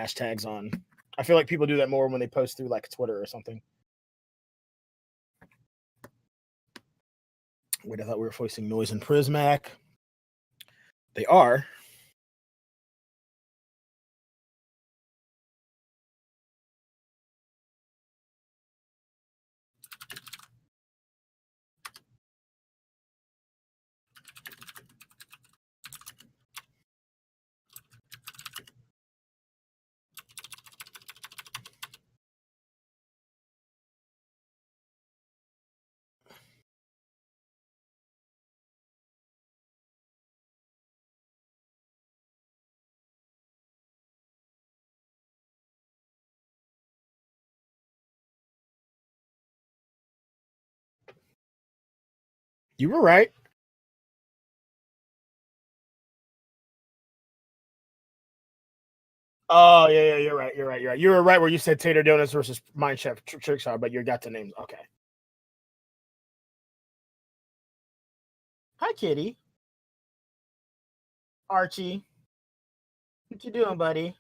hashtags on. I feel like people do that more when they post through like Twitter or something. Wait, I thought we were voicing noise in Prismac. They are. You were right. Oh, yeah, you're right. You were right where you said Tater Donuts versus Mind Chef Trickshot, but you got the names. Okay. Hi, Kitty. Archie. What you doing, buddy?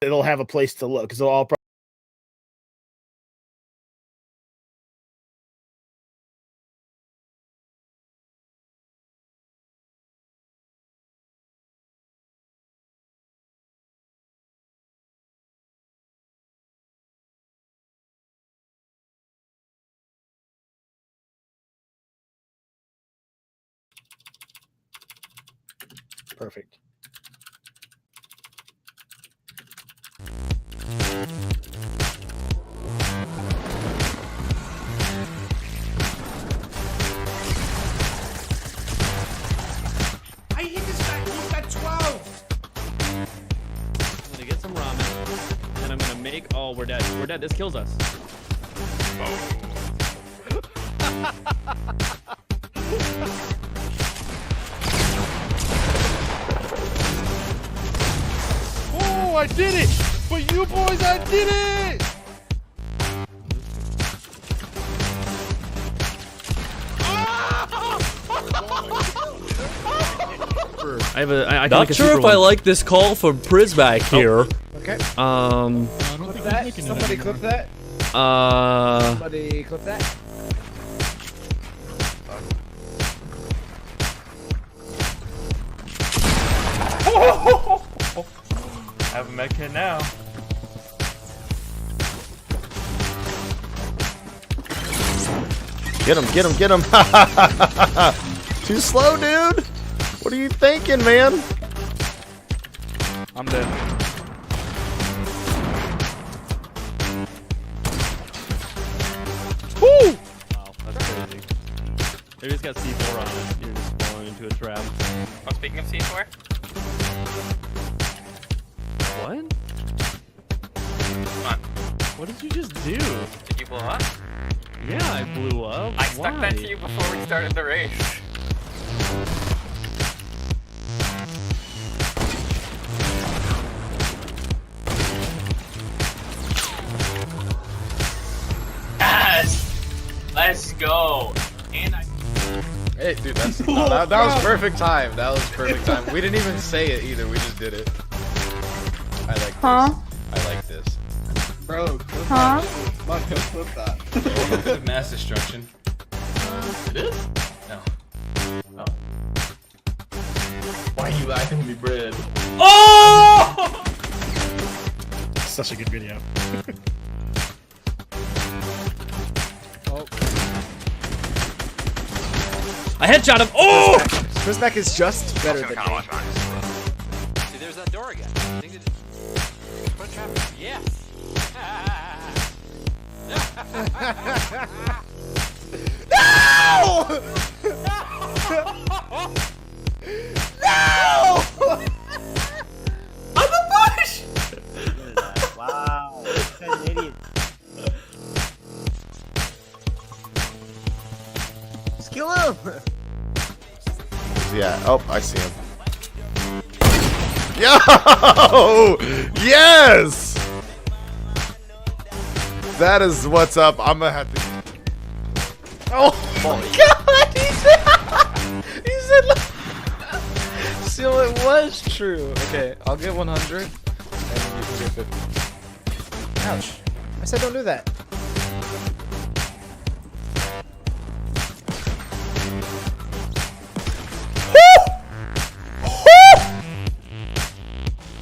It'll have a place to look because they'll all. Perfect. I hit this guy. He's got 12. I'm gonna get some ramen, and I'm gonna make. Oh, we're dead. We're dead. This kills us. Oh, I did it! For you boys, I did it! I have a. I Not like a sure super if I one. like this call from Prismac here. Okay. I don't Clip think that. he's looking Somebody at clip me. that. Uh. Somebody clip that. I have a med kit now. Get him, get him, get him. Too slow, dude. What are you thinking, man? I'm dead. Woo! Wow, that's crazy. They just got C4 on it. You're just falling into a trap. Oh, speaking of C4, What? come on. What did you just do? Did you blow up? Yeah, I blew up. I stuck Why? that to you before we started the race. Yes! Let's go! And I... Hey, dude, that was perfect time. That was perfect time. We didn't even say it either. We just did it. I like this. Huh? I like this. Bro, Huh? flip that. Mass destruction. It is? No. Oh. Why are you laughing at me, Brad? Oh! Such a good video. I headshot him. Oh! Prismac is just better than me. See, there's that door again. I think it's... Put a trap. Yes! Wow. That's an idiot. Just kill him. Yeah. Oh, I see him. Yo! Yes! That is what's up. I'm gonna have to. Oh my god! He said, so it was true. Okay, I'll get 100, and you can get 50. Ouch. I said don't do that.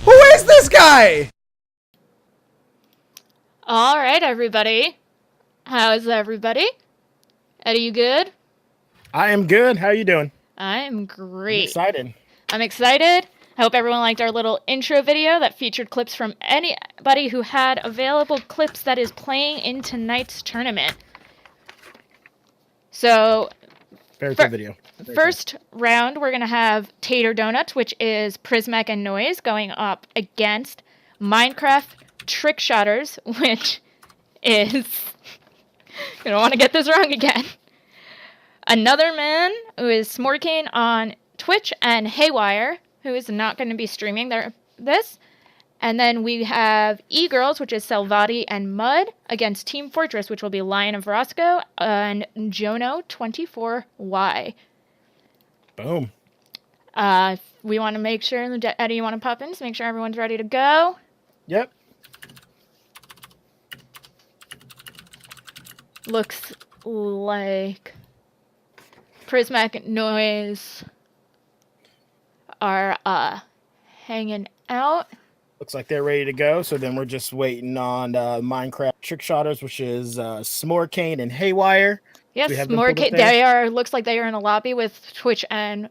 Who is this guy? All right, everybody. How's everybody? Eddie, you good? I am good. How are you doing? I'm I'm great. excited. I'm excited. I hope everyone liked our little intro video that featured clips from anybody who had available clips that is playing in tonight's tournament. So, Very Fir- good video. Very first round, we're going to have Tater Donuts, which is Prismac and Noise, going up against Minecraft Trick Shotters, which is... I don't want to get this wrong again. Another man who is Smorkane on Twitch, and Haywire, who is not going to be streaming this. And then we have E-Girls, which is Salvati and Mud, against Team Fortress, which will be Lion of Roscoe and Jono24Y. Boom. We want to make sure, Eddie, you want to pop in to make sure everyone's ready to go? Yep. Looks like Prismac and Noise are hanging out. Looks like they're ready to go. So then we're just waiting on Minecraft Trick Shotters, which is Smorkane and Haywire. Yes, We have them pulled up Smorkane. there? They are. Looks like they are in a lobby with Prismac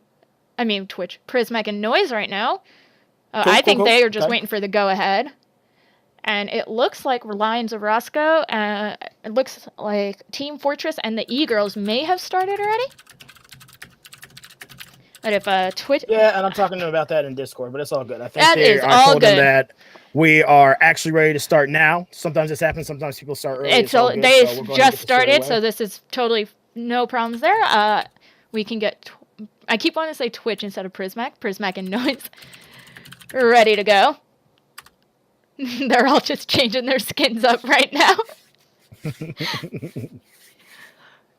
and Noise right now. I think they are just Okay. waiting for the go ahead. And it looks like Lions of Roscoe. It looks like Team Fortress and the E-Girls may have started already. But if Twitch, Yeah, and I'm talking to them about that in Discord, but it's all good. I think That is I all told them good. that we are actually ready to start now. Sometimes this happens. Sometimes people start early. it's all all, good, they've so we're going to just get this straight started, away. so this is totally no problems there. We can get. I keep wanting to say Twitch instead of Prismac and Noise. Ready to go. They're all just changing their skins up right now.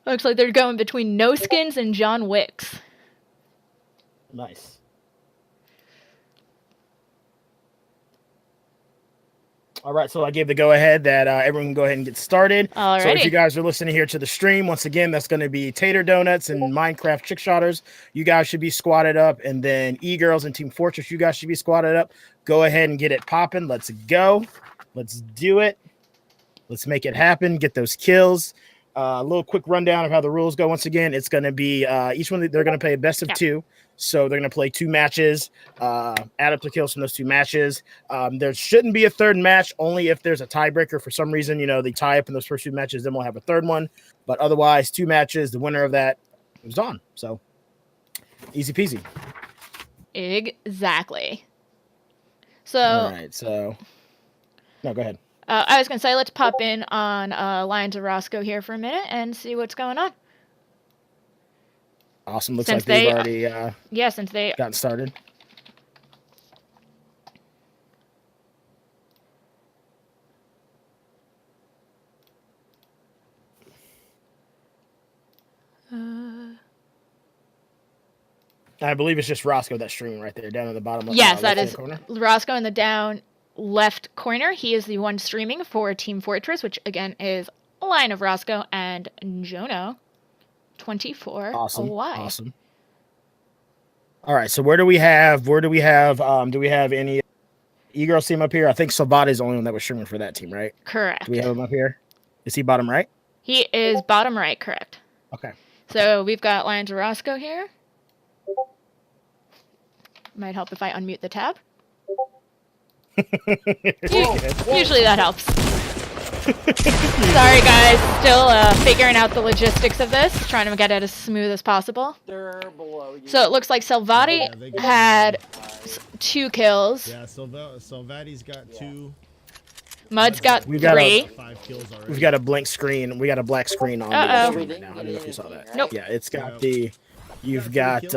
Looks like they're going between No Skins and John Wicks. Nice. All right, so I gave the go-ahead that everyone can go ahead and get started. So if Alrighty. you guys are listening here to the stream, once again, that's going to be Tater Donuts and Minecraft Chick Shotters. You guys should be squatted up, and then E-Girls and Team Fortress, you guys should be squatted up. Go ahead and get it popping. Let's go. Let's do it. Let's make it happen. Get those kills. A little quick rundown of how the rules go. Once again, it's going to be each one. They're going to play a best of two. So they're going to play 2 matches, add up the kills from those 2 matches. There shouldn't be a third match, only if there's a tiebreaker. For some reason, they tie up in those first 2 matches, then we'll have a third one. But otherwise, 2 matches, the winner of that moves on. So easy peasy. Exactly. So. All right. So no, go ahead. I was going to say, let's pop in on Lions of Roscoe here for a minute and see what's going on. Awesome. Looks Since like they've they- already Since they gotten started. I believe it's just Roscoe that's streaming right there, down in the bottom left. Yes, that left-hand is corner. Roscoe in the down left corner. He is the one streaming for Team Fortress, which again is Lion of Roscoe and Jono 24. Awesome. Why? Awesome. All right, so where do we have do we have any E-Girls team up here? I think Salvat is the only one that was streaming for that team, right? Correct. Do we have him up here? Is he bottom right? He is bottom right, correct. Okay. So we've got Lions of Roscoe here. Might help if I unmute the tab. Usually that helps. Sorry guys, still figuring out the logistics of this, trying to get it as smooth as possible. They're below you. So it looks like Salvati had 2 kills. Yeah, Salvati's got 2. Mud's got We've got 3. 5 kills already. We've got a blank screen. We got a black screen on Uh-oh. the screen right now. I don't know if you saw that. Nope. Yeah, it's got the. You've got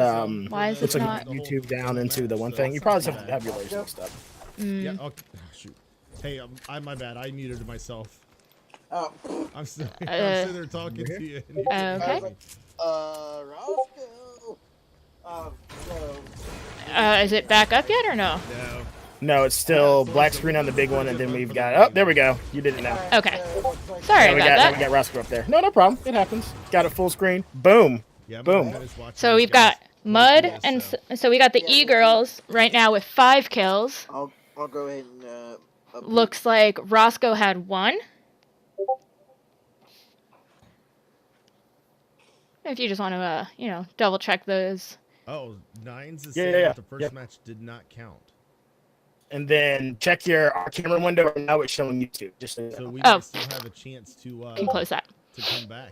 Why is looks it like not? YouTube down into the one thing. You probably have your layers mixed up. Yeah, okay. Shoot. Hey, my bad. I muted myself. Oh. I'm sitting there talking to you. And Okay. Roscoe. Is it back up yet or no? No. No, it's still black screen on the big one, and then we've got. Oh, there we go. You did it now. Okay. Sorry Now we about got that. Roscoe up there. No problem. It happens. Got it full screen. Boom. Yeah, Boom. So we've got Mud, and so we got the E-Girls right now with 5 kills. I'll go ahead and Looks like Roscoe had 1. If you just want to, double check those. Oh, 9's is Yeah, saying yeah, that the first yep. match did not count. And then check our camera window. Right now it's showing YouTube. Just so you So know. we Oh. might still have a chance to Can close that. come back.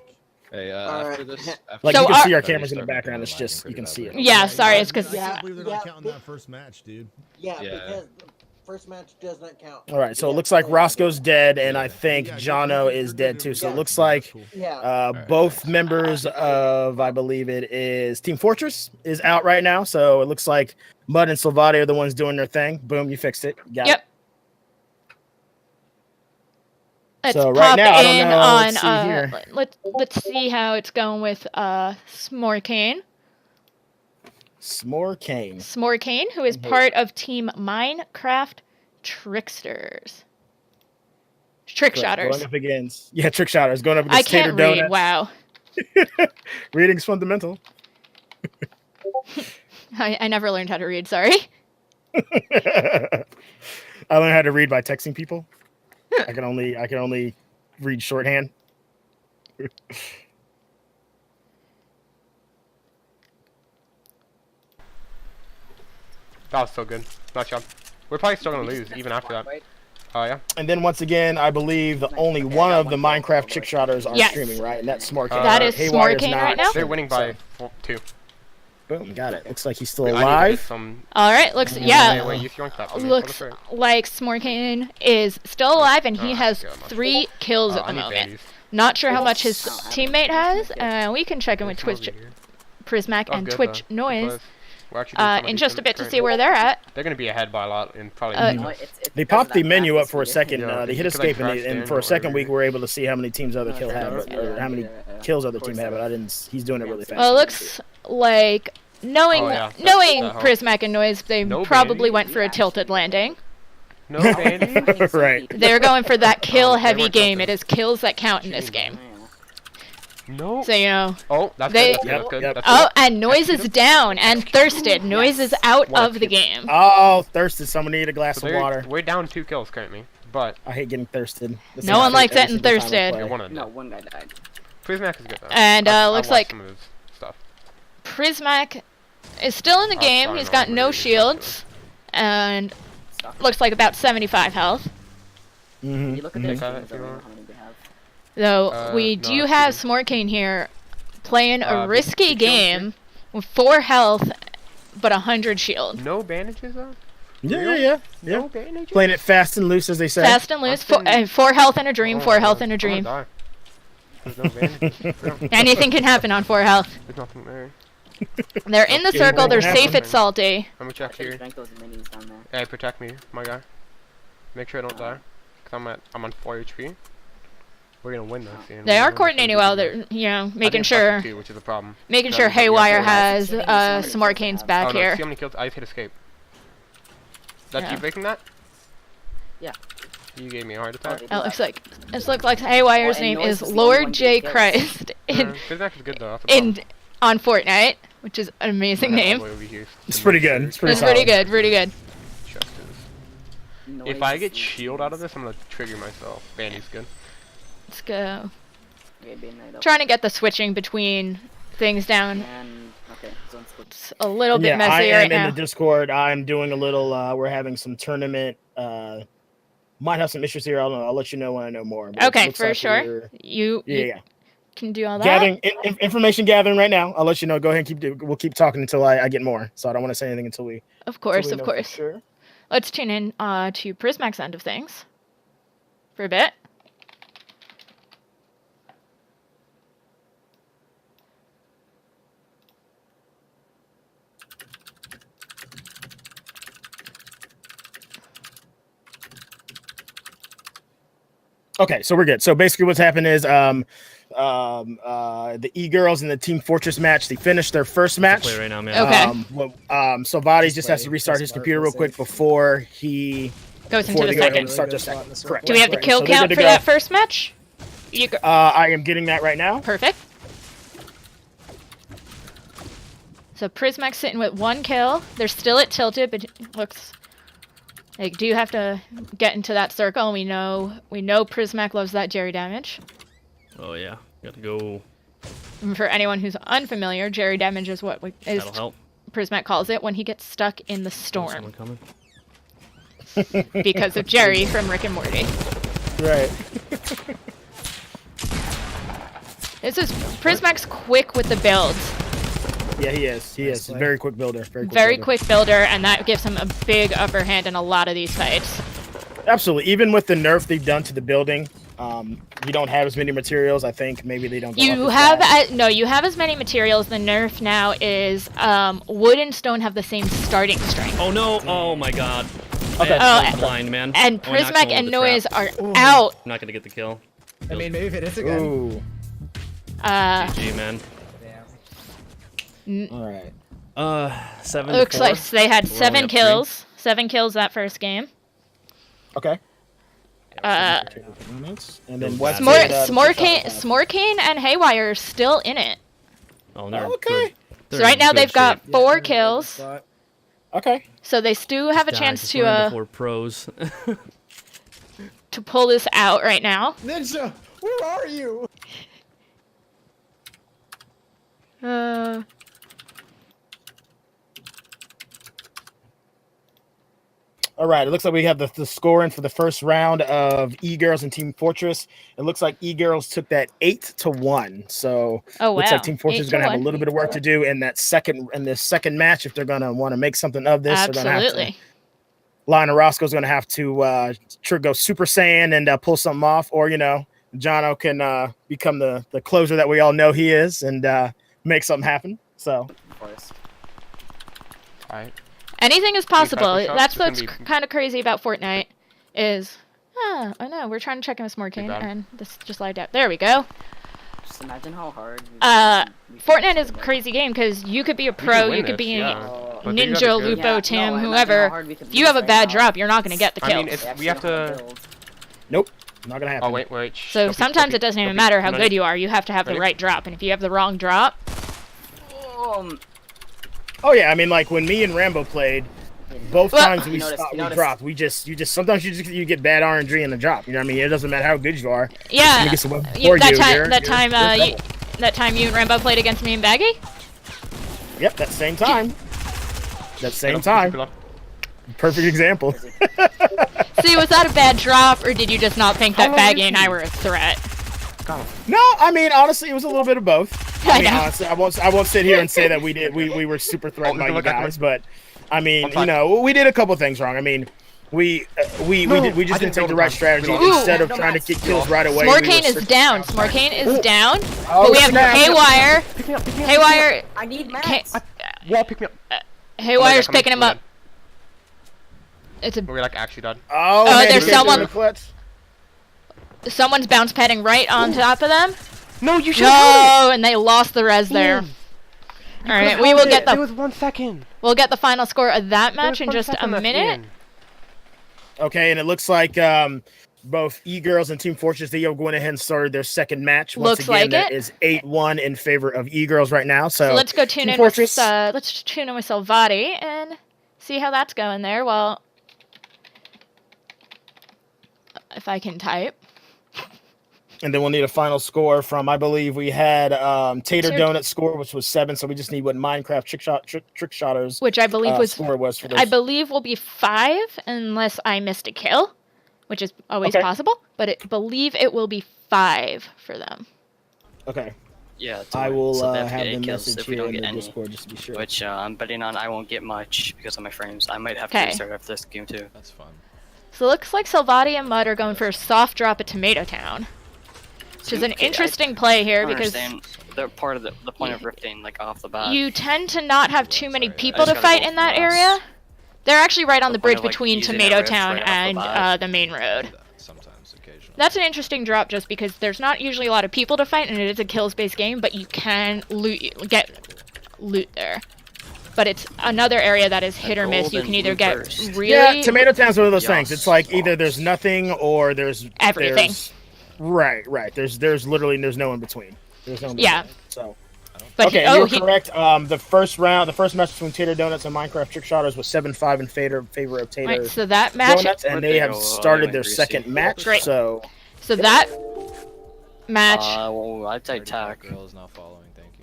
Hey, Alright. after this, Like So you can our- see our cameras in the background. It's just you can see it. Yeah, sorry, it's because I Yeah, can't believe they're not yeah. counting that first match, dude. Yeah, Yeah. because the first match does not count. All right, so it looks like Roscoe's dead, and I think Yeah, Jono is dead too. So it looks like Yeah. both members of, I believe it is Team Fortress is out right now. So it looks like Mud and Salvati are the ones doing their thing. Boom, you fixed it. Got Yep. it. let's So pop right now, I don't in know, on. let's see here. Let's see how it's going with Smorkane. Smorkane. Smorkane, who is part of Team Minecraft Tricksters. Trick Shotters. Going up against Trick Shotters. Going up I against Tater can't read. Donuts. Wow. Reading's fundamental. I never learned how to read. Sorry. I learned how to read by texting people. I can only read shorthand. That was so good. Nice job. We're probably still gonna lose even after that. Oh yeah. And then once again, I believe the only one of the Minecraft Chick Shotters are Yes. streaming, right? And that's Smorkane. That is Haywire Smorkane not. right now? They're winning by 2. Boom, got it. Looks like he's still I need to get alive. some. All right. Looks. Wait, Yeah. wait, you yoink that for me. Looks What the like Smorkane is still alive, and he Oh, has God, my- 3 kills Oh, at I the need moment. bandies. Not sure how much his teammate has. We can check in with There's Twitch, some over here. Prismac, Oh, and good, Twitch though. Noise Because we're actually doing some of in these just a in bit to current see where they're at. They're gonna be ahead by a lot in probably. They popped the menu up for a second. Yeah, They hit because I escape, and crashed in for a second or we were able to see how many teams other kill have, or how many kills other team have. But I didn't. He's doing it really fast. Well, it looks like knowing Oh, yeah, knowing that helps. Prismac and Noise, they No probably bandies. went for a tilted landing. No bandies? Right. They're going for that they kill-heavy weren't game. nothing. It is kills that count in this game. No. So, you know. Oh, that's They- good. That's good. Yep. That's Oh, good. and Noise is down, and Thirsted. Noise is out One of the kill. game. Oh, thirsted. Someone need a glass So of water. we're down 2 kills currently, but I hate getting thirsted. This No is one my likes favorite getting every single time I thirsted. play. you're one of them. No, one guy died. Prismac is good though. And, I looks watched like some of his stuff. Prismac is still in the Oh, game. sorry, He's no, got I'm no really shields, and looks like about 75 health. Mhm. You look at Yeah. their Okay, teams if you over want. how many they have. Though we no, do it's have shooting. Smorkane here playing a The risky kills game with 4 health but 100 shield. No bandages though? Yeah. No bandages? Playing it fast and loose, as they say. Fast and loose. 4 health in a dream. Oh 4 my health God. in a I'm dream. gonna die. There's no bandages. No, Anything can happen on 4 health. there's nothing there. They're in the Okay, circle. what They're happened safe at then? Salty. I'm gonna check Actually, here. bank those minis down there. Hey, protect me, my guy. Make sure I don't die. Cause I'm on 4 HP. We're gonna win this. Ian. They We're are gonna coordinating win well. this. They're, you know, I making didn't sure, press the 2, which is a problem. making No, sure but you have Haywire to- has That's Smorkane's back Oh no, here. see how many kills? I just hit escape. That Yeah. you breaking that? Yeah. You gave me a heart attack. It looks like Haywire's Oh, and name Noise is is the only Lord one J. getting kills. Christ in Prismac is good though. That's a in problem. on Fortnite, which is an amazing I'm gonna name. all the way over here It's to pretty make good. sure It's pretty It's pretty solid. good. Pretty good. Chest is. Noise If I is get the shield out of minis. this, I'm gonna trigger myself. Bandy's good. Let's go. Okay, being night up. Trying to get the switching between things down. And okay, zone split. It's a little bit Yeah, I messy am right in now. the Discord. I'm doing a little. We're having some tournament. Might have some issues here. I'll let you know when I know more. but it Okay, looks for like sure. we're- You Yeah. can do all that. Gathering information gathering right now. I'll let you know. Go ahead and we'll keep talking until I get more. So I don't want to say anything until we. Of course, until we of know for course. Sure. Let's tune in to Prismac's end of things for a bit. Okay, so we're good. So basically, what's happened is the E-Girls in the Team Fortress match, they finished their first match. Play right now, man. Okay. So Vades just has to restart his computer real quick before he Goes into the they go ahead second. and start their second. Correct. Do we have the Correct. kill So they're count good for to go. that first match? You go. I am getting that right now. Perfect. So Prismac's sitting with 1 kill. They're still at tilted, but it looks like do have to get into that circle. We know Prismac loves that Jerry damage. Oh yeah, got to go. And for anyone who's unfamiliar, Jerry damage is what That'll help. Prismac calls it when he gets stuck in the storm Someone coming. because of Jerry from Rick and Morty. Right. This is Prismac's quick with the builds. Yeah, he is. He is. Very quick builder. Very builder. Quick builder, and that gives him a big upper hand in a lot of these fights. Absolutely. Even with the nerf they've done to the building, you don't have as many materials. I think maybe they don't. Go You up as have fast. no. You have as many materials. The nerf now is wood and stone have the same starting strength. Oh no! Oh my god. Okay. I was blind, man. And Oh, I knocked Prismac someone and with the Noise trap. are out. I'm not gonna get the kill. I mean, maybe if it is again. Ooh. GG, man. All right. 7 Looks to 4. like they had We're only 7 up 3. kills. 7 kills that first game. Okay. Uh, And then West. Smorkane and Haywire are still in it. Oh, they're Okay. good. They're So right in now good they've got shape. 4 kills. Okay. So they still have a Guys, chance just learn to before pros. pull this out right now. Ninja, where are you? All right. It looks like we have the scoring for the first round of E-Girls and Team Fortress. It looks like E-Girls took that 8-1. So Oh looks wow. like Team Fortress is going to have a little bit of work to do in this second match if they're going to want to make something of this. They're gonna have to, Absolutely. Lionel Roscoe's going to have to go Super Saiyan and pull something off, or Jono can become the closer that we all know he is and make something happen. So. Of course. All right. Anything is possible. Sniper shots That's is gonna what's be- kind of crazy about Fortnite is, I know, we're trying to check in with Smorkane bad. and this just lied out. There we go. Just imagine how hard. Fortnite is a crazy game because you could be a pro, win you could this, be yeah. But they Ninja, gotta go. Lupo, Yeah, Tim, no, imagine whoever. how hard we could If you have a lose bad right now. drop, you're not gonna get the I kills. mean, if Actually we have don't to. build. Nope, not gonna happen. Oh wait. So sometimes it doesn't even matter how good you are. You have to have the Ready? right drop, and if you have the wrong drop, Oh yeah, I mean, like when me and Rambo played, both Well- times we You noticed- stopped, you we noticed- dropped. We just sometimes you get bad RNG in the drop. You know what I mean? It doesn't matter how good you are. yeah. You get some weapon You, for that you, time, you're- that you're- time, you're in you, trouble. that time you and Rambo played against me and Baggy. Yep, that same time. That same time. Perfect example. See, was that a bad drop, or did you just not think that Baggy and I were a threat? No, I mean honestly, it was a little bit of both. I I mean, know. honestly, I won't sit here and say that we were super threatened by you guys, but I mean, you know, we did a couple things wrong. I mean, we just didn't take the right strategy. Ooh. Instead of trying to get kills right away. Smorkane is down. Smorkane is down. Oh, But we have snap. Haywire. Pick me up. Haywire. I need Ca- mats. Wall, pick me up. Haywire's Come on, picking him we're up. It's a. We're like actually done. Oh, Oh, man, there's you can't do someone- the clutch. Someone's bounce padding right on top of them. No, you should. No, and they lost the res there. All right, we will get It the was 1 second. we'll get the final score of that There match was in 1 just a second left minute. in. Okay, and it looks like both E-Girls and Team Fortress, they have gone ahead and started their second match. Once Looks again, like that it. is 8-1 in favor of E-Girls right now. So Let's go tune Team in Fortress, with let's tune in with Salvati and see how that's going there. Well, if I can type. and then we'll need a final score from, I believe we had Tater Sure. Donut score, which was 7. So we just need what Minecraft trick shotters Which I believe was score was for this. I believe will be 5 unless I missed a kill, which is always Okay. possible. But I believe it will be 5 for them. Okay, Yeah, I will so they have to have get them 8 kills message if we here don't in get the any. Discord just to be sure. Which I'm betting on I won't get much because of my frames. I might have to Okay. restart after this game too. That's fun. So it looks like Salvati and Mud are going for a soft drop at Tomato Town, which is an Okay, interesting play I here don't because understand. They're part of the point of rifting, like off the bat. you tend to not have too many Sorry, people I to just gotta fight go in that from last. area. They're actually right on the The point bridge of, like, between using a Tomato rift Town right off the and bat. the main road. Sometimes, occasionally. That's an interesting drop just because there's not usually a lot of people to fight and it is a kills-based game, but you can get loot there. But it's another area that is hit or miss. You golden can either loot get burst. really Yeah, Tomato Town's one of those Yes. things. It's like either there's nothing or there's Everything. there's- right. There's literally no in between. There's no in Yeah. between. So but okay, he, oh, you're correct. The first match between Tater Donuts and Minecraft Trick Shotters was 7-5 in favor of Tater right, so that match Donuts, and Where'd they they have go? started They their went second greasy. match. Great. So so that match Well, I'd take tack. Girl is not following. Thank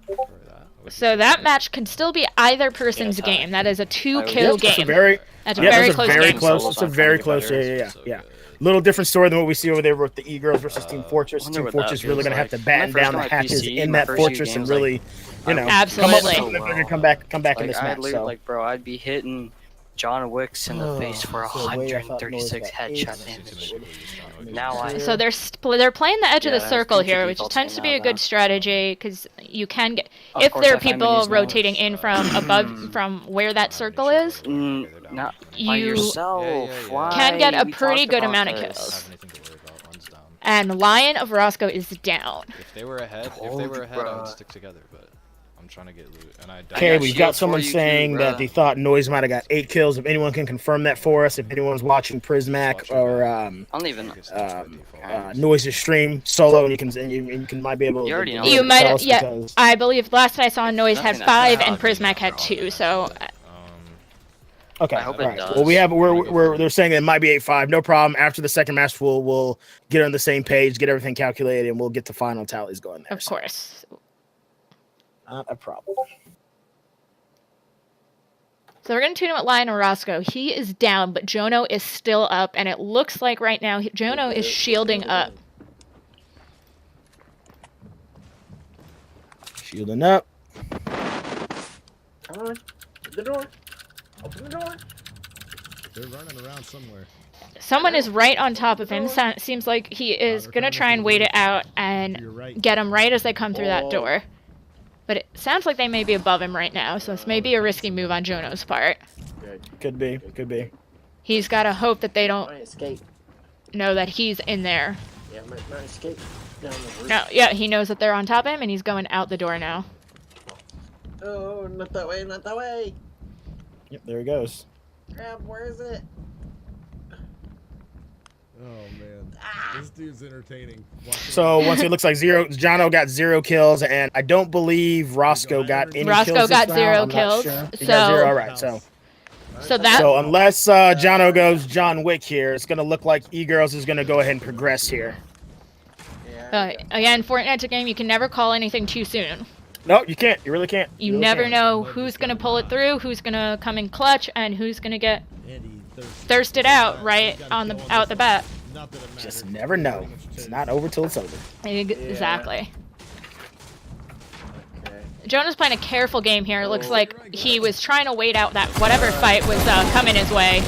you. For that. so that match can still be either person's Yeah, game. That is a 2-kill yep, that's a game. very That's a yeah, very those are close very game. close. Solos It's a aren't very trying to close. get better. Yeah. Little different story than what we see over there with the E-Girls versus Team Fortress. wonder Team what that Fortress really feels going to have to like. batten When I down the first got my hatches PC, in my that first few fortress and games, really, like, you know, Absolutely. come up with something that they're going to come back in Like, this I'd match. loot, So. like, bro, I'd be hitting John Wicks in the face for So the way I thought 136 Noise got eight, headshot damage. Now I So they're playing the edge of Yeah, the circle it's here, good which default tends to be now, a good though. strategy because you can get Of if course there are I find people menus now. rotating in from above from where that circle is, not by you yourself. yeah. Why? can get a We pretty talked good about amount of this. kills. Have anything to worry about. One's down. And Lion of Roscoe is down. If they were ahead, I Told you, would bruh. stick together. But I'm trying to get loot, and I Okay, got we've shield got for someone you too, saying that bruh. they thought Noise might have got 8 kills. If anyone can confirm that for us, if anyone's watching Prismac or I don't even. Noise's stream solo, and you can might be able to. You already know. You Tell might us yeah. because- I believe last I saw Noise had Nothing 5 that's and Prismac had 2. So Okay, I hope it all right. does. Well, they're saying that it might be 8-5. No problem. After the second match, we'll get on the same page, get everything calculated, and we'll get the final tallies going there. of course. Not a problem. So we're going to tune in with Lion and Roscoe. He is down, but Jono is still up, and it looks like right now Jono is shielding up. Shielding up. Come on. The door. Open the door. They're running around somewhere. Someone is right on top of him. Seems like he is going to try and wait it out and get him right as they come through that door. But it sounds like they may be above him right now, so this may be a risky move on Jono's part. Could be. Could be. He's got to hope that they don't Might escape. know that he's in there. Yeah, might escape down the roof. No, yeah, he knows that they're on top of him, and he's going out the door now. Oh, not that way, not that way. Yep, there he goes. Crap, where is it? Oh man, this dude's entertaining. So once it looks like Jono got 0 kills, and I don't believe Roscoe got any kills. Roscoe got this 0 round. I'm not kills. sure. He So got 0. All right, so unless Jono goes John Wick here, it's gonna look like E-Girls is gonna go ahead and progress here. again, Fortnite's a game you can never call anything too soon. No, you can't. You really can't. You really never can't. know who's gonna pull it through, who's gonna come in clutch, and who's gonna get thirsted out right on the out the bat. Just never know. It's not over till it's over. Exactly. Jonah's playing a careful game here. It looks like he was trying to wait out that whatever fight was coming his way.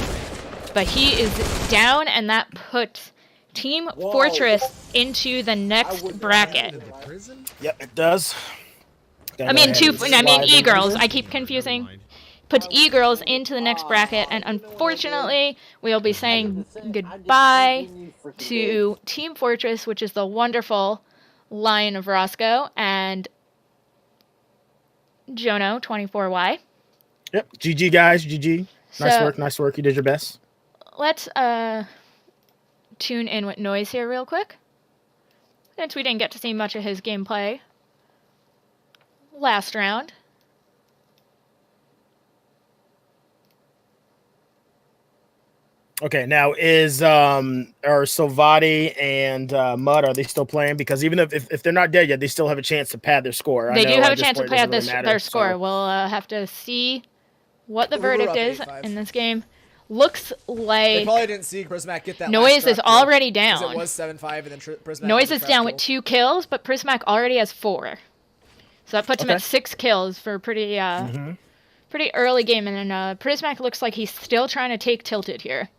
But he is down, and that puts Team Fortress into the next bracket. Yep, it does. I mean, E-Girls. I keep confusing. Puts E-Girls into the next bracket, and unfortunately, we'll be saying goodbye to Team Fortress, which is the wonderful Lion of Roscoe, and Jono, 24Y. Yep, GG guys, GG. Nice So- work, nice work. You did your best. Let's tune in with Noise here real quick, since we didn't get to see much of his gameplay last round. Okay, now is are Silvati and Mud, are they still playing? Because even if they're not dead yet, they still have a chance to pad their score. They I know do have at a this chance to point it pad doesn't really their matter, score. so- We'll have to see what the We were verdict up is 8-5. in this game. Looks They like probably didn't see Prismac get that. Noise last is drop kill, already 'cause down. It was 7-5, and then Prismac. Noise had is the down trap with 2 kills, but Prismac already has 4. So that puts him Okay. at 6 kills for a pretty pretty early game. And then Prismac looks like he's still trying to take Tilted here.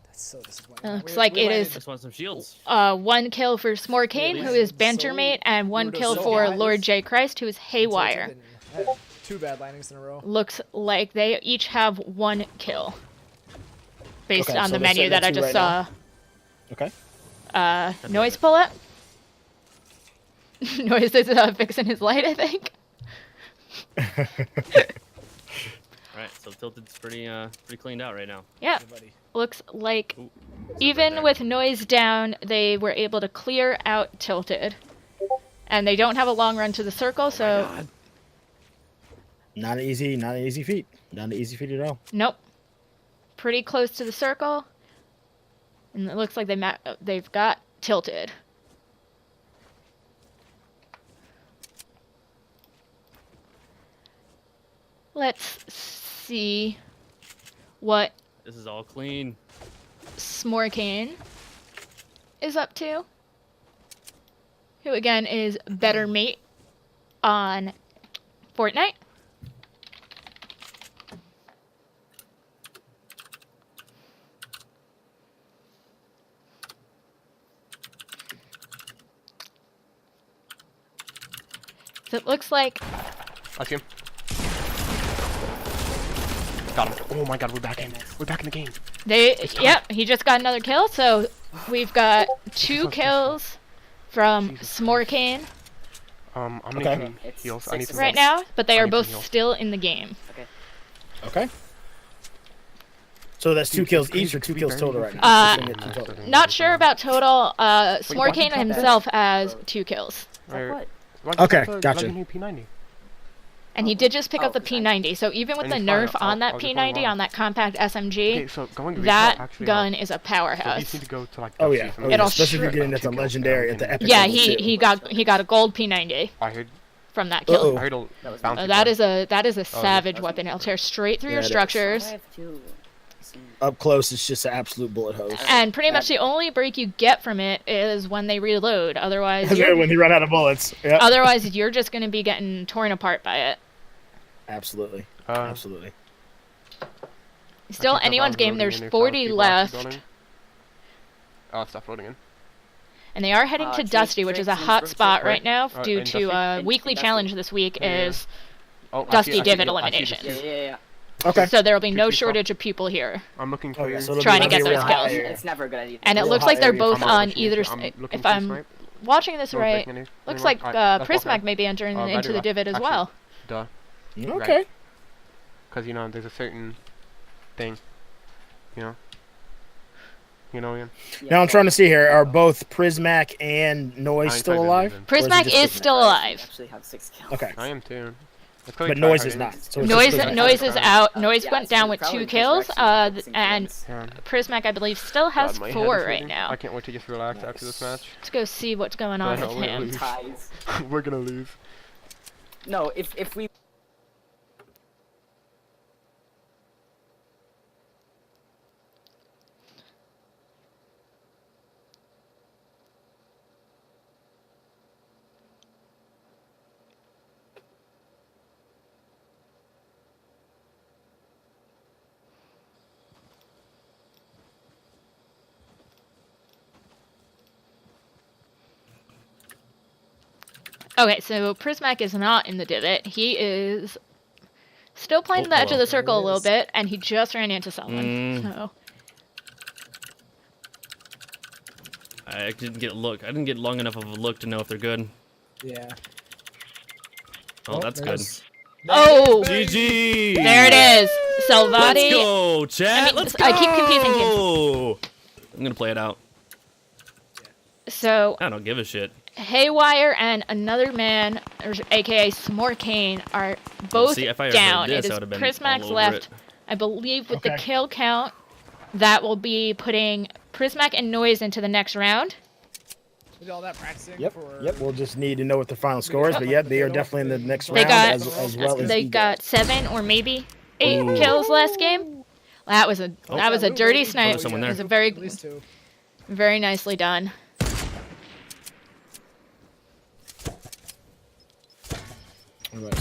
That's so disappointing. Looks like it is Just want some shields. 1 kill for Smorkane, who is Bantermate, and 1 kill for Lord J. Christ, who is Haywire. I had 2 bad landings in a row. Looks like they each have 1 kill. Based Okay, on so the they're menu sitting that at I 2 just right saw. Okay. Noise pull up. Noise is fixing his light, I think. Right, so Tilted's pretty cleaned out right now. Yeah. Looks like even with Noise down, they were able to clear out Tilted. And they don't have a long run to the circle, so Not an easy feat. Not an easy feat at all. nope. Pretty close to the circle. And it looks like they've got Tilted. Let's see what This is all clean. Smorkane is up to. Who again is better mate on Fortnite. So it looks like I see him. Got him. Oh my god, we're back in. We're back in the game. yep, he just got another kill, so we've got 2 kills from Smorkane I'm gonna need some heals. I need some right now, but they I are need both some heals. still in the game. Okay. So that's 2 kills each or 2 kills total right now? Not sure about total. Smorkane drop that? himself has 2 kills. Okay, gotcha. P90. And he did just pick up the P90, so even with And the he's fine. nerf on that I'll just go P90, wrong. on that compact SMG, Okay, so going to that retail actually gun helps. is a So you powerhouse. just need to go to like Oh the yeah, season. oh, yeah. It'll Especially if you're sure- getting at the legendary at the epic. Yeah, level, too. he got a gold P90 I heard. from that kill. I heard a bounty That bar. is a savage weapon. It'll tear straight through Yeah, your it is. structures. Up close, it's just an absolute bullet hose. And pretty much the only break you get from it is when they reload. Otherwise, When they run out of bullets. Yeah. otherwise you're just going to be getting torn apart by it. Absolutely. Absolutely. Still, I think anyone's I'm game. loading There's in if 40 people actually left, going in. Oh, it's not loading in. and they are heading to Dusty, which is a hot spot right now Right, due in to Dusty? weekly Dusty. challenge this week Yeah. is Oh, I Dusty see Div the- I see the elimination. skip. Yeah. Okay. So there will be no 2-3 shortage of people here I'm looking for Okay, you. so it'll trying be to get a those real kills. high area. It's never a good idea. And it Real looks high like they're area both I'm on pushing either. you. I'm looking If to I'm snipe. watching this Don't right, take any looks more. like Alright, let's walk Prismac in. may be entering Right into the right. divot as Actually, well. Duh. Okay. Because, you know, there's a certain thing. You know? You know, Ian? Now I'm trying to see here. Are both Prismac and Noise I still tried to alive? leave him. Or is it Prismac just is Prismac? still alive. Actually have 6 kills. Okay. I am too. That's 'cause But we Noise tried is hiding. not. So it's just Prismac. Noise is out. Noise Yeah, went it's down the with Prowler 2 because kills. we're actually focusing And kills. Yeah. Prismac, I believe, still has God, my head 4 is right hurting. now. I can't wait to just relax after this match. Let's go see what's going on I with know, we're him. lose. Ties. We're gonna lose. No, if we Okay, so Prismac is not in the divot. He is still playing Oh, the edge of well. the circle a little is. bit, and he just ran into someone. Mm. So I didn't get a look. I didn't get long enough of a look to know if they're good. Yeah. Oh, that's good. there's- oh, GG. there it is. Salvati. Let's go, chat. I mean, Let's go. I keep confusing teams. I'm gonna play it out. So I don't give a shit. Haywire and another man, or aka Smorkane, are both see, if I heard down. this, It is I would've been Prismac's all over left. it. I believe with the Okay. kill count, that will be putting Prismac and Noise into the next round. We did all that practicing Yep. for. Yep. We'll just need to know what the final score is. But yeah, they are definitely in the next They round got- as well as They Eagle. got 7 or maybe 8 Ooh. kills last game. That was a dirty snipe. there's someone there. It was a At least 2. very nicely done.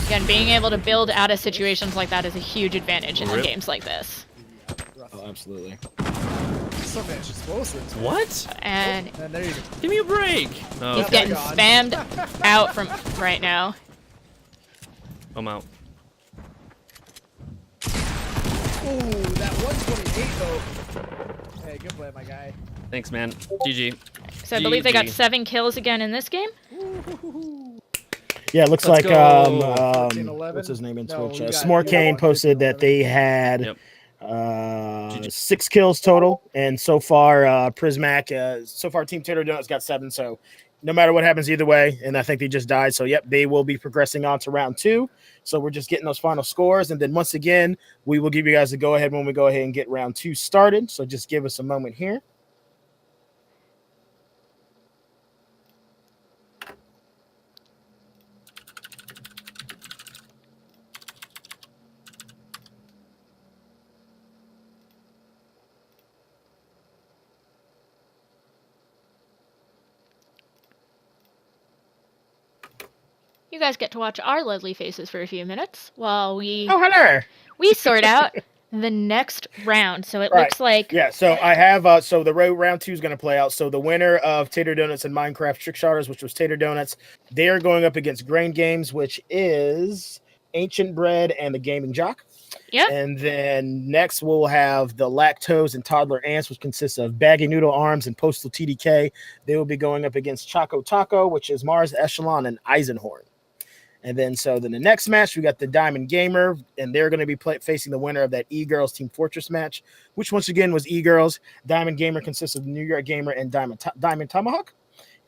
Again, being able to build out of situations like that is a huge advantage in Rip. games like this. Oh, absolutely. So many explosives. What? And And there you go. Give me a break. Oh, he's okay. getting God. spammed out from right now. I'm out. Ooh, that 128 though. Hey, good play, my guy. Thanks, man. GG. So I believe they got GG. 7 kills again in this game. Yeah, it looks Let's like go. 11. what's his name in No, Twitch? we got- Smorkane we got posted that 11. they had Yep. 6 kills total, and so far Prismac, so far Team Tater Donuts got 7. So no matter what happens either way, and I think they just died. So yep, they will be progressing on to round 2. So we're just getting those final scores, and then once again, we will give you guys a go ahead when we go ahead and get round 2 started. So just give us a moment here. You guys get to watch our lovely faces for a few minutes while we Oh, hello. sort out the next round. So it Right. looks like Yeah, so I have so the round 2 is going to play out. So the winner of Tater Donuts and Minecraft Trick Shotters, which was Tater Donuts, they are going up against Grain Games, which is Ancient Bread and the Gaming Jock. Yep. And then next we'll have the Lactose and Toddler Ants, which consists of Baggy Noodle Arms and Postal TDK. They will be going up against Choco Taco, which is Mars Echelon and Eisenhorn. And then the next match, we got the Diamond Gamer, and they're going to be facing the winner of that E-Girls Team Fortress match, which once again was E-Girls. Diamond Gamer consists of New York Gamer and Diamond Tomahawk.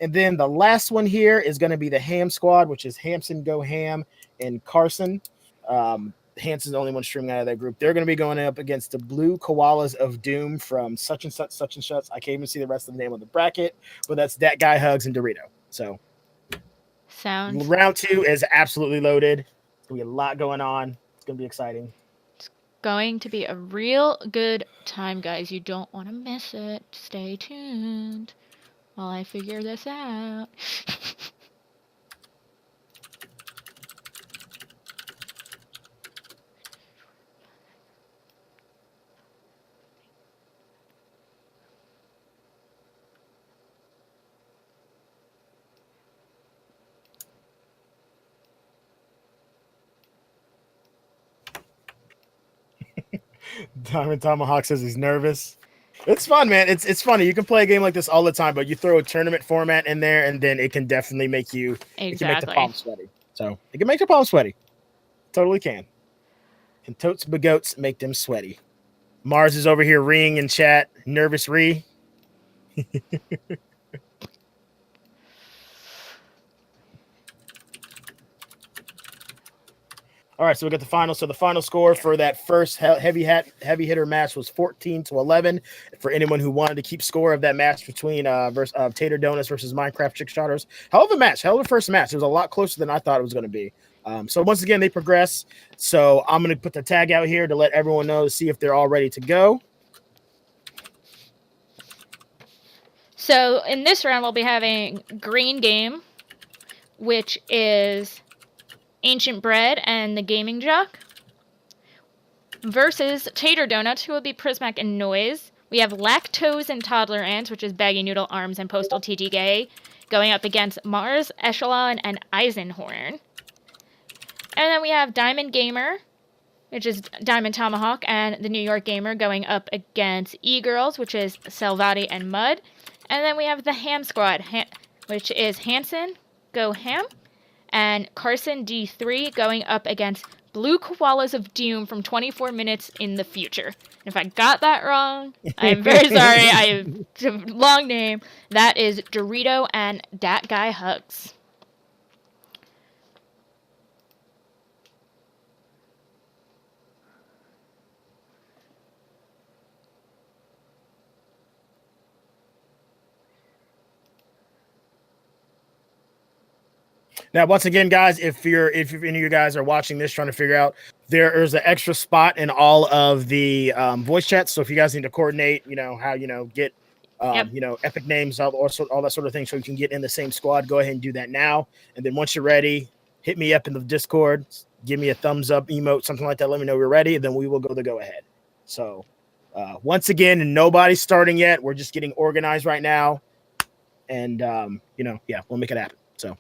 And then the last one here is going to be the Ham Squad, which is Hampson Go Ham and Carson. Hanson's the only one streaming out of that group. They're going to be going up against the Blue Koalas of Doom from such and such, such and such. I can't even see the rest of the name of the bracket, but that's That Guy Hugs and Dorito. So sounds round 2 is absolutely loaded. It's going to be a lot going on. It's going to be exciting. going to be a real good time, guys. You don't want to miss it. Stay tuned while I figure this out. Diamond Tomahawk says he's nervous. It's fun, man. It's funny. You can play a game like this all the time, but you throw a tournament format in there, and then it can definitely make you it can make the palms sweaty. So it can make your palms sweaty. Totally can. And totes begoats make them sweaty. Mars is over here reeing in chat. Nervous Ree. All right, so we got the final. So the final score for that first heavy hitter match was 14-11. For anyone who wanted to keep score of that match between Tater Donuts versus Minecraft Chick Shotters, hell of a match, hell of a first match. It was a lot closer than I thought it was going to be. So once again, they progress. So I'm going to put the tag out here to let everyone know to see if they're all ready to go. So in this round, we'll be having Green Game, which is Ancient Bread and the Gaming Jock, versus Tater Donuts, who will be Prismac and Noise. We have Lactose and Toddler Ants, which is Baggy Noodle Arms and Postal TTK, going up against Mars, Echelon, and Eisenhorn. And then we have Diamond Gamer, which is Diamond Tomahawk, and the New York Gamer going up against E-Girls, which is Salvati and Mud. And then we have the Ham Squad, which is Hanson, Go Ham, and Carson D3 going up against Blue Koalas of Doom from 24 Minutes in the Future. If I got that wrong, I'm very sorry. It's a long name. That is Dorito and Dat Guy Hugs. Now, once again, guys, if any of you guys are watching this trying to figure out, there is an extra spot in all of the voice chats. So if you guys need to coordinate, how get epic names, all that sort of thing, so you can get in the same squad, go ahead and do that now. And then once you're ready, hit me up in the Discord, give me a thumbs up emote, something like that. Let me know we're ready, and then we will go ahead. So once again, nobody's starting yet. We're just getting organized right now, and we'll make it happen. So.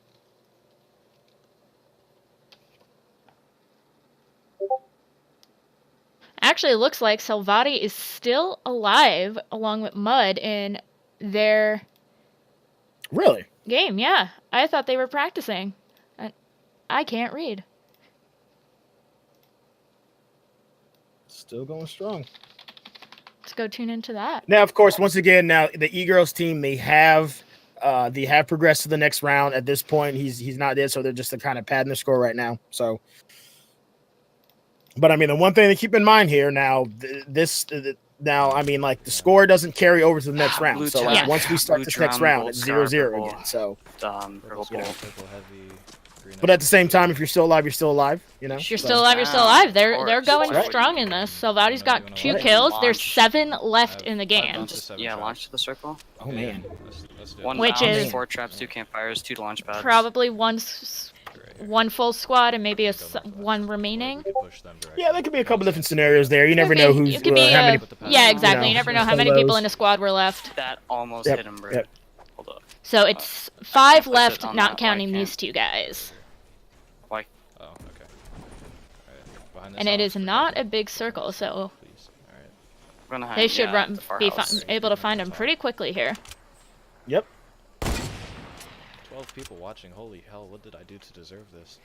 Actually, it looks like Salvati is still alive along with Mud in their game. Yeah, I thought they were practicing. I can't read. Still going strong. Let's go tune into that. Now, of course, once again, the E-Girls team, they have progressed to the next round. At this point, he's not dead, so they're just kind of padding the score right now. So. But I mean, the one thing to keep in mind here now, the score doesn't carry over to the next round. So once we start this next round, it's 0-0 again. So, but at the same time, if you're still alive, you're still alive. You're still alive. You're still alive. They're going strong in this. Salvati's got 2 kills. There's 7 left in the game. Launch to the circle. Oh man. Which is 4 traps, 2 campfires, 2 launch pads. Probably one full squad and maybe one remaining. Yeah, there could be a couple different scenarios there. You never know who's how many. Yeah, exactly. You never know how many people in a squad were left. That almost hit him, bro. Yep. Hold up. So it's 5 left, not counting these 2 guys. Why? Oh, okay. And it is not a big circle, so they should be able to find him pretty quickly here. Yep. 12 people watching. Holy hell! What did I do to deserve this?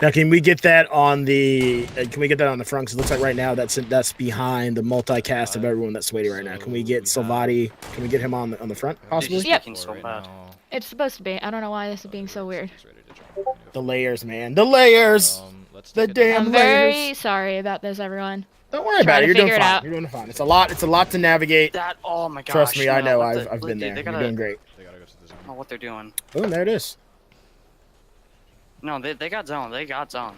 Now, can we get that on the? Can we get that on the front? Because it looks like right now that's behind the multicast of everyone that's waiting right now. Can we get Salvati? Can we get him on the front possibly? Yep. It's supposed to be. I don't know why this is being so weird. The layers, man. The layers. The damn I'm layers. very sorry about this, everyone. Don't worry about it. You're doing fine. You're doing fine. It's a lot to navigate. Oh my gosh. Trust me, I know. I've been there. You're doing great. Oh, what they're doing. Oh, there it is. No, they got zone. They got zone.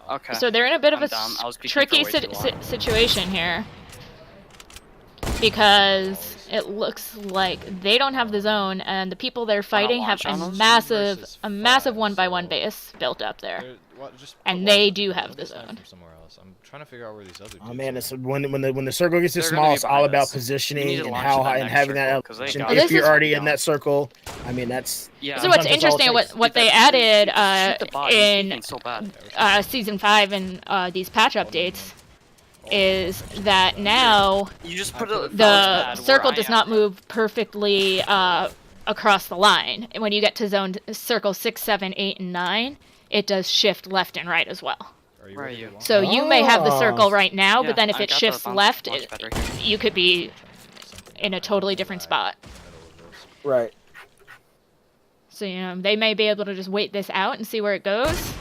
Okay. So they're in a bit of a tricky situation here. Because it looks like they don't have the zone, and the people they're fighting have a massive 1x1 base built up there. And they do have the zone. I'm trying to figure out where these other. Oh man, it's when the circle gets this small, it's all about positioning and how high and having that elevation. If you're already in that circle, I mean that's. So what's interesting, what they added in Season 5 and these patch updates is that now You just put a the circle does not move perfectly across the line. And when you get to zone circle 6, 7, 8, and 9, it does shift left and right as well. Where are you? So you may have the circle right now, Yeah, but then if I it got shifts the left, much better here. you could be in a totally different spot. Right. So, you know, they may be able to just wait this out and see where it goes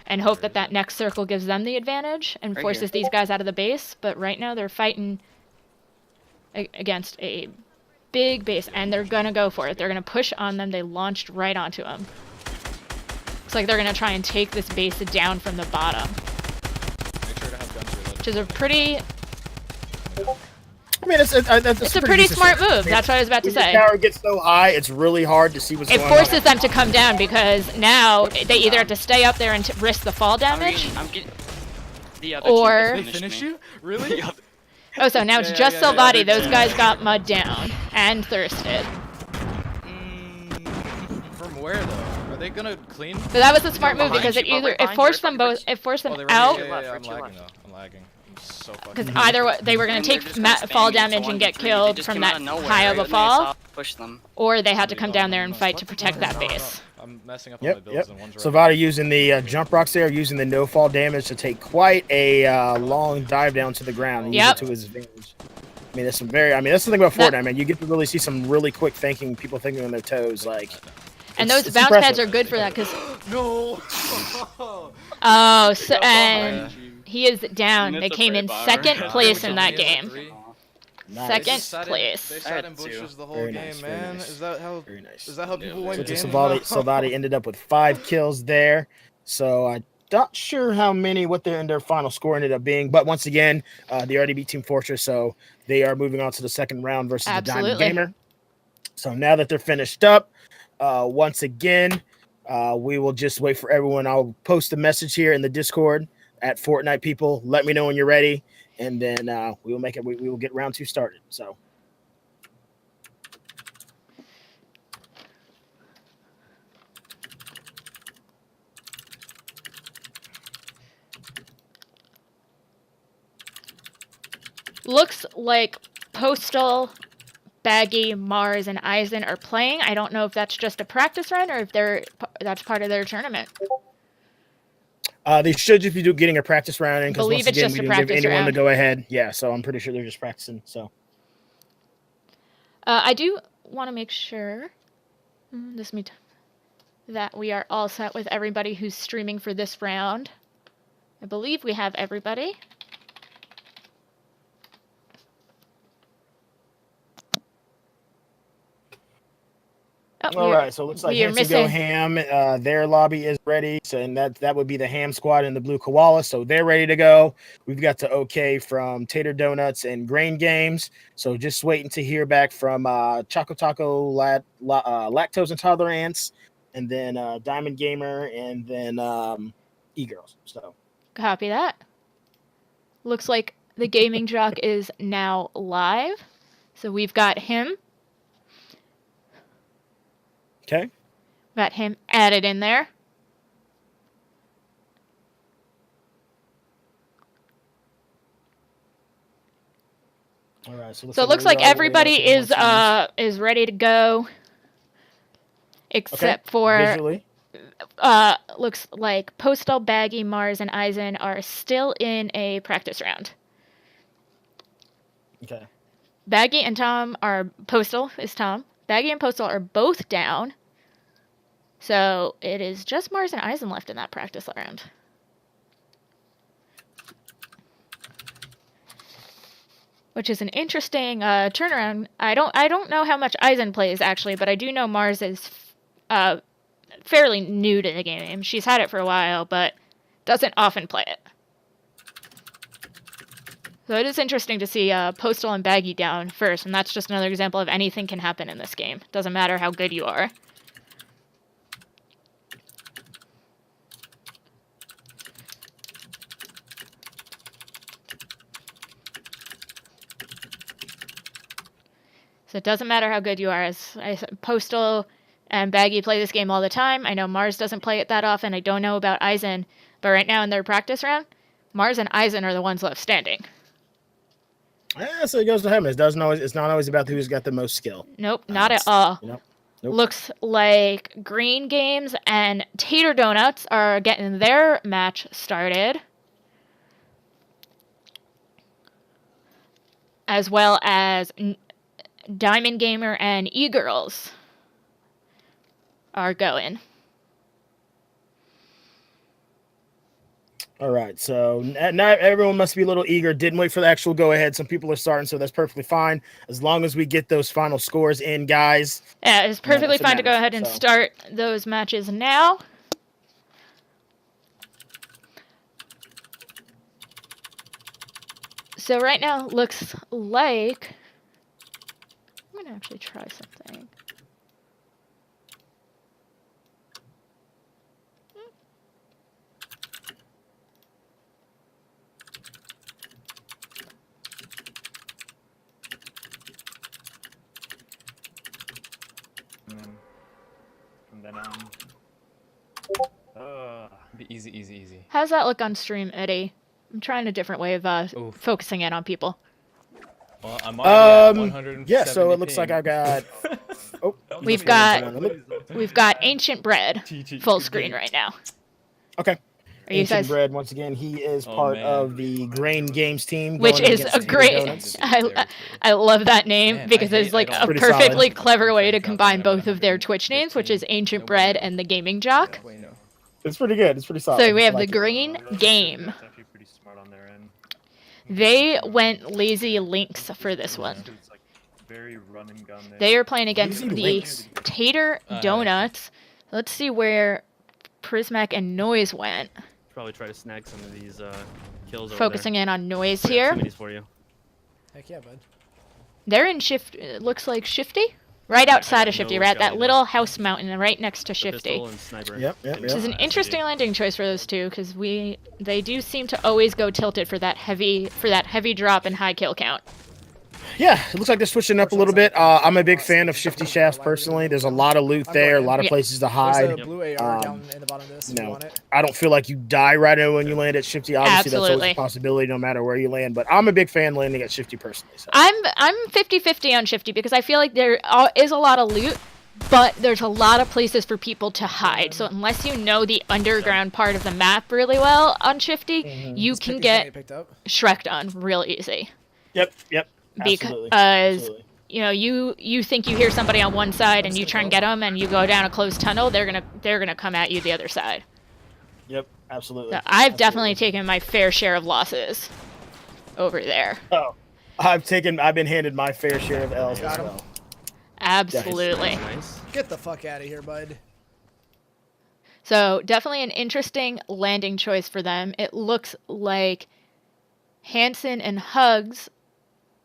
and hope that that next circle gives them the advantage and Right forces here. these guys out of the base. But right now they're fighting against a big base, and they're going to go for it. They're going to push on them. They launched right onto them. Looks like they're going to try and take this base down from the bottom. Make sure to have guns reloaded. Which is a pretty... I mean, it's a pretty smart move. That's what I was about to when the say. tower gets so high, it's really hard to see what's It going on. forces them to come down because now they either have to stay up there and risk the fall damage, I'm getting the other or... team They just finish me. you? Really? Oh, so now it's just Salvati. Those guys got mud down and thirsted. From where though? Are they gonna clean? So that was a smart move behind because you, it but either right behind forced you, them both, it forced Oh, them they out, were, yeah, left, I'm right to lagging left. though. I'm lagging. I'm so fucking. because either they were going And to they're take just gonna spam fall you, damage so and 1v3, get they killed just from came that out of nowhere, high of a and they fall, saw push them. or they had to come down there and fight to protect that base. I'm messing up on my Yep, builds yep. and one's So right. Vada using the jump rocks there, using the no fall damage to take quite a long dive down to the ground and use Yep. it to his advantage. I mean, that's some very. I mean, that's the thing about That- Fortnite, man. You get to really see some really quick thinking, people thinking on their toes, like. And it's- those it's bounce impressive. pads are good for that because No. oh, so, and he is down. They came in second place in that game. Nice. Second place. They sat in bushes the whole Very game, nice, very man. nice. Is that how? Very nice. Is that how people win So games? Salvati ended up with 5 kills there. So I'm not sure what their final score ended up being. But once again, they already beat Team Fortress, so they are moving on to the second round versus the Diamond Absolutely. Gamer. So now that they're finished up, once again, we will just wait for everyone. I'll post a message here in the Discord at Fortnite people. Let me know when you're ready, and then we will make it. We will get round 2 started. So. Looks like Postal, Baggy, Mars, and Eisen are playing. I don't know if that's just a practice run or if that's part of their tournament. They should just be getting a practice round in because Believe once it's again just we a didn't give practice anyone to round. go ahead. Yeah, so I'm pretty sure they're just practicing. So I do want to make sure that we are all set with everybody who's streaming for this round. I believe we have everybody. Oh, all right, so it looks like we are Hanson Go missing. Ham. Their lobby is ready, so and that would be the Ham Squad and the Blue Koala. So they're ready to go. We've got the OK from Tater Donuts and Grain Games. So just waiting to hear back from Choco Taco, Lactose Intolerance, and then Diamond Gamer, and then E-Girls. So Copy that. Looks like the gaming jock is now live. So we've got him. okay. Got him added in there. All right. So So it looks like everybody is ready to go. Except for visually. looks like Postal, Baggy, Mars, and Eisen are still in a practice round. Okay. Baggy and Tom are Postal is Tom. Baggy and Postal are both down. So it is just Mars and Eisen left in that practice round. Which is an interesting turnaround. I don't know how much Eisen plays actually, but I do know Mars is fairly new to the game. She's had it for a while, but doesn't often play it. So it is interesting to see Postal and Baggy down first, and that's just another example of anything can happen in this game. Doesn't matter how good you are. So it doesn't matter how good you are. Postal and Baggy play this game all the time. I know Mars doesn't play it that often. I don't know about Eisen, but right now in their practice round, Mars and Eisen are the ones left standing. Yeah, so it goes to heaven. It's not always about who's got the most skill. Nope, not at all. Nope. Looks like Green Games and Tater Donuts are getting their match started. As well as Diamond Gamer and E-Girls are going. All right, so not everyone must be a little eager. Didn't wait for the actual go-ahead. Some people are starting, so that's perfectly fine. As long as we get those final scores in, guys. Yeah, it's perfectly that's what fine to go matters, ahead and so. start those matches now. So right now, looks like... I'm going to actually try something. From then on. Be easy. How's that look on stream, Eddie? I'm trying a different way of focusing in on people. Well, I'm already at 170 yeah, so it looks ping. like I got... Oh, We've got Ancient Bread full screen right now. Okay. Are you Ancient guys... Bread, once again, he is part of the Grain Games team. Which going is against a Tater great... Donuts. I love that name because it's like a Pretty perfectly solid. clever way to combine both of their Twitch names, which is Ancient Bread and the Gaming Jock. It's pretty good. It's pretty solid. So we have I the like it. Green Game. It's actually pretty smart on their end. They went Lazy Links for this one. It's like very run and gun there. They are playing against Lazy the Links. Tater Donuts. Let's see where Prismac and Noise went. Probably try to snag some of these kills over Focusing there. in on Noise I got here. two minis for you. Heck yeah, bud. They're in Shift. It looks like Shifty. Right outside of Shifty. We're at that little house mountain right next to Shifty. Pistol and sniper. Yep. Which is an interesting landing choice for those two because they do seem to always go tilted for that heavy drop and high kill count. Yeah, it looks like they're switching up a little bit. I'm a big fan of Shifty Shafts personally. There's a lot of loot there, a lot of places to hide. There's a blue AR down in the bottom of this if you want it. I don't feel like you die right away when you land at Shifty. Obviously, that's always Absolutely. a possibility no matter where you land. But I'm a big fan landing at Shifty personally. So. I'm 50-50 on Shifty because I feel like there is a lot of loot, but there's a lot of places for people to hide. So unless you know the underground part of the map really well on Shifty, you can get Shrek'd on real easy. Yep. Because Absolutely. you know you think you hear somebody on one side and you try and get them and you go down a closed tunnel, they're gonna come at you the other side. Yep, absolutely. So I've definitely taken my fair share of losses over there. Oh, I've been handed my fair share of L's as well. Absolutely. Nice. Get the fuck out of here, bud. So definitely an interesting landing choice for them. It looks like Hanson and Hugs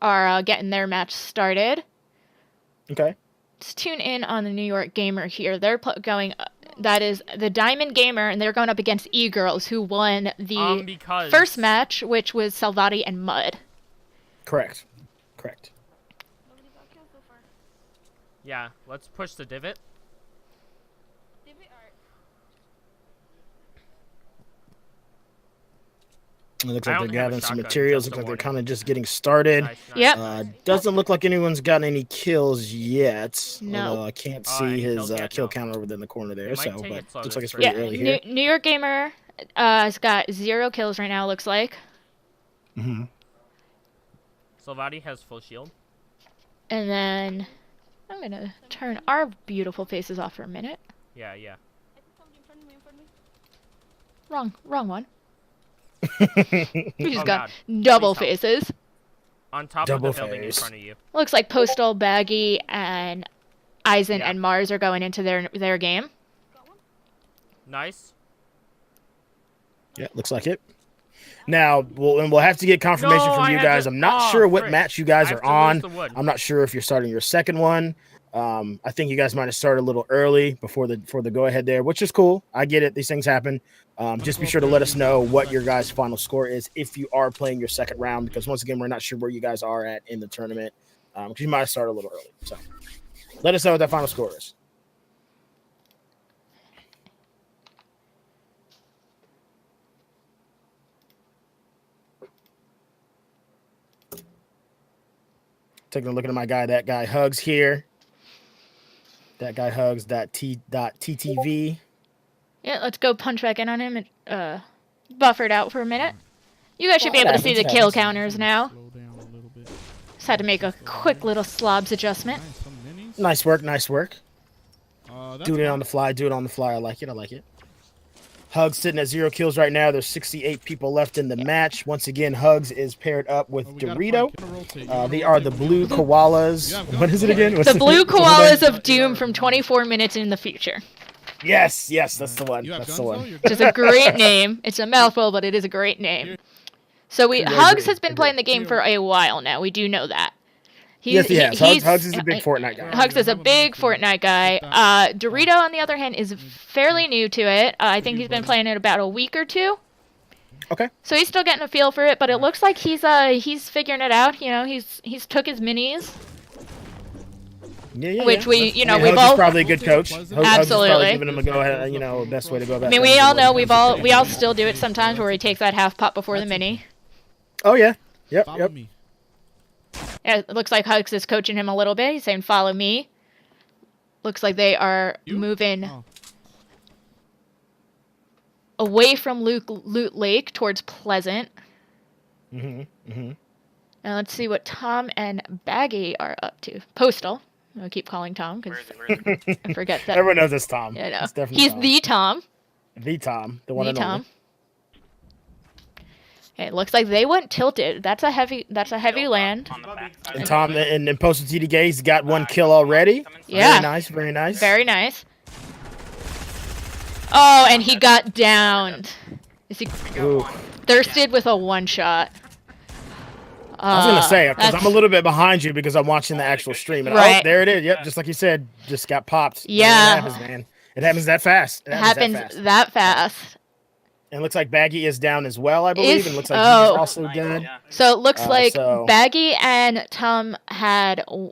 are getting their match started. Okay. Let's tune in on the New York Gamer here. They're going. That is the Diamond Gamer, and they're going up against E-Girls, who won the first match, which was Salvati and Mud. Correct. Yeah, let's push the divot. It looks like they're gathering some materials. Looks like they're kind of just getting started. Yep. Doesn't look like anyone's gotten any kills yet. No. Although I can't see his kill counter over there in the corner there. So, but looks like it's pretty early here. New York Gamer has got 0 kills right now. Looks like. Mm-hmm. Salvati has full shield. And then I'm gonna turn our beautiful faces off for a minute. Yeah. Wrong one. We just Oh, got God. double faces. On top Double of the building in face. front of you. Looks like Postal, Baggy, and Eisen and Mars are going into their game. Nice. Yeah, looks like it. Now, we'll have to get confirmation No, from I you had guys. to- I'm not oh, sure what frick. match you guys I are have to on. lose the wood. I'm not sure if you're starting your second one. I think you guys might have started a little early before the go ahead there, which is cool. I get it. These things happen. Just be sure to let us know what your guys' final score is if you are playing your second round, because once again, we're not sure where you guys are at in the tournament, because you might have started a little early. So let us know what that final score is. Taking a look at my guy. That guy Hugs here. That guy Hugs. TTV. Yeah, let's go punch back in on him and buffered out for a minute. You guys should be Oh, able to see happens, the kill happens. counters now. Just had to make a quick little slobs adjustment. Nice work. Nice work. Do it on the fly. Do it on the fly. I like it. I like it. Hugs sitting at 0 kills right now. There's 68 people left in the match. Once again, Hugs is paired up with Dorito. They are the blue koalas. What is it again? What's The blue what's koalas name? of doom from 24 minutes in the future. Yes, yes, that's the one. That's the one. Which is a great name. It's a mouthful, but it is a great name. So Hugs has been playing the game for a while now. We do know that. Yes, he has. Hugs is a big Fortnite guy. Hugs is a big Fortnite guy. Dorito, on the other hand, is fairly new to it. I think he's been playing it about a week or two. Okay. So he's still getting a feel for it, but it looks like he's figuring it out. You know, he's took his minis. Which we, you know, we've Hugs all is probably a good coach. Hugs is absolutely probably giving him a go ahead, you know, best way to go about. I mean, we all know we all still do it sometimes where he takes that half pot before the mini. Oh yeah. Yep. Yep. Yeah, it looks like Hugs is coaching him a little bit. He's saying, "Follow me." Looks like they are moving away from Loot Lake towards Pleasant. Mhm. Mhm. Now let's see what Tom and Baggy are up to. Postal. I'll keep calling Tom because I forget that. Everyone knows it's Tom. Yeah, I know. It's definitely He's Tom. the Tom. The Tom. The one The and Tom. only. Okay, it looks like they went tilted. That's a heavy land. And Tom and Postal TDK, he's got 1 kill already. Yeah. Very nice. Very nice. Very nice. Oh, and he got downed. Is he Ooh. thirsted with a one shot? I was gonna say because I'm a little bit behind you because I'm watching the actual stream. And Right. oh, there it is. Yep, just like you said, just got popped. Yeah. It happens, man. It happens that fast. It happens that fast. And it looks like Baggy is down as well, I believe. And it looks like oh. he's also dead. So it looks like so- Baggy and Tom had 1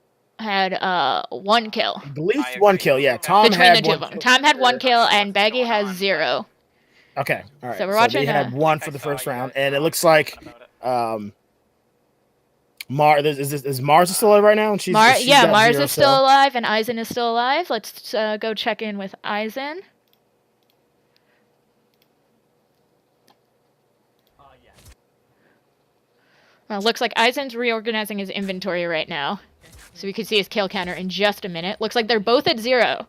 kill. I believe 1 kill. Yeah, Tom Between had the two 1 of them. kill. Tom had 1 kill and Baggy has 0. Okay, all right. So we're watching they had 1 for the first round, and it looks like is Mars still alive right now? And she's got Mars 0 is still alive and Eisen is still alive. Let's go check in with Eisen. Looks like Eisen's reorganizing his inventory right now. So we can see his kill counter in just a minute. Looks like they're both at 0.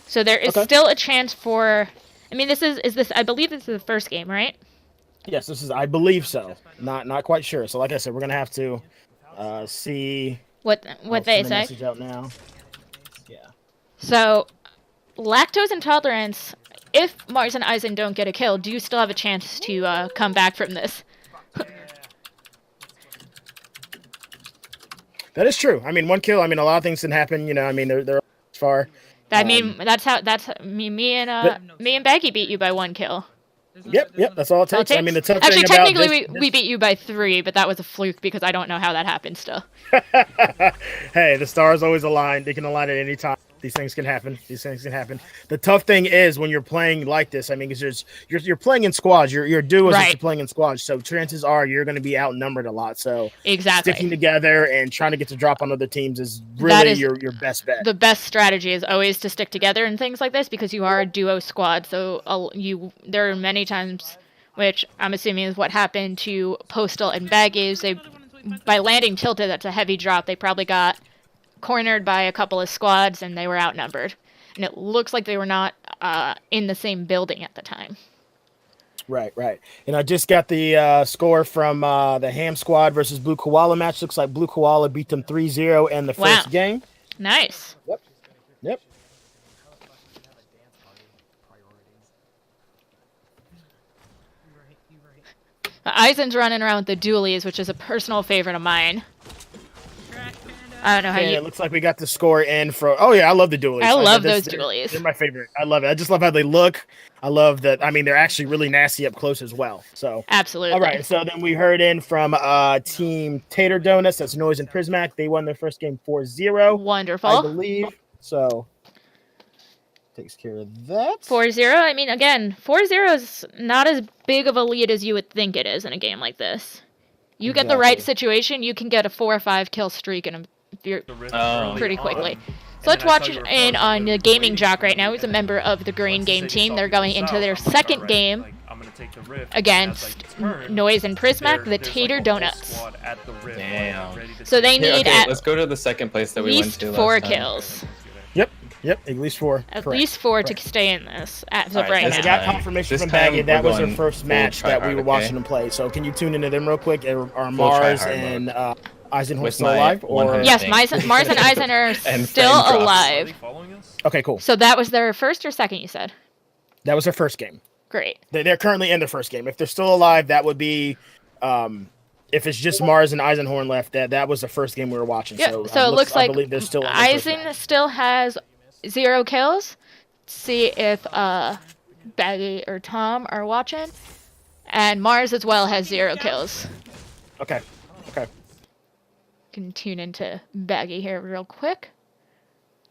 So there is still a chance for... I mean, I believe this is the first game, right? Yes, this is. I believe so. Not quite sure. So, like I said, we're gonna have to see what they the say. message out now. Yeah. So, lactose intolerance. If Mars and Eisen don't get a kill, do you still have a chance to come back from this? That is true. I mean, 1 kill. I mean, a lot of things can happen. You know, I mean, they're far. I mean, me and Baggy beat you by 1 kill. Yep. That's all it takes. I mean, the tough Actually, thing about technically, we beat you by 3, but that was a fluke because I don't know how that happened still. Hey, the stars always align. They can align at any time. These things can happen. The tough thing is when you're playing like this. I mean, because you're playing in squads. You're duos. Right. You're playing in squads. So chances are you're going to be outnumbered a lot. So exactly, sticking together and trying to get to drop on other teams is really your best bet. The best strategy is always to stick together in things like this because you are a duo squad. So there are many times, which I'm assuming is what happened to Postal and Baggy. Is by landing tilted, that's a heavy drop. They probably got cornered by a couple of squads and they were outnumbered, and it looks like they were not in the same building at the time. Right. And I just got the score from the Ham Squad versus Blue Koala match. Looks like Blue Koala beat them 3-0 in the first game. Nice. Yep. Eisen's running around with the dualies, which is a personal favorite of mine. I don't know how It looks like we got the score in for. Oh yeah, I love the dualies. I love those dualies. They're my favorite. I love it. I just love how they look. I love that. I mean, they're actually really nasty up close as well. So absolutely. All right. So then we heard in from Team Tater Donuts. That's Noise and Prismac. They won their first game 4-0. Wonderful. I believe so. Takes care of that. 4-0. I mean, again, 4-0 is not as big of a lead as you would think it is in a game like this. You get the right situation, you can get a 4 or 5 kill streak in pretty quickly. So let's watch in on the Gaming Jock right now. He's a member of the Green Game team. They're going into their second game against Noise and Prismac, the Tater Donuts. Damn. So they need at let's go to the second place that we went least to 4 last time. kills. Yep, at least 4. At Correct. least 4 to stay in this as of right And I now. got confirmation from Baggy that was their first match that we were watching them play. So can you tune into them real quick? Are Mars and Eisenhorn still alive? Or yes, Mars and Eisen are still alive. Okay, cool. So that was their first or second, you said? That was their first game. Great. They're currently in their first game. If they're still alive, that would be. If it's just Mars and Eisenhorn left, that was the first game we were watching. Yeah, so it looks like I believe they're still Eisen still has 0 kills. Let's see if Baggy or Tom are watching. And Mars as well has 0 kills. Okay. Can tune into Baggy here real quick.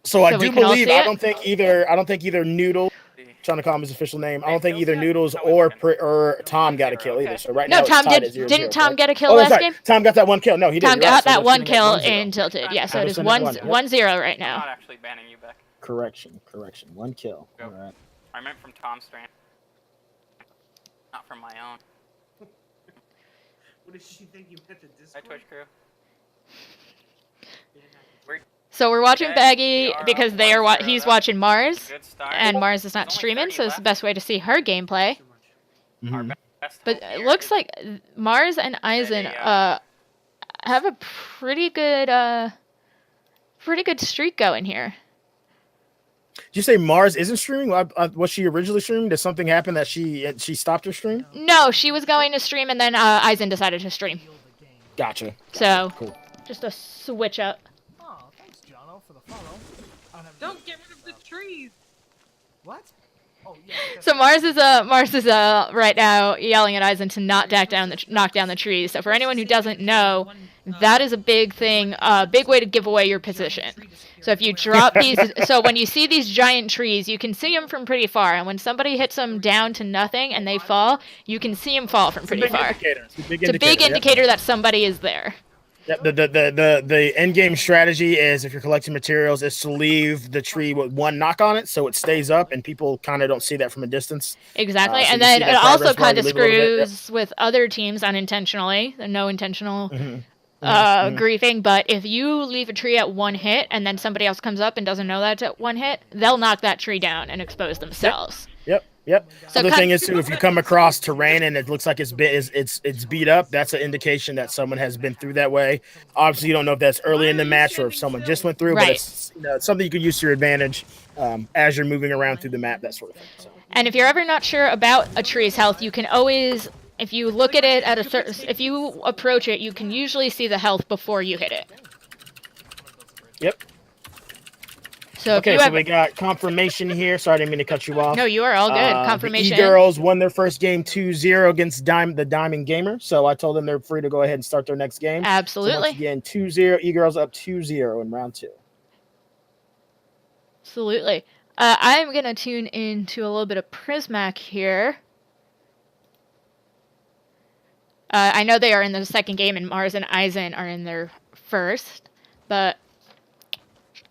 So I do believe I don't think either Noodle, trying to call him his official name. I don't think either Noodles or Tom got a kill either. So right now it's Tom tied at 0-0, didn't Tom right? get a kill last game? Tom got that 1 kill. No, he didn't. Tom got that 1 kill in Tilted. Yeah, so it is 1-0 right I'm now. not actually banning you, Beck. Correction. 1 kill. All right. I meant from Tom's stream. Not from my own. What did she think you meant to Hi, Twitch crew. So we're watching Baggy because he's watching Mars, and Mars is not streaming, so it's the best way to see her gameplay. But it looks like Mars and Eisen have a pretty good streak going here. Did you say Mars isn't streaming? Was she originally streaming? Did something happen that she stopped her stream? No, she was going to stream, and then Eisen decided to stream. Gotcha. So cool. Just a switch up. Oh, thanks, Jono, for the follow. Don't get rid of the trees. What? Oh, yeah. So Mars is right now yelling at Eisen to knock down the trees. So for anyone who doesn't know, that is a big thing, big way to give away your position. So if you drop these, so when you see these giant trees, you can see them from pretty far. And when somebody hits them down to nothing and they fall, you can see them fall from pretty far. It's a big indicator that somebody is there. Yep, the end game strategy is, if you're collecting materials, is to leave the tree with 1 knock on it so it stays up and people kind of don't see that from a distance. Exactly, and then it also kind of screws with other teams unintentionally. No intentional griefing, but if you leave a tree at 1 hit and then somebody else comes up and doesn't know that's at 1 hit, they'll knock that tree down and expose themselves. Yep. So the thing is too, if you come across terrain and it looks like it's beat up, that's an indication that someone has been through that way. Obviously, you don't know if that's early in the match or if someone just went through, but it's something you can use to your advantage as you're moving around through the map, that sort of thing. So. And if you're ever not sure about a tree's health, you can always, if you look at it at a certain, if you approach it, you can usually see the health before you hit it. Yep. So okay, so we got confirmation here. Sorry, I didn't mean to cut you off. No, you are all good. Confirmation. The E-Girls won their first game 2-0 against the Diamond Gamer. So I told them they're free to go ahead and start their next game. Absolutely. So once again, 2-0. E-Girls up 2-0 in round 2. Absolutely. I'm going to tune into a little bit of Prismac here. I know they are in the second game, and Mars and Eisen are in their first. But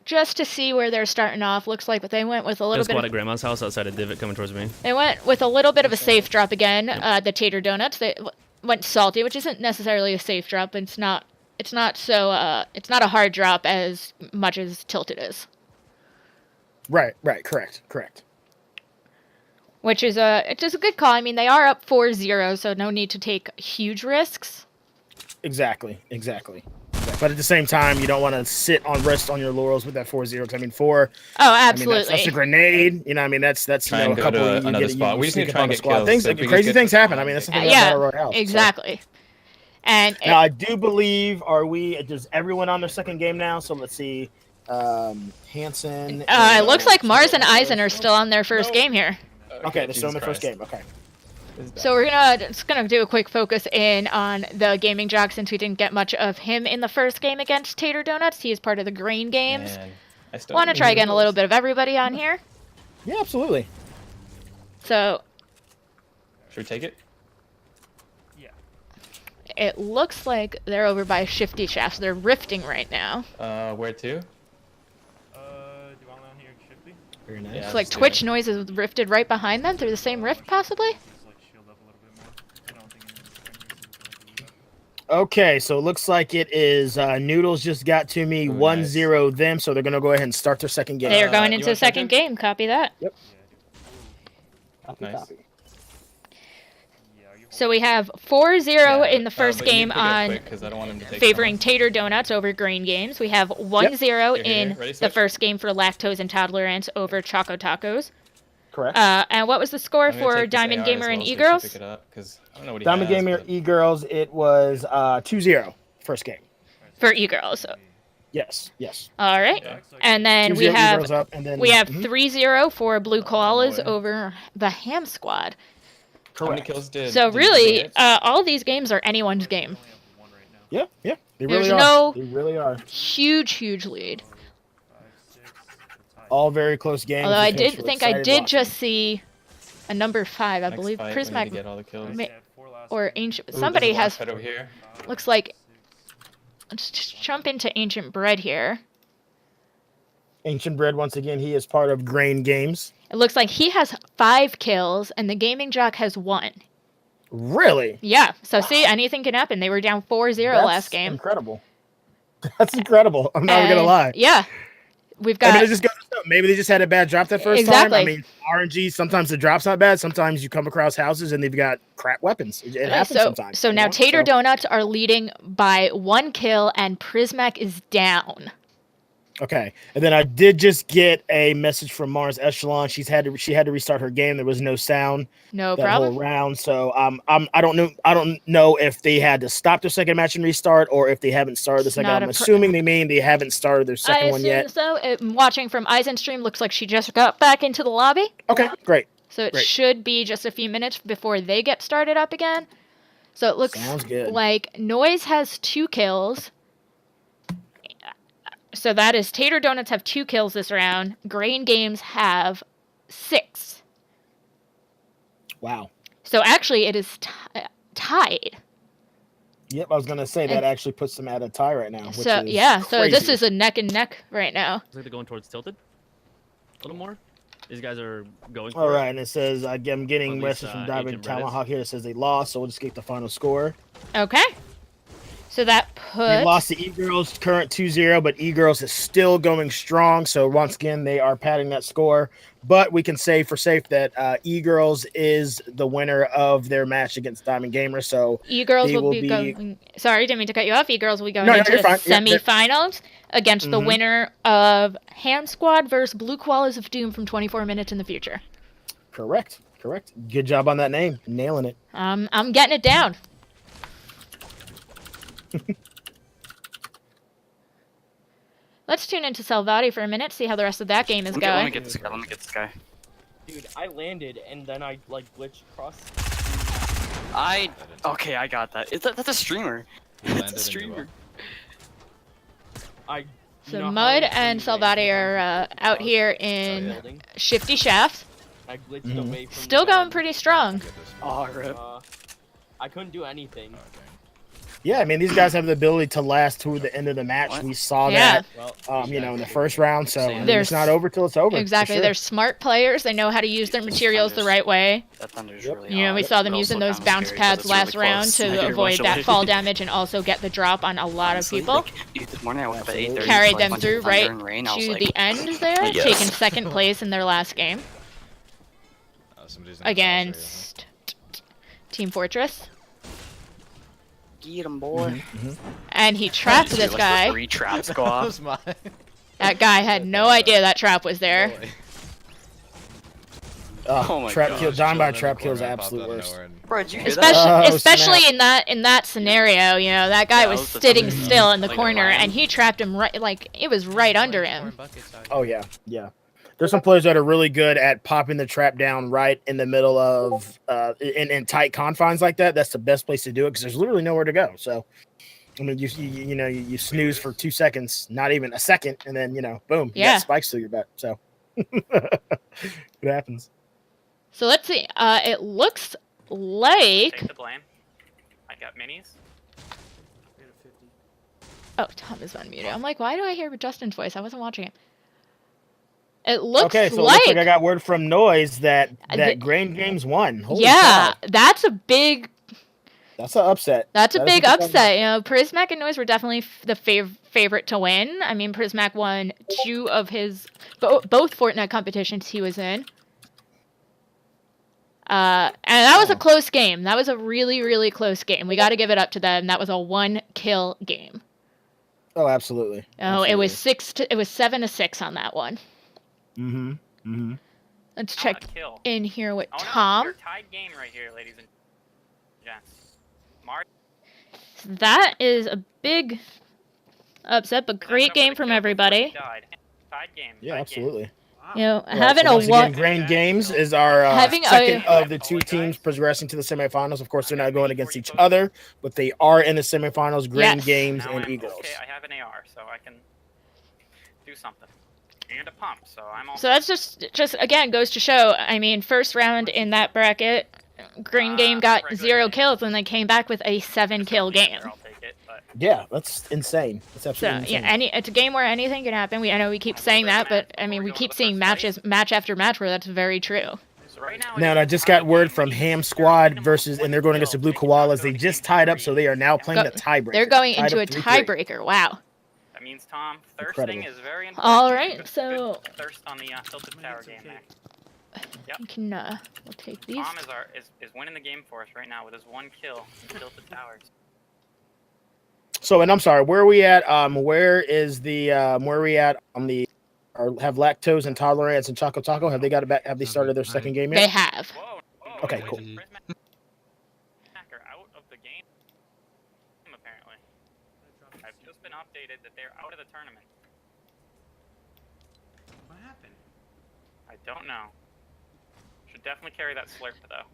just to see where they're starting off, looks like they went with a little bit. Squad at Grandma's house outside of Divot coming towards me. They went with a little bit of a safe drop again. The Tater Donuts. They went salty, which isn't necessarily a safe drop. It's not a hard drop as much as Tilted is. Right. Correct. Which is it's just a good call. I mean, they are up 4-0, so no need to take huge risks. Exactly. But at the same time, you don't want to sit on rest on your laurels with that 4-0. I mean, 4. Oh, absolutely. I mean, that's a grenade. You know, I mean, that's try and go to another spot. We just need to try and get kills. Things, crazy things happen. I mean, that's the thing about Battle Royale. Exactly. So. And now I do believe, does everyone on their second game now? So let's see. Hanson. It looks like Mars and Eisen are still on their first game here. Okay, they're still in the first game. Okay. So we're gonna do a quick focus in on the Gaming Jock, since we didn't get much of him in the first game against Tater Donuts. He is part of the Green Games. Want to try again a little bit of everybody on here? Yeah, absolutely. So. Should we take it? it looks like they're over by Shifty Shafts. They're rifting right now. Where to? Do you want down here, Shifty? Very nice. It's like Twitch Noise is rifted right behind them through the same rift, possibly. Okay, so it looks like it is Noodles just got to me 1-0 them, so they're gonna go ahead and start their second game. They are going into the second game. Copy that. Yep. Nice. So we have 4-0 in the first game on favoring favoring Tater Donuts over Green Games. We have 1-0 in Ready, the switch? first game for Lactose Intolerance over Choco Tacos. Correct. And what was the score for Diamond Gamer and E-Girls? Diamond Gamer E-Girls, it was 2-0 first game. For E-Girls. Yes, yes. All right. And then 2-0 we have E-Girls up, and then, 3-0 for Blue Koalas over the Ham Squad. How many kills did? So did really, all these games are anyone's game. Yeah, yeah. They There's really are. no They really are. huge lead. All very close games. Although I It did makes for think I excited did watching. just see a number 5. I Next believe fight, we need to Prismac get all the kills. or Ancient. Ooh, Somebody there's a has. fight over here. Looks like. Let's just jump into Ancient Bread here. Ancient Bread, once again, he is part of Grain Games. It looks like he has 5 kills and the Gaming Jock has 1. Really? Yeah. So see, anything can happen. They were down 4-0 That's last game. incredible. That's incredible. I'm not going to lie. Yeah. We've I got. mean, it just goes to show, maybe they just had a bad drop that first time. Exactly. I mean, RNG, sometimes the drop's not bad. Sometimes you come across houses and they've got crap weapons. It happens sometimes. So you now know? Tater So- Donuts are leading by 1 kill and Prismac is down. Okay, and then I did just get a message from Mars Echelon. She had to restart her game. There was no sound. No that problem. whole round. So I don't know if they had to stop their second match and restart, or if they haven't started the second. not I'm a pro- assuming they mean they haven't started their second I one assume yet. so. Watching from Eisen stream, looks like she just got back into the lobby. Okay, great. So it Great. should be just a few minutes before they get started up again. So it looks Sounds good. like Noise has 2 kills. So that is Tater Donuts have 2 kills this round. Grain Games have 6. Wow. So actually, it is tied. Yep, I was gonna say that And- actually puts them at a tie right now. Which So is yeah, so this crazy. is a neck and neck right now. Looks like they're going towards Tilted. A little more. These guys are going. All for right, it. and it says I'm getting Or at message least, from Agent Diamond Reddit. Tomahawk here that says they lost, so we'll just get the final score. Okay. So that They puts lost to E-Girls, current 2-0, but E-Girls is still going strong. So once again, they are padding that score. But we can say for safe that E-Girls is the winner of their match against Diamond Gamer. So E-Girls they will be going. Sorry, didn't mean to cut you off. E-Girls will be going No, into you're the fine. Yeah, they're- semifinals against the Mhm. winner of Ham Squad versus Blue Koalas of Doom from 24 Minutes in the Future. correct. Good job on that name, nailing it. I'm getting it down. Let's tune into Salvati for a minute, see how the rest of that game is Let me going. get this guy. Let me get this guy. Dude, I landed and then I like glitched across. Okay, I got that. That's a streamer. It's a streamer. I. So Mud and Salvati are out here in Shifty Shafts. I glitched away from. Still going pretty strong. Oh, rip. I couldn't do anything. Yeah, I mean, these guys have the ability to last to the end of the match. We saw Yeah. that, in the first round. So I mean, They're it's not over till it's over. for Exactly. sure. They're smart players. They know how to use their materials the right way. That thunder's really You know, we saw them using those bounce pads last round to avoid that fall damage and also get the drop on a lot of people. This morning I woke up at 8:30. Carried them through right to the end there, yes. taking second place in their last game against Team Fortress. Get him, boy. And he trapped Dude, this like guy. 3 traps go off. That guy had no idea that trap was there. Oh my trap gosh. kill, dying by trap kill is the absolute worst. Bro, did you hear Especially that? in that scenario, you know, that guy Yeah, was that was the sitting thunder. still in the Like a corner lion. and he trapped him right, like it was right under him. Oh yeah. There's some players that are really good at popping the trap down right in the middle of in tight confines like that. That's the best place to do it because there's literally nowhere to go. So, I mean, you snooze for 2 seconds, not even a second, and then boom, you Yeah. got spikes through your butt. So, it happens. So let's see. It looks like Take the blame. I got minis. Oh, Tom is unmuted. I'm like, why do I hear Justin's voice? I wasn't watching him. It looks Okay, so it like... looks like I got word from Noise that Grain Games won. Holy yeah, cow. that's a big... That's an upset. That's a That is big a upset. You know, Prismac and Noise were definitely the favorite to win. I mean, Prismac won 2 of his... both Fortnite competitions he was in. And that was a close game. That was a really, really close game. We got to give it up to them. That was a 1-kill game. Oh, absolutely. Oh, it was 7-6 on that one. Mm-hmm. Let's check in here with Tom. Tied game right here, ladies and gents. That is a big upset, but great game from everybody. Yeah, absolutely. You know, Yeah, having so a once again, Grain Games is our second of the 2 teams progressing to the semifinals. Of course, they're not going against each other, but they are in the semifinals. Grain Games and Eagles. Okay, I have an AR, so I can do something. And a pump, so I'm all. So that's just again goes to show. I mean, first round in that bracket, Green Game got 0 kills, and they came back with a 7-kill game. Yeah, that's insane. That's absolutely insane. Yeah, it's a game where anything can happen. I know we keep saying that, but I mean, we keep seeing match after match where that's very true. Now, I just got word from Ham Squad and they're going against the Blue Koalas. They just tied up, so they are now playing the tiebreaker. They're going into a tiebreaker. Wow. That means Tom thirsting is very important. All right, so thirst on the tilted tower game there. Yep. You can we'll take these. Tom is winning the game for us right now with his 1 kill in tilted towers. So, and I'm sorry, where are we at? Where is the where are we at on the? Or have lactose intolerance and Choco Taco? Have they got it back? Have they started their second game yet? They have. Okay, cool. Out of the game, apparently. I've just been updated that they're out of the tournament. What happened? I don't know. Should definitely carry that slurp though.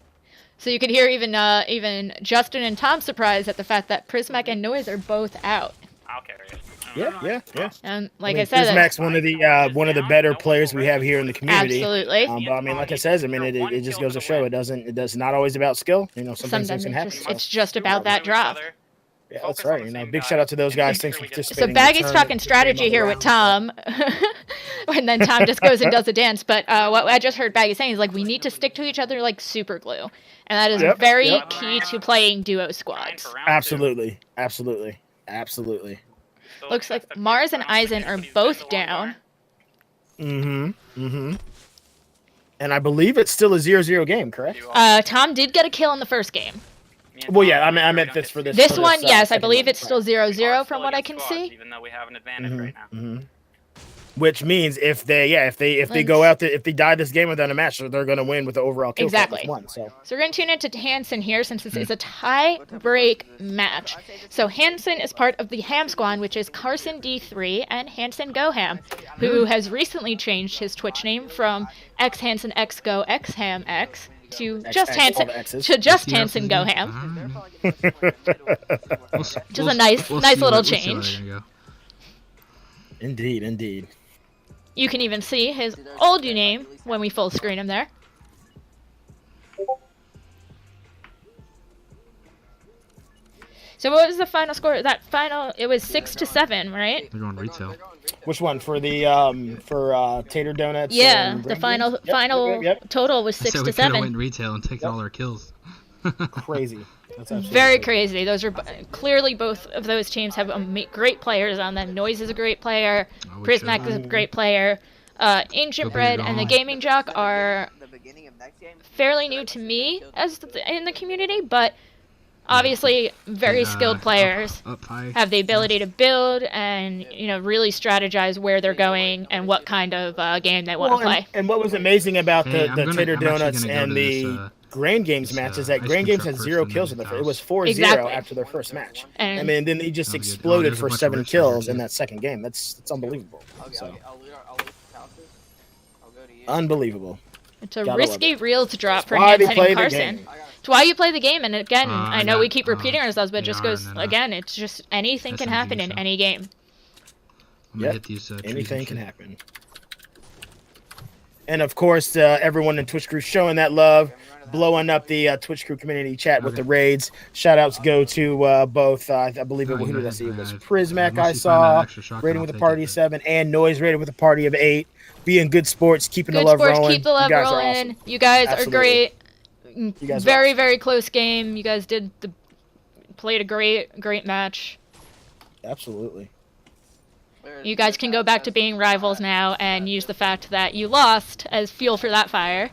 So you could hear even Justin and Tom surprised at the fact that Prismac and Noise are both out. I'll carry it. Yeah. And like I said, Prismac's one of the better players we have here in the community. Absolutely. But I mean, like I said, it just goes to show it's not always about skill. You know, sometimes things can happen. It's just about that drop. Yeah, that's right. You know, big shout out to those guys. Thanks for participating. So Baggy's talking strategy here with Tom, and then Tom just goes and does a dance. But what I just heard Baggy saying is like we need to stick to each other like super glue, and that is very key to playing duo squads. Absolutely. Looks like Mars and Eisen are both down. Mm-hmm. And I believe it's still a 0-0 game, correct? Tom did get a kill in the first game. Well, yeah, I meant this for this. This one, yes, I believe it's still 0-0 from what I can see. Even though we have an advantage right now. Which means if they go out if they die this game without a match, they're going to win with the overall kill. Exactly. One, so we're going to tune into Hansen here since this is a tie break match. So Hansen is part of the Ham Squad, which is Carson D3 and Hansen Go Ham, who has recently changed his Twitch name from X Hansen X Go X Ham X to just Hansen Go Ham. Which is a nice little change. Indeed. You can even see his old name when we full screen him there. So what was the final score? It was 6-7, right? They're going retail. Which one for the for Tater Donuts? Yeah, the final total was 6-7. We could have went retail and taken all our kills. Crazy. That's very crazy. Those are clearly both of those teams have great players on them. Noise is a great player. Prismac is a great player. Ancient Bread and the Gaming Jock are fairly new to me in the community, but obviously very skilled players. Have the ability to build and really strategize where they're going and what kind of game they want to play. And what was amazing about the Tater Donuts and the Grain Games match is that Grain Games had 0 kills in the first. It was 4-0 after their first match. And I mean, then they just exploded for 7 kills in that second game. That's unbelievable. So. Unbelievable. It's a risky reel to drop for Hansen and Carson. It's why you play the game. And again, I know we keep repeating ourselves, but it just goes again. It's just anything can happen in any game. Yep. Anything can happen. And of course, everyone in Twitch crew showing that love, blowing up the Twitch crew community chat with the raids. Shout outs go to both, I believe who did I see? It was Prismac I saw, rating with a party of 7, and Noise rated with a party of 8. Being good sports, keeping the love rolling. Keep the love rolling. Awesome. You guys are great. You guys very, very close game. You guys played a great match. Absolutely. You guys can go back to being rivals now and use the fact that you lost as fuel for that fire.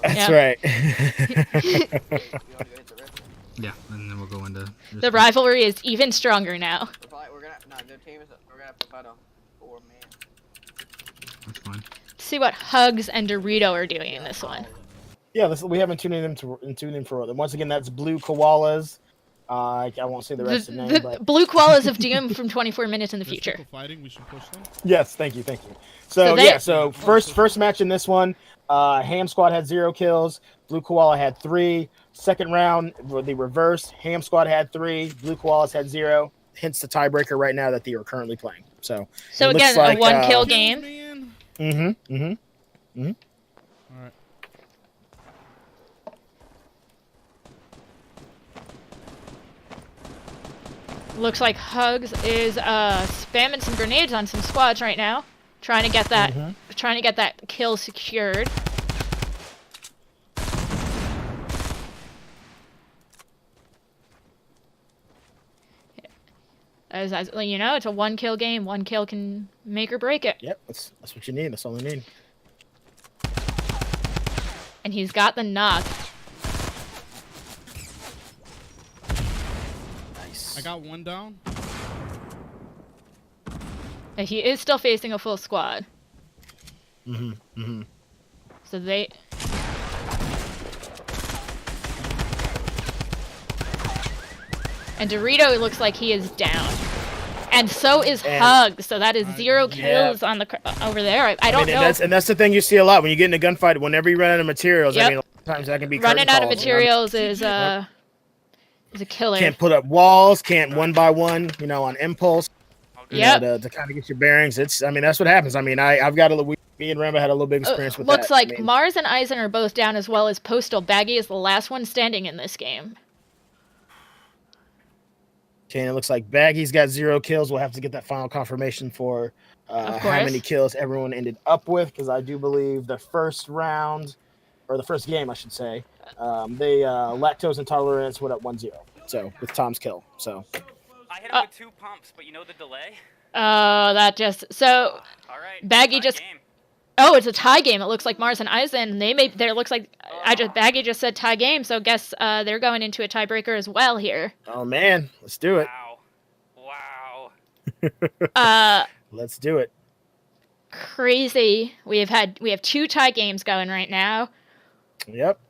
That's right. Yeah, and then we'll go into... The rivalry is even stronger now. That's fine. See what Hugs and Dorito are doing in this one. Yeah, we haven't tuned in for them. Once again, that's Blue Koalas. I won't say the rest of the name. But... Blue Koalas of Doom from 24 Minutes in the Future. Fighting, we should push them. Yes, thank you. So first match in this one, Ham Squad had 0 kills. Blue Koala had 3. Second round, the reverse. Ham Squad had 3. Blue Koalas had 0. Hence the tiebreaker right now that they are currently playing. So again, like, a 1-kill game. All right. Looks like Hugs is spamming some grenades on some squads right now, trying to get that kill secured. As you know, it's a 1-kill game. 1 kill can make or break it. Yep, that's what you need. That's all you need. And he's got the knock. I got 1 down. And he is still facing a full squad. So they... And Dorito looks like he is down. And so is Hug. So that is 0 kills on the over there. I don't know. And that's the thing you see a lot when you get in a gunfight. Whenever you run out of materials, I mean, a lot of times that can be running out of materials is a killer. Can't put up walls. Can't one by one. On impulse. Yeah. To kind of get your bearings. That's what happens. I mean, I've got me and Rambo had a little bit of experience with that. Looks like Mars and Eisen are both down as well as Postal. Baggy is the last one standing in this game. Okay, and it looks like Baggy's got 0 kills. We'll have to get that final confirmation for how many kills everyone ended up with, because I do believe the first round, or the first game, I should say, they lactose intolerance went up 1-0. So with Tom's kill. So I hit him with 2 pumps, but you know the delay. That just all right. Baggy just. Game. Oh, it's a tie game. It looks like Mars and Eisen. There looks like Baggy just said tie game, so guess they're going into a tiebreaker as well here. Oh man, let's do it. Wow. Let's do it. Crazy. We have 2 tie games going right now. Yep.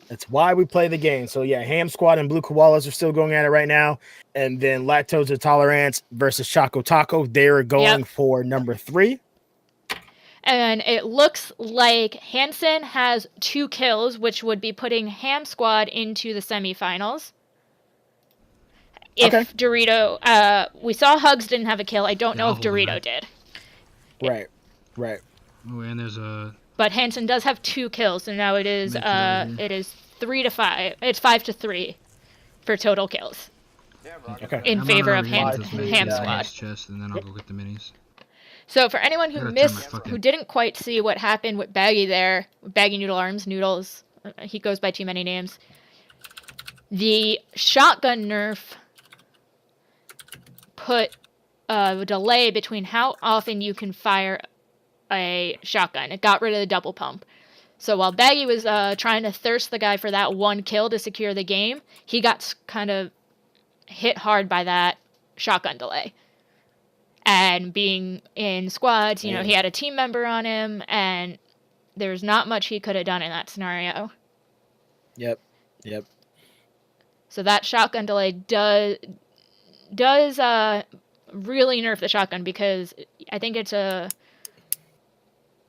That's why we play the game. So yeah, Ham Squad and Blue Koalas are still going at it right now, and then Lactose Intolerance versus Choco Taco. They're going for number 3. And it looks like Hansen has 2 kills, which would be putting Ham Squad into the semifinals. If Dorito, we saw Hugs didn't have a kill. I don't know if Dorito did. Right. Oh, and there's a. But Hansen does have 2 kills, so now it is 3-5. It's 5-3 for total kills. In favor of Ham Squad. Chest, and then I'll go get the minis. So for anyone who didn't quite see what happened with Baggy there, Baggy Noodle Arms, Noodles, he goes by too many names. The shotgun nerf put a delay between how often you can fire a shotgun. It got rid of the double pump. So while Baggy was trying to thirst the guy for that 1 kill to secure the game, he got kind of hit hard by that shotgun delay. And being in squads, he had a team member on him, and there's not much he could have done in that scenario. Yep. So that shotgun delay does really nerf the shotgun, because I think it's a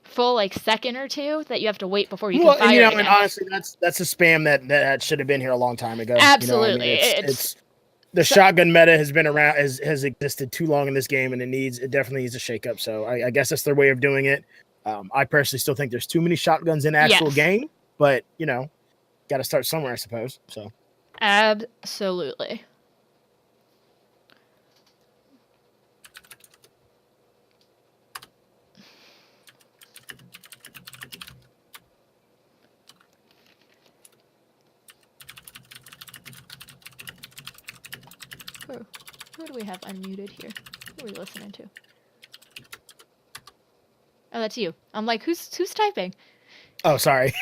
full second or 2 that you have to wait before you can fire it again. And honestly, that's a spam that should have been here a long time ago. Absolutely, it's the shotgun meta has been around, has existed too long in this game, and it definitely needs a shake up. So I guess that's their way of doing it. I personally still think there's too many shotguns in the actual Yes. game, but you know, got to start somewhere, I suppose. So Absolutely. Who do we have unmuted here? Who are we listening to? Oh, that's you. I'm like, who's typing? oh, sorry.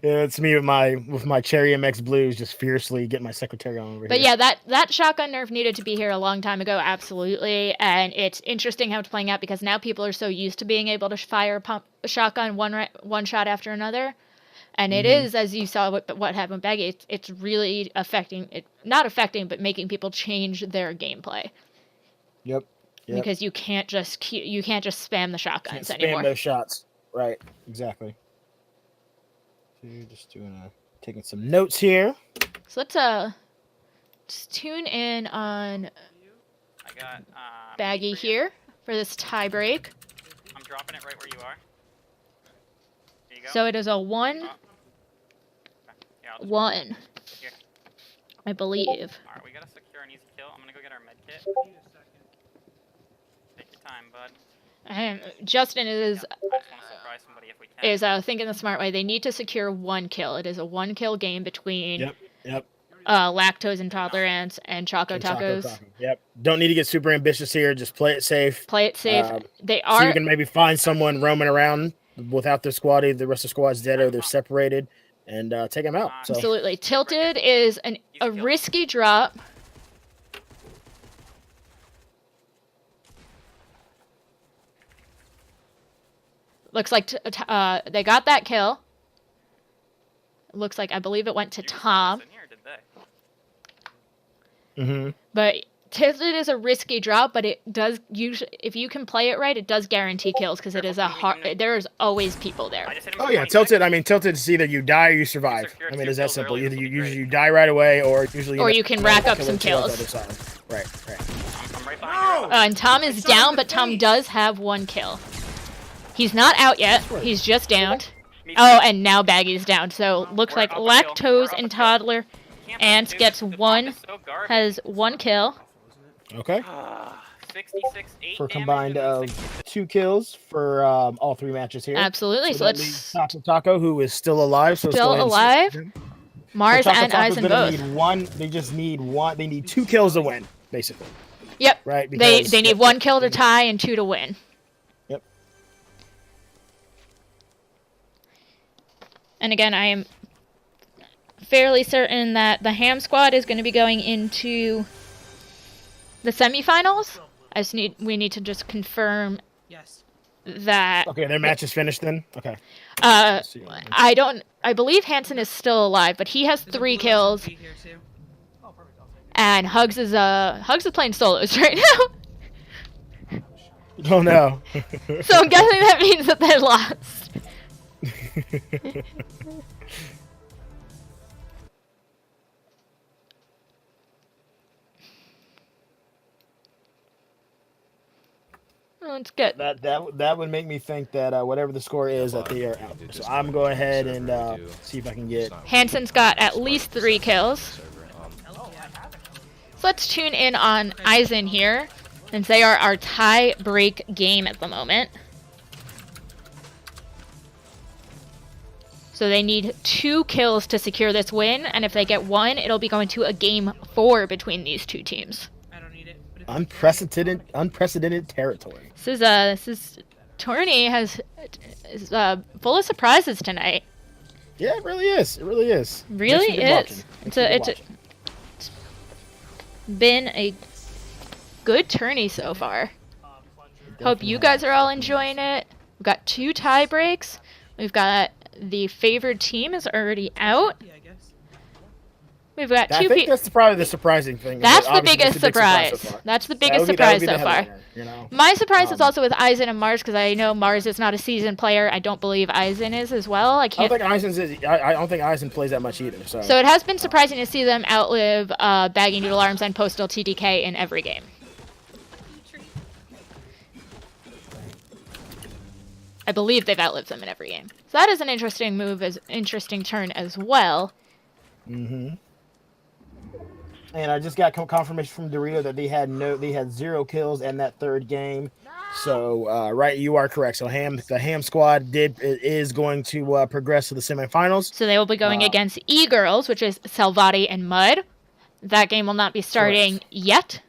Yeah, it's me with my Cherry MX Blues, just fiercely getting my secretary on over But here. yeah, that shotgun nerf needed to be here a long time ago, absolutely. And it's interesting how it's playing out because now people are so used to being able to fire a shotgun one shot after another. And it is, as you saw what happened with Baggy, it's really not affecting, but making people change their gameplay. Yep. Because you can't just spam the shotguns Can't anymore. spam those shots. Right. Exactly. So you're just taking some notes here. So let's just tune in on I got Baggy here for this tie break. I'm dropping it right where you are. There you go. So it is a 1-1, Here. I believe. Alright, we gotta secure an easy kill. I'm gonna go get our med kit. Take your time, bud. And Justin is I just wanna surprise somebody if we can. thinking the smart way. They need to secure 1 kill. It is a 1-kill game between Yep. lactose intolerance and Choco And Choco Tacos. Taco. Yep. Don't need to get super ambitious here. Just play it safe. Play it safe. They So you are can maybe find someone roaming around without their squad. The rest of the squad's dead or they're separated, and take them out. So absolutely tilted is a risky drop. Looks like they got that kill. Looks like I believe it went to Tom. But tilted is a risky drop, but it does usually, if you can play it right, it does guarantee kills because it is there's always people there. oh yeah, tilted. I mean, tilted is either you die or you survive. I mean, it's that simple. Either you die right away, or usually you can rack up some kills. Right. And Tom is down, but Tom does have 1 kill. He's not out yet. He's just downed. Oh, and now Baggy's down. So looks like lactose and toddler ants has 1 kill. Okay. 66-8 For a combined of 2 kills for all 3 matches here. Absolutely. So that let's leaves Taco Taco, who is still alive. So still alive. Mars so Taco and Taco's Eisen gonna both. Need one. They just need one. They need 2 kills to win, basically. Yep. Right. They need 1 kill to tie and 2 to win. Yep. And again, I am fairly certain that the Ham squad is going to be going into the semifinals. We need to just confirm that. Okay, their match is finished then. Okay. I believe Hansen is still alive, but he has 3 kills. And Hugs is playing solos right now. Oh no. So I'm guessing that means that they lost. Let's get that would make me think that whatever the score is, that they are out. So I'm going ahead and see if I can get. Hansen's got at least 3 kills. So let's tune in on Eisen here, since they are our tie break game at the moment. So they need 2 kills to secure this win, and if they get 1, it'll be going to a game 4 between these 2 teams. Unprecedented territory. This tourney is full of surprises tonight. Yeah, it really is. It really is. Really is. It's been a good tourney so far. Hope you guys are all enjoying it. We've got 2 tie breaks. We've got the favored team is already out. We've got 2 people. I think that's probably the surprising thing. That's the biggest surprise. That's the biggest surprise so far. My surprise is also with Eisen and Mars, because I know Mars is not a seasoned player. I don't believe Eisen is as well. I don't think Eisen plays that much either. So it has been surprising to see them outlive Baggy Noodle Arms and Postal TDK in every game. I believe they've outlived them in every game. So that is an interesting move, interesting turn as well. Mm-hmm. And I just got confirmation from Dorito that they had 0 kills in that third game. So right, you are correct. So the Ham squad is going to progress to the semifinals. So they will be going against E-Girls, which is Salvati and Mud. That game will not be starting yet.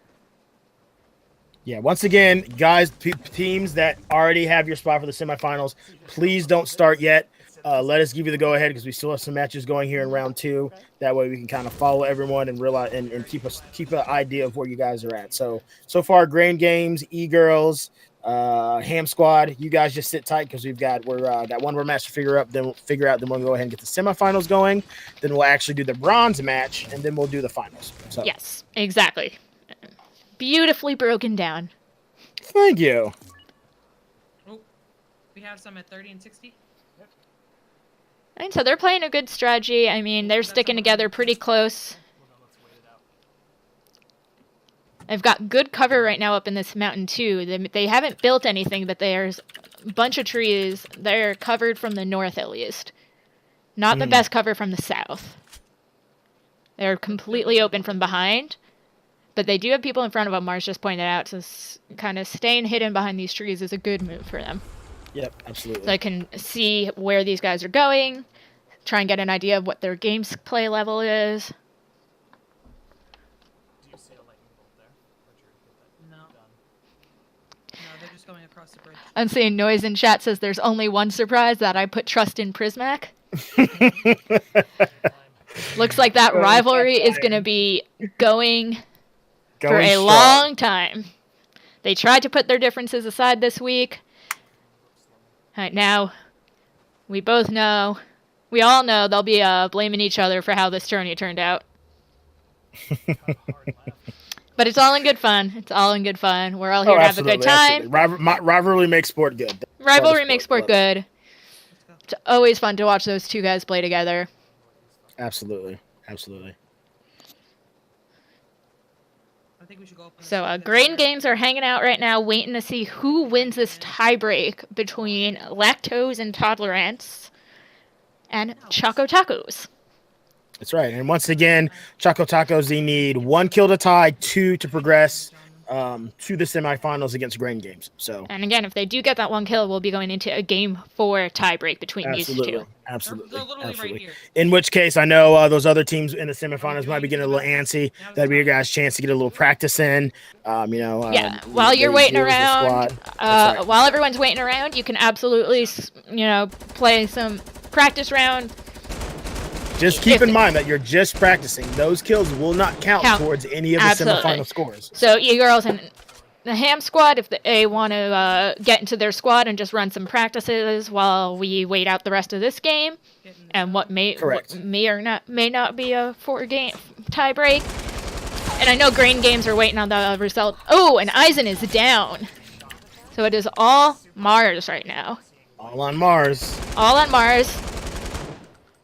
Yeah, once again, guys, teams that already have your spot for the semifinals, please don't start yet. Let us give you the go-ahead because we still have some matches going here in round 2. That way we can kind of follow everyone and realize and keep an idea of where you guys are at. So far, Grain Games, E-Girls, Ham Squad, you guys just sit tight because we've got got one more match to figure out. Then we'll go ahead and get the semifinals going. Then we'll actually do the bronze match, and then we'll do the finals. So yes, exactly. Beautifully broken down. Thank you. Oh, we have some at 30 and 60. And so they're playing a good strategy. I mean, they're sticking together pretty close. They've got good cover right now up in this mountain, too. They haven't built anything, but there's a bunch of trees. They're covered from the north, at least. Not the best cover from the south. They're completely open from behind. But they do have people in front of them, Mars just pointed out. So kind of staying hidden behind these trees is a good move for them. Yep, absolutely. So I can see where these guys are going, try and get an idea of what their gameplay level is. Do you see a lightning bolt there? No. No, they're just going across the bridge. I'm seeing Noise in chat says there's only one surprise, that I put trust in Prismac. Looks like that rivalry is going to be going for a long time. They tried to put their differences aside this week. Right now, we all know they'll be blaming each other for how this tourney turned out. But it's all in good fun. It's all in good fun. We're all here to have a good time. Rivalry makes sport good. Rivalry makes sport good. It's always fun to watch those two guys play together. Absolutely. Absolutely. So Grain Games are hanging out right now, waiting to see who wins this tiebreak between Lactose Intolerance and Choco Tacos. That's right. And once again, Choco Tacos, they need 1 kill to tie, 2 to progress to the semifinals against Grain Games. So, and again, if they do get that 1 kill, we'll be going into a game 4 tiebreak between these two. Absolutely. Absolutely. In which case, I know those other teams in the semifinals might be getting a little antsy. That'd be your guys' chance to get a little practice in. While you're waiting around, while everyone's waiting around, you can absolutely, play some practice round. Just keep in mind that you're just practicing. Those kills will not count towards any of the semifinal scores. So, you girls and the Ham squad, if they want to get into their squad and just run some practices while we wait out the rest of this game, and what may or may not be a 4-game tiebreak. And I know Grain Games are waiting on the result. Oh, and Eisen is down. So it is all Mars right now. All on Mars. All on Mars.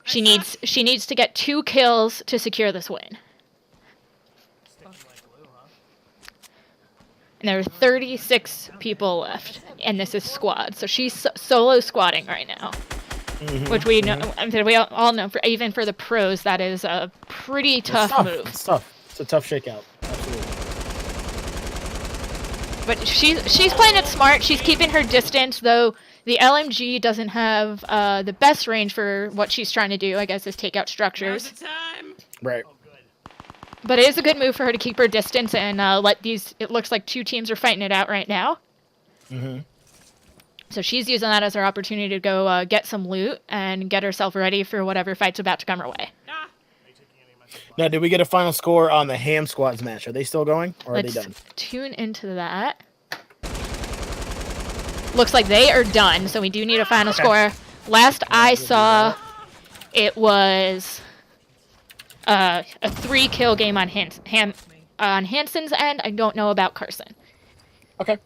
She needs to get 2 kills to secure this win. And there are 36 people left, and this is squad. So she's solo squatting right now, which we know. We all know, even for the pros, that is a pretty tough move. It's tough. It's a tough shakeout. Absolutely. But she's playing it smart. She's keeping her distance, though. The LMG doesn't have the best range for what she's trying to do, I guess, is take out structures. Now's the time. Right. But it is a good move for her to keep her distance and let these... It looks like 2 teams are fighting it out right now. So she's using that as her opportunity to go get some loot and get herself ready for whatever fight's about to come her way. Now, did we get a final score on the Ham Squad's match? Are they still going, or are they done? Let's tune into that. Looks like they are done, so we do need a final score. Last I saw, it was a 3-kill game on Hansen's end. I don't know about Carson. Okay.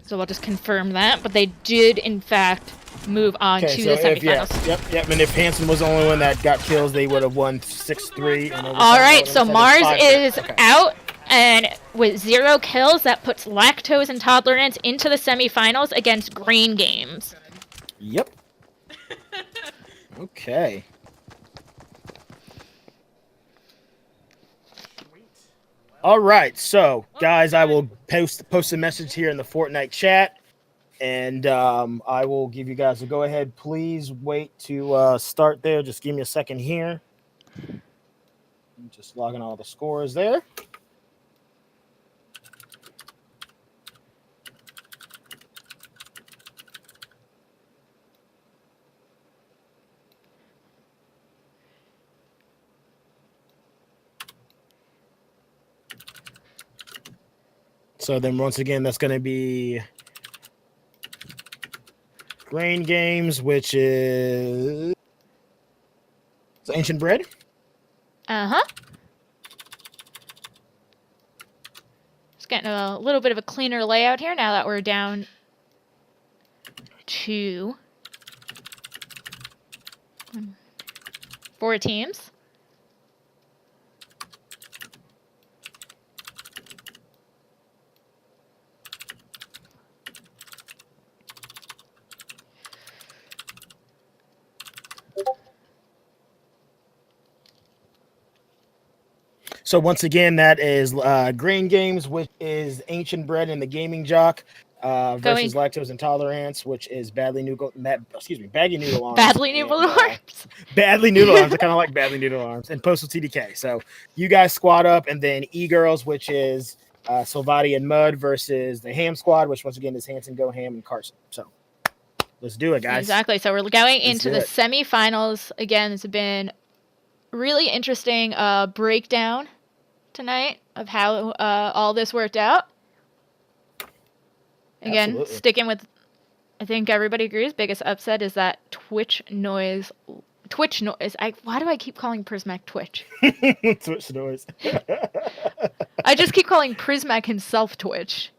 So we'll just confirm that, but they did, in fact, move on to the semifinals. Yep. And if Hansen was the only one that got kills, they would have won 6-3. All right, so Mars is out. And with 0 kills, that puts Lactose Intolerance into the semifinals against Green Games. Yep. Okay. All right, so guys, I will post a message here in the Fortnite chat, and I will give you guys a go ahead. Please wait to start there. Just give me a second here. I'm just logging all the scores there. So then once again, that's going to be Grain Games, which is Ancient Bread. Uh-huh. Just getting a little bit of a cleaner layout here now that we're down to 4 teams. So once again, that is Grain Games, which is Ancient Bread and the Gaming Jock, versus Lactose Intolerance, which is Baggy Noodle Arms. Badly Noodle Arms. Badly Noodle Arms. I kind of like Badly Noodle Arms and Postal TDK. So you guys squad up, and then E-Girls, which is Salvati and Mud versus the Ham Squad, which once again is Hanson, Go Ham, and Carson. So let's do it, guys. Exactly. So we're going into the semifinals. Again, it's been really interesting breakdown tonight of how all this worked out. Again, Absolutely. sticking with, I think everybody agrees, biggest upset is that Twitch noise. Why do I keep calling Prismac Twitch? Twitch noise. I just keep calling Prismac himself Twitch.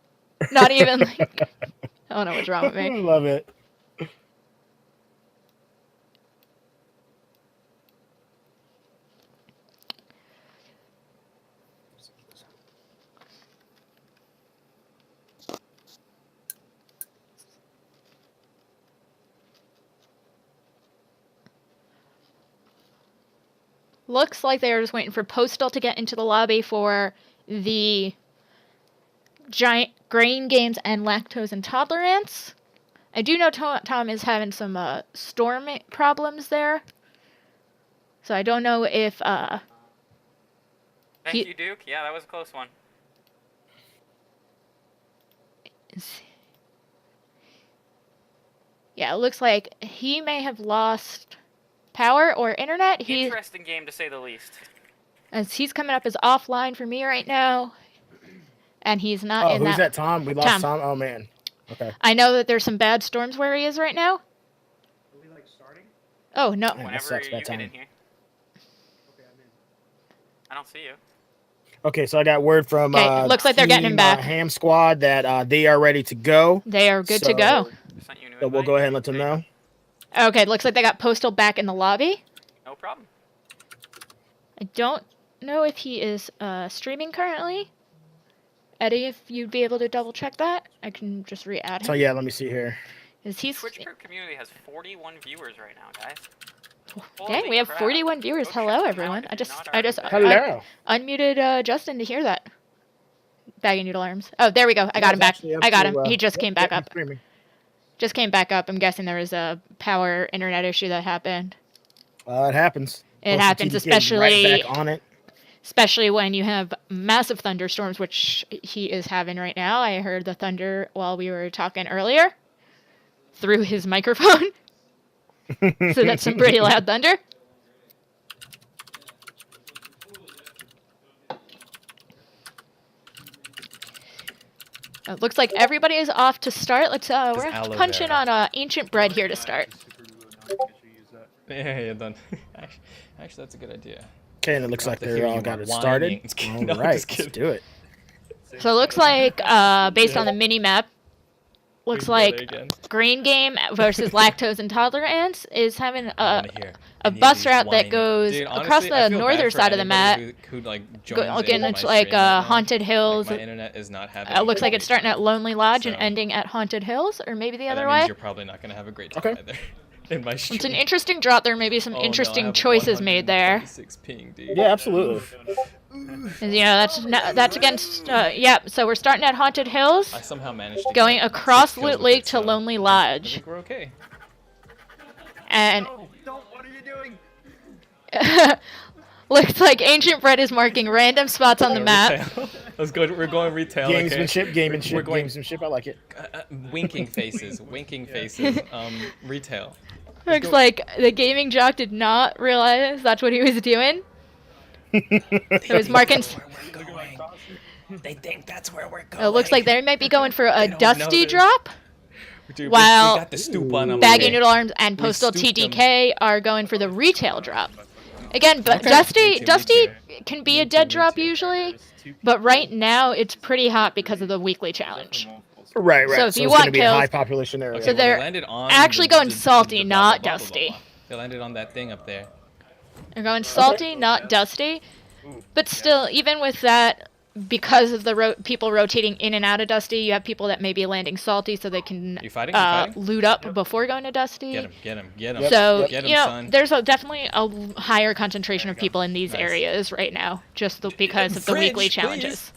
Not even like, I don't know what's wrong with me. I love it. Looks like they were just waiting for Postal to get into the lobby for the Giant Grain Games and Lactose Intolerance. I do know Tom is having some storm problems there. So I don't know if... Thank you, Duke. Yeah, that was a close one. Yeah, it looks like he may have lost power or internet. Interesting game, to say the least. As he's coming up as offline for me right now. And he's not in who's that, Tom? We lost Tom? Oh, man. Okay. I know that there's some bad storms where he is right now. Are we, like, starting? Oh, no. Whenever you get in here. Okay, I'm in. I don't see you. Okay, so I got word from looks like they're getting him back. Ham Squad that they are ready to go. They are good to go. So we'll go ahead and let them know. Okay, looks like they got Postal back in the lobby. No problem. I don't know if he is streaming currently. Eddie, if you'd be able to double check that, I can just re-add him. So yeah, let me see here. Twitch community has 41 viewers right now, guys. Dang, we have 41 viewers. Hello, everyone. I just Hello. Unmuted Justin to hear that. Baggy Noodle Arms. Oh, there we go. I got him back. I got him. He just came back up. Just came back up. I'm guessing there was a power internet issue that happened. It happens. It happens, especially right back on it. Especially when you have massive thunderstorms, which he is having right now. I heard the thunder while we were talking earlier through his microphone. So that's some pretty loud thunder. It looks like everybody is off to start. Let's we're punching on Ancient Bread here to start. Yeah, done. Actually, that's a good idea. Okay, and it looks like they're all got it started. All right, let's do it. So it looks like, based on the mini map, looks We can go like there again. Green Game versus Lactose Intolerance is having I wanna hear a any of bus these route that whining. goes Dude, across honestly, I the feel northern bad for side of the map. anybody who like joins Again, into it's my like stream right now. Haunted Hills. Like, my internet is not having. It looks like it's starting at Lonely Lodge and So- ending at Haunted Hills, or maybe the But other that means way. you're probably not gonna have a great time either. In my stream. It's an interesting drop. There may be some Oh, no, I interesting have choices made there. 126 ping, dude. Yeah, absolutely. That's against. Yeah, so we're starting at Haunted Hills, I somehow managed to going get across 6 kills Loot with Lake it, to so Lonely I Lodge, think we're okay. and What are you doing? looks like Ancient Bread is marking random spots on the map. Let's go. We're going retail. Okay. Gamesmanship, gamesmanship, We're going gamesmanship. I like it. winking faces, winking faces. Retail. Looks like the gaming jock did not realize that's what he was doing. It was marking. They think that's where we're It looks like they might be going for a don't know Dusty this. drop, Dude, we while got the stoop on 'em, Baggy okay? Noodle Arms and We Postal stooped 'em. TDK are going for the retail drop. Again, but Dusty can be a dead drop usually, but right now it's pretty hot because of the weekly challenge. Right, right. So if you it's want gonna be a kills, high population area. so they're landed on actually the- going the- salty, the not blah, blah, blah, blah, dusty. blah. They landed on that thing up there. They're going salty, not dusty. But still, even with that, because of the people rotating in and out of dusty, you have people that may be landing salty so they can You fighting? You fighting? loot up before going to dusty. Get him, get him, get him. So, Get him, you know, son. there's definitely a higher concentration of people in these areas right now, just because of the weekly challenges.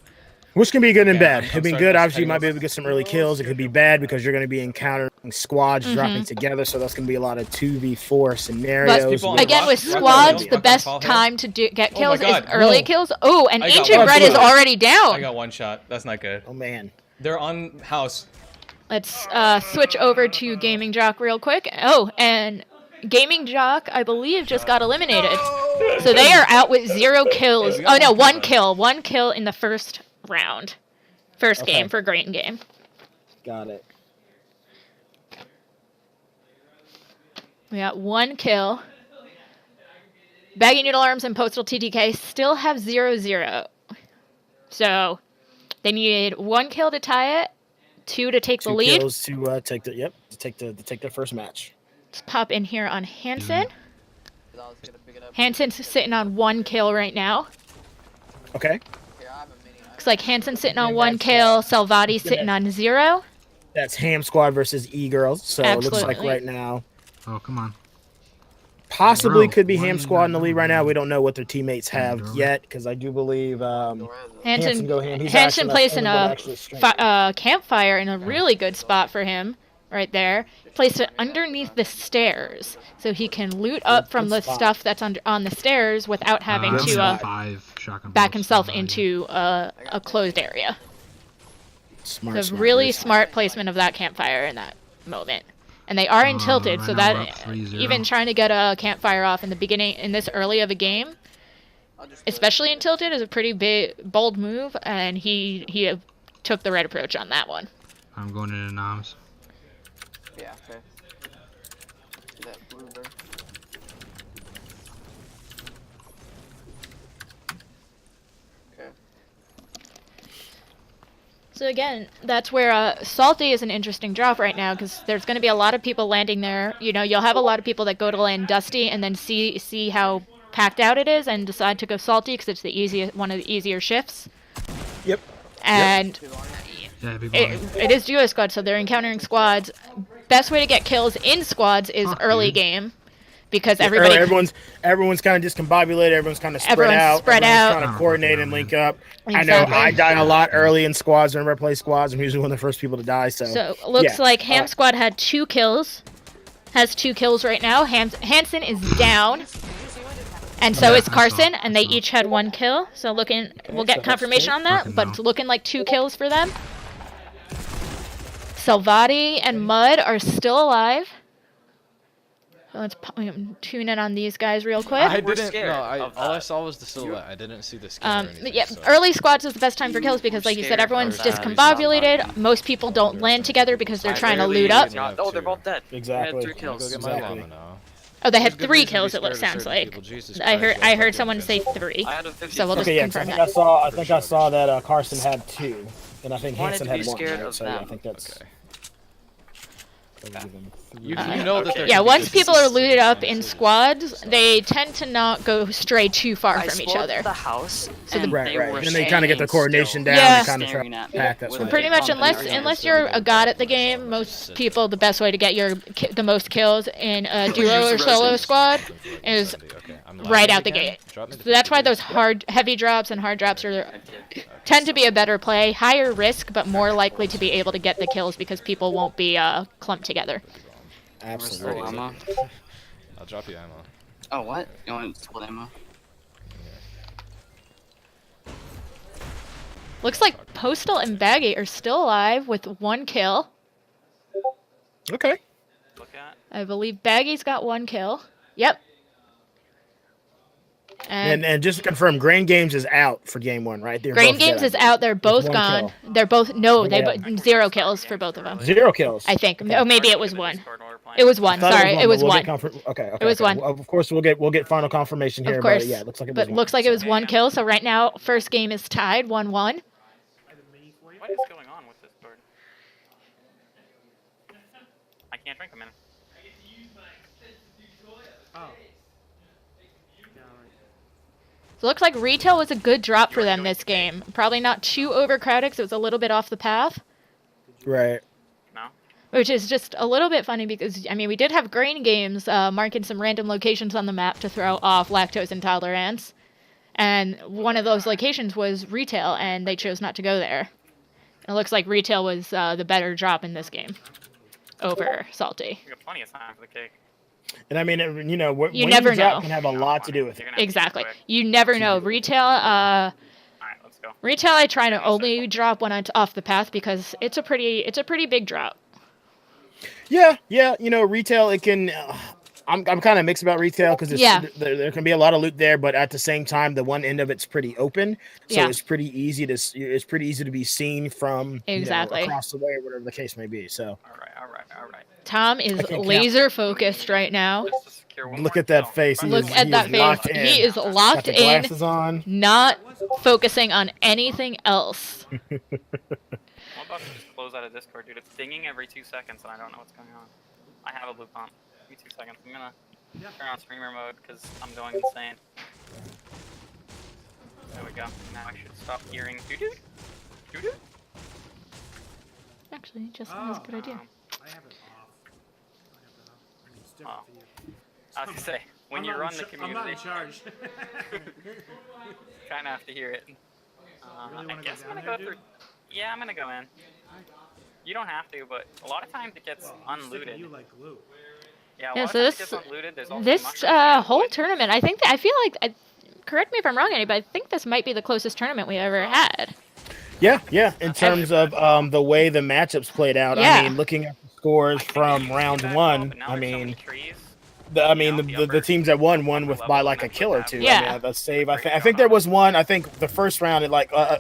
Which can be good and Yeah, bad. I'm It'd be starting good, to obviously you hang might up. be able to get some early kills. It could be bad because you're going to be encountering squads dropping together, so that's going to be a lot of 2v4 scenarios. people on the Again, rock- with rock squads, hill, the rock best hill. time to get Oh my kills is God, early whoa. kills. Oh, and I got Ancient one Bread is shot. already I down. got one shot. That's not good. Oh man. They're on house. Let's switch over to Gaming Jock real quick. Oh, and Gaming Jock, I believe, just got eliminated. So they are out with 0 kills. Oh no, 1 kill. 1 kill in the first round. First game for Green Game. Got it. We got 1 kill. Baggy Noodle Arms and Postal TTK still have 0-0. So they needed 1 kill to tie it, 2 to take the 2 lead. kills to take the first match. Let's pop in here on Hansen. Hansen's sitting on 1 kill right now. Okay. Looks like Hansen's sitting on 1 kill, Salvati's sitting on 0. That's Ham Squad versus E-Girls. So it looks like Absolutely. right now, Oh, come on. possibly Bro, could be why Ham you Squad not in the lead doing right now. that? We don't know what their teammates have Doing yet, because I do believe Hansen Hansen, go Ham. He's Hansen actually placed in only one a actually strength. campfire in a really good spot for him right there. Placed it underneath the stairs so he can loot up from the stuff that's on the stairs without having I'm to at 5 shotgun back bolts himself already. into a closed area. Smart, So smart, really very smart placement of that campfire in that moment. And they are in tilted, right so now we're that up 3-0. even trying to get a campfire off in the beginning, in this early of a game, especially in tilted, is a pretty bold move, and he took the right approach on that one. I'm going into noms. Yeah, okay. That blue bird. Okay. So again, that's where Salty is an interesting drop right now, because there's going to be a lot of people landing there. You know, you'll have a lot of people that go to land Dusty and then see how packed out it is and decide to go Salty because it's the one of the easier shifts. Yep. And Yeah, people on it. it is duo squad, so they're encountering squads. Best way to get kills in squads is Fuck, early dude. game, because Yeah, everybody everyone's kind of discombobulated. Everyone's kind of spread Everyone's out. spread everyone's out. trying to coordinate and link up. I know Exactly. I die a lot early in squads. Whenever I play squads, I'm usually one of the first people to die. So, So looks yeah. like Ham Squad had 2 kills. Has 2 kills right now. Hansen is down. And so is Carson, and they each had 1 kill. So we'll get confirmation on that, but it's looking like 2 kills for them. Salvati and Mud are still alive. So let's tune in on these guys real quick. I didn't. No, all I saw was the silhouette. I didn't see the skin or anything. Yeah, so. early squads is the best time for kills because, like you said, everyone's discombobulated. Most people don't land together because they're trying to loot up. Oh, they're both dead. Exactly. I had 3 kills. Go get my Exactly. llama now. Oh, they had There's good 3 reason to be kills. It scared of sounds certain like. people. Jesus I Christ, heard don't someone do say this. 3. I had a 50. So we'll just Okay, yeah, confirm I that. think I saw that Carson had 2, and I think Wanted Hansen to be had 1. scared Right? of So yeah, I them. think that's. Okay. You know that they're Yeah, gonna once be people are looted up in squads, they tend to not go stray too far from each other. The house, So the Right. And then they kind of get the coordination down Yeah. and kind of try to pack that sort of Pretty thing. much, unless you're a god at the game, most people the best way to get the most kills in a duo or solo squad is right out the gate. So that's why those heavy drops and hard drops tend to be a better play, higher risk, but more likely to be able to get the kills because people won't be clumped together. Absolutely. Ammo. I'll drop you ammo. Oh, what? You want split ammo? Looks like Postal and Baggy are still alive with 1 kill. Okay. I believe Baggy's got 1 kill. Yep. And just to confirm, Grain Games is out for game 1, right? They're Grain both Games dead, is out. They're both 1 gone. kill. They're both they Yeah. 0 kills for both of them. 0 kills. I think. Oh, maybe it was 1. It was 1. Sorry, it was 1. Okay. It was 1. Well, of course, we'll get final confirmation here. Of course. But yeah, it looks like it was But 1. looks like it was 1 kill. So right now, first game is tied 1-1. What is going on with this board? I can't drink a minute. So it looks like retail was a good drop for them this game. Probably not too overcrowded because it was a little bit off the path. Right. No. Which is just a little bit funny because, I mean, we did have Grain Games marking some random locations on the map to throw off lactose intolerance. And one of those locations was retail, and they chose not to go there. It looks like retail was the better drop in this game over Salty. You got plenty of time for the cake. And I mean, you know, when You never drop know. can have a lot to do with it. Exactly. You never know. Retail, retail I try to only drop when I'm off the path because it's a pretty big drop. Yeah. You know, retail, it can. I'm kind of mixed about retail because there can be a lot of loot there, but at the same time, the one end of it's pretty open, so it's pretty easy to be seen from across the way or whatever the case may be. So. All right. Tom is laser focused right now. Look at that face. Look at that face. He is locked in, glasses on. not focusing on anything else. I'm about to just close out of Discord, dude. It's dinging every 2 seconds, and I don't know what's going on. I have a blue pump. Give me 2 seconds. I'm gonna turn on streamer mode because I'm going insane. There we go. Now I should stop hearing doo-doo. Doo-doo. Actually, just that's a good idea. I have it off. I was gonna say, when you run the community, I'm not in charge. Kind of have to hear it. I guess I'm gonna go through. Yeah, I'm gonna go in. You don't have to, but a lot of times it gets unlooted. You like loot. Yeah, so this whole tournament, I feel like, correct me if I'm wrong, Andy, but I think this might be the closest tournament we ever had. Yeah. In terms of the way the matchups played out, I mean, looking at the scores from round 1, I mean, the teams that won with by like a kill or 2. Yeah. I mean, the save. I think there was one. I think the first round,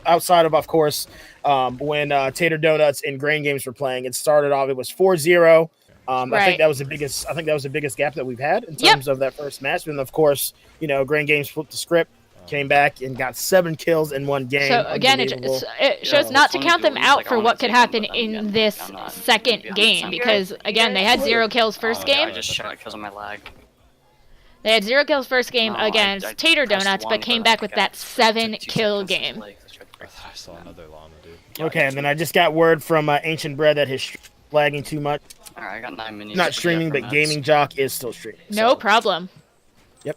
outside of course, when Tater Donuts and Grain Games were playing, it started off. It was 4-0. I think that was the biggest. I think that was the biggest gap that we've had in terms of that first match. And of course, Grain Games flipped the script, came back and got 7 kills in 1 game. So again, it shows not to count them out for what could happen in this second game because again, they had 0 kills first game. I just shot because of my lag. They had 0 kills first game against Tater Donuts, but came back with that 7-kill game. I saw another llama, dude. Okay, and then I just got word from Ancient Bread that his lagging too much. Alright, I got 9 minutes. Not streaming, but Gaming Jock is still streaming. No problem. Yep.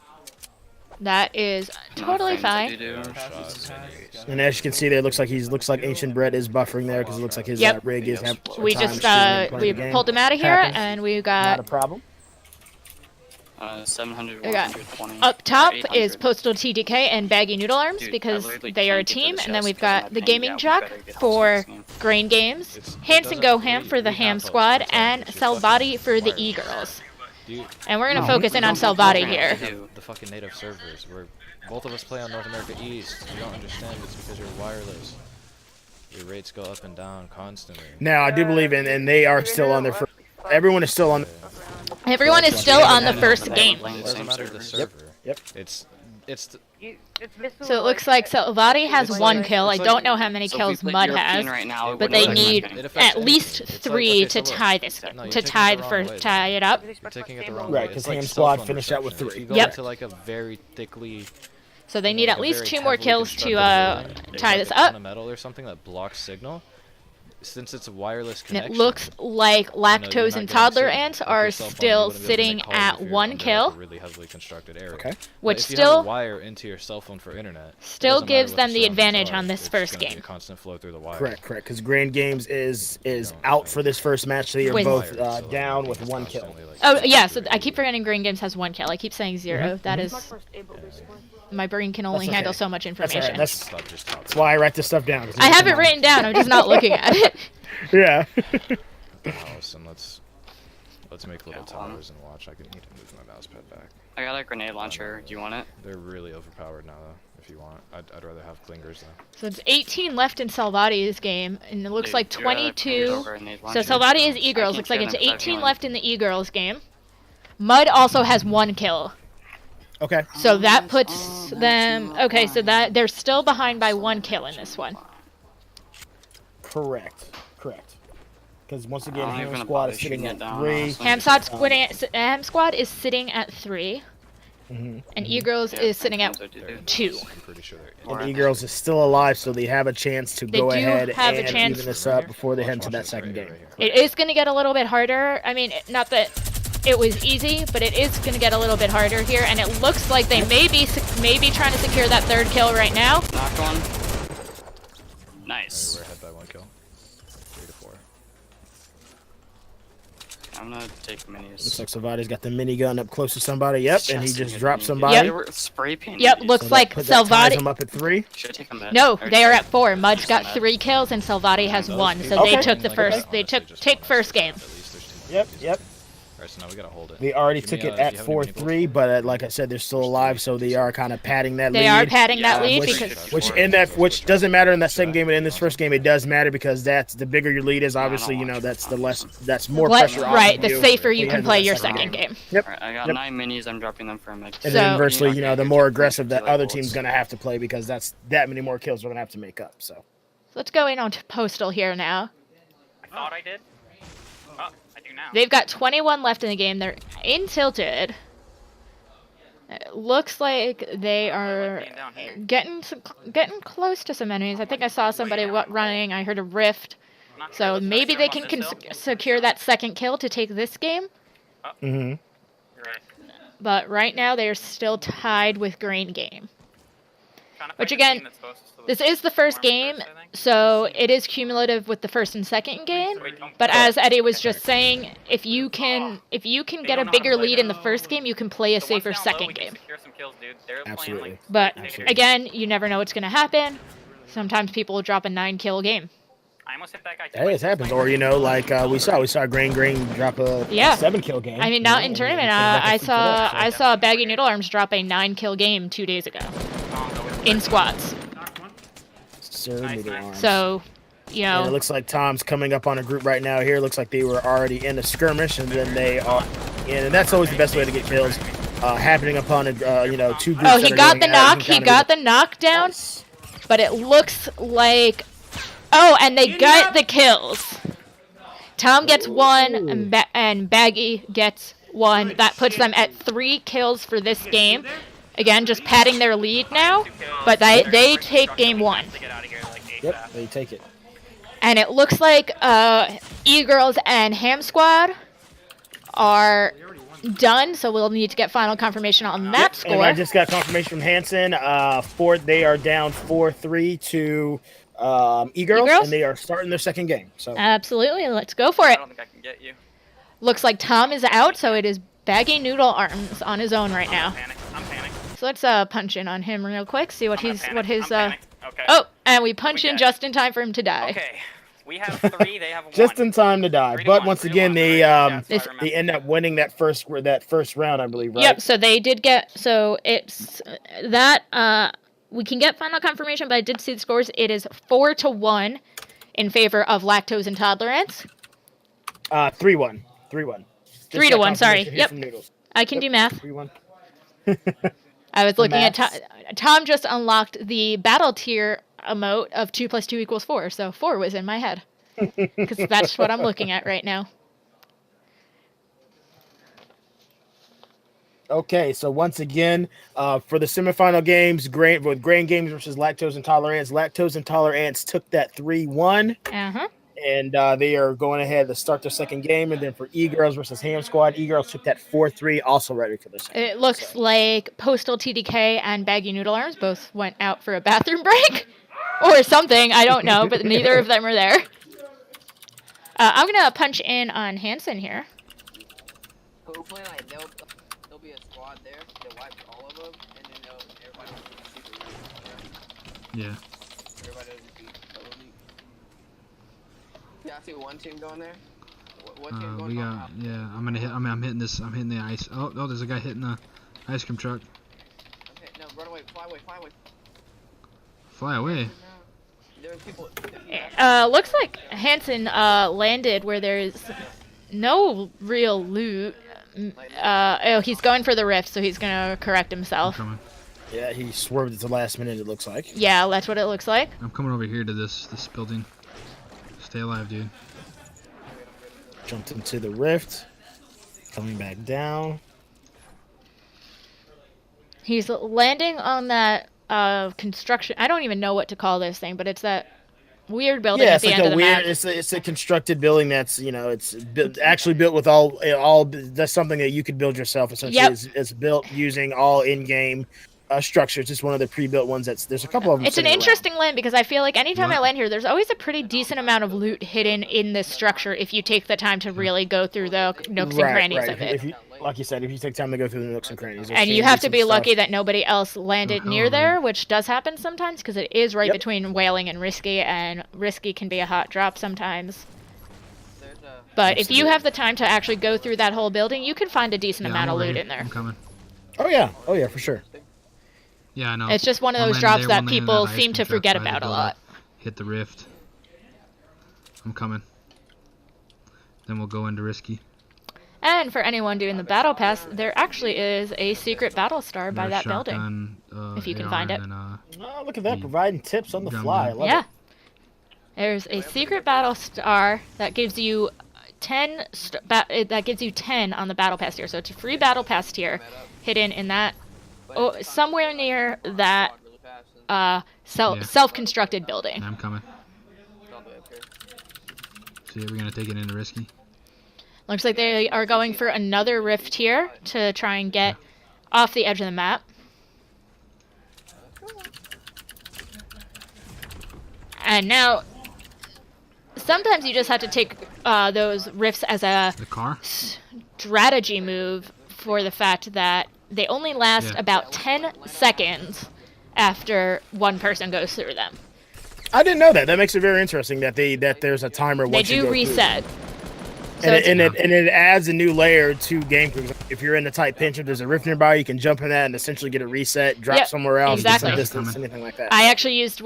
That is totally fine. And as you can see there, it looks like Ancient Bread is buffering there because it looks like his rig is having We just we pulled him out of here and we got not a problem. 700, We got 120. up top 800. is Postal TDK and Baggy Noodle Arms because they are a team, and then we've got the Gaming Jock for Grain Games, Hanson Go Ham for the Ham Squad, and Selbody for the E-Girls. And we're gonna focus in on Selbody here. The fucking native servers where both of us play on North America East. You don't understand. It's because you're wireless. Your rates go up and down constantly. Now I do believe and they are still on their first. Everyone is still on. Everyone is still on the first game. It doesn't matter the server. Yep. It's it's. So it looks like Salvati has It's one like- kill. I it's don't like- know how many So if kills we put Mud European has, right now, it but wouldn't they affect need anything. It affects at least anything. It's 3 okay, to so look. tie this, No, you're to taking tie it the the first, wrong way, tie it up. You're taking it the wrong Right, way. 'cause It's like Ham Squad cell phone finished out with reception. 3. If you go Yep. into like a very thickly, So they you know, need like at a least very 2 more heavily kills to constructed building, tie like this a ton up. of metal or something that blocks signal. Since it's a wireless And connection, it looks like you're not lactose and getting toddler signal. ants Like are your cell phone, you still wouldn't be able to sitting make calls at if you're 1 under, kill, like, a really heavily constructed area. Okay. But which if you have a still wire into your cell phone for internet, it still doesn't matter gives what them the surroundings advantage are, on this it's first gonna be game. a constant flow through the wire. Correct, because Grand Games is out for this first match. They are With- both down with 1 kill. Oh yeah, so I keep forgetting Green Games has 1 kill. I keep saying 0. Mhm, That mhm. is, my brain can only That's handle okay. so much That's all information. right. That's why I write this stuff down. I have it written down. I'm just not looking at it. Yeah. Allison, let's make little towers and watch. I can need to move my mouse pad back. I got a grenade launcher. Do you want it? They're really overpowered now, though. If you want, I'd rather have clingers though. So it's 18 left in Salvati's game, and it looks Dude, like you'd rather put it 22. over a grenade So launcher? Salvati is I E-Girls. can't Looks like kill it's them without 18 healing. left in the E-Girls game. Mud also has 1 kill. Okay. So that puts them. Okay, so that they're still behind by 1 kill in this one. Correct. Because once again, I'm Ham gonna Squad bother is sitting shooting at it down, 3. honestly. Ham Squad is sitting at 3, and E-Girls is sitting at 2. I'm pretty sure they're And E-Girls is still alive, so they have a chance to They go do ahead have a and chance. even this up before they head to that second game. It is going to get a little bit harder. I mean, not that it was easy, but it is going to get a little bit harder here, and it looks like they may be trying to secure that 3rd kill right now. Knocked one. Nice. We're ahead by 1 kill. 3 to 4. I'm gonna take minis. Looks like Salvati's got the minigun up close to somebody. Yep, and he just dropped Yeah, somebody. they were spray painting. Yep, these. looks So like that ties Salvati. him up at 3. Should I take them back? No, Or they are should at 4. Mud's got Mad. 3 kills, and Salvati has 1. So Okay. they took the Like, first. They honestly, took just take want us first to game. at least there's 2 more Yep, kills. yep. Alright, so now we gotta hold it. They already Give me, took it do you at have any 4-3, but like I said, they're still alive, so they are kind of padding that lead. They are padding that lead which, because which doesn't matter in that second game, and in this first game it does matter because that's the bigger your lead is. Obviously, you know that's that's more pressure. right, off the of safer you when can head to play that your second second game. Yep. Alright, I got Yep. 9 minis. I'm dropping them for a mid. And then So- inversely, you know, the more aggressive that Delay other bullets. team's gonna have to play because that's that many more kills we're gonna have to make up. So Let's go in on Postal here now. I thought I did. Oh, I do now. They've got 21 left in the game. They're in tilted. It looks like they are getting close to some enemies. I think I saw somebody running. I heard a rift. So maybe they can secure that 2nd kill to take this game. Mm-hmm. But right now they're still tied with Green Game. Which again, this is the first game, so it is cumulative with the first and second game. But as Eddie was just saying, if you can get a bigger lead in the first game, you can play a safer second game. Absolutely. But again, you never know what's going to happen. Sometimes people will drop a 9-kill game. I almost hit that guy. Hey, it happens. Or you know, like we saw Green drop a 7-kill game. I mean, not in tournament. I saw Baggy Noodle Arms drop a 9-kill game 2 days ago in squads. So, you know, And it looks like Tom's coming up on a group right now here. Looks like they were already in a skirmish, and then they are in. And that's always the best way to get kills. Happening upon a, you know, 2 groups. oh, he got the knock. He got the knockdown. But it looks like. Oh, and they got the kills. Tom gets 1, and Baggy gets 1. That puts them at 3 kills for this game. Again, just padding their lead now. But they take game 1. Yep, they take it. And it looks like E-Girls and Ham Squad are done, so we'll need to get final confirmation on that score. And I just got confirmation from Hanson. They are down 4-3 to E-Girls, and they are starting their second game. So absolutely, let's go for it. I don't think I can get you. Looks like Tom is out, so it is Baggy Noodle Arms on his own right now. I'm panicked. So let's punch in on him real quick, see what his Okay. Oh, and we punch in just in time for him to die. Okay. We have 3, they have 1. just in time to die. But once again, they end up winning that first round, I believe, right? Yep, so they did get, so it's that, we can get final confirmation, but I did see the scores. It is 4-1 in favor of lactose intolerance. 3-1. 3-1. 3-1, sorry. Just Yep. from Noodles. I can do math. 3-1. I was The looking at maps. Tom just unlocked the battle tier emote of 2 + 2 = 4, so 4 was in my head. Because that's what I'm looking at right now. Okay, so once again, for the semifinal games, Grain Games versus Lactose Intolerance. Lactose Intolerance took that 3-1. Uh-huh. And they are going ahead to start their second game. And then for E-Girls versus Ham Squad, E-Girls took that 4-3, also ready for the second. It looks like Postal TDK and Baggy Noodle Arms both went out for a bathroom break. Or something, I don't know, but neither of them are there. I'm going to punch in on Hanson here. Hopefully, like, there'll be a squad there that wipes all of them, and then everybody will be super weak. Yeah. Everybody will be totally. Yeah, I see one team going there. What team going we on? got, yeah, I'm hitting this, I'm hitting the ice. Oh, there's a guy hitting the ice cream truck. Okay, no, run away, fly away, fly away. Fly away. There are people. Looks like Hanson landed where there's no real loot. Oh, he's going for the rift, so he's gonna correct himself. Yeah, he swerved at the last minute, it looks like. Yeah, that's what it looks like. I'm coming over here to this building. Stay alive, dude. Jumped into the rift. Coming back down. He's landing on that construction. I don't even know what to call this thing, but it's that weird building Yeah, at it's the like end a of the weird. map. It's a constructed building that's it's actually built with all. That's something that you could build yourself. Essentially, Yep. it's built using all in-game structures. It's one of the pre-built ones. There's a couple of them. It's an sitting around. interesting land because I feel like anytime I What? land here, there's always a pretty decent amount of loot hidden in this structure if you take the time to really go through the nooks and crannies of it. If you, like you said, if you take time to go through the nooks and crannies, And you have to be lucky that. that nobody else landed near there, which does happen sometimes because it is right between Whaling and Risky, and Risky can be a hot drop sometimes. But if you have the time to actually go through that whole building, you can find a decent amount of loot in there. I'm coming. Oh yeah, for sure. Yeah, I know. It's just one of those drops that people seem to forget about a lot. Hit the rift. I'm coming. Then we'll go into Risky. And for anyone doing the battle pass, there actually is a secret battle star by that building, if you can find it. Oh, look at that, providing tips on the fly. I love Yeah. it. There's a secret battle star that gives you 10 that gives you 10 on the battle pass tier. So it's a free battle pass tier hidden in that somewhere near that self-constructed building. I'm coming. So we're gonna take it into Risky. Looks like they are going for another rift here to try and get off the edge of the map. And now, sometimes you just have to take those rifts as a strategy move for the fact that they only last about 10 seconds after one person goes through them. I didn't know that. That makes it very interesting that there's a timer. They once you do go through. reset. So And it adds a new layer to gameplay. If you're in a tight pinch, if there's a rift nearby, you can jump in that and essentially get a reset, drop somewhere else, get some exactly. distance, anything like that. I actually used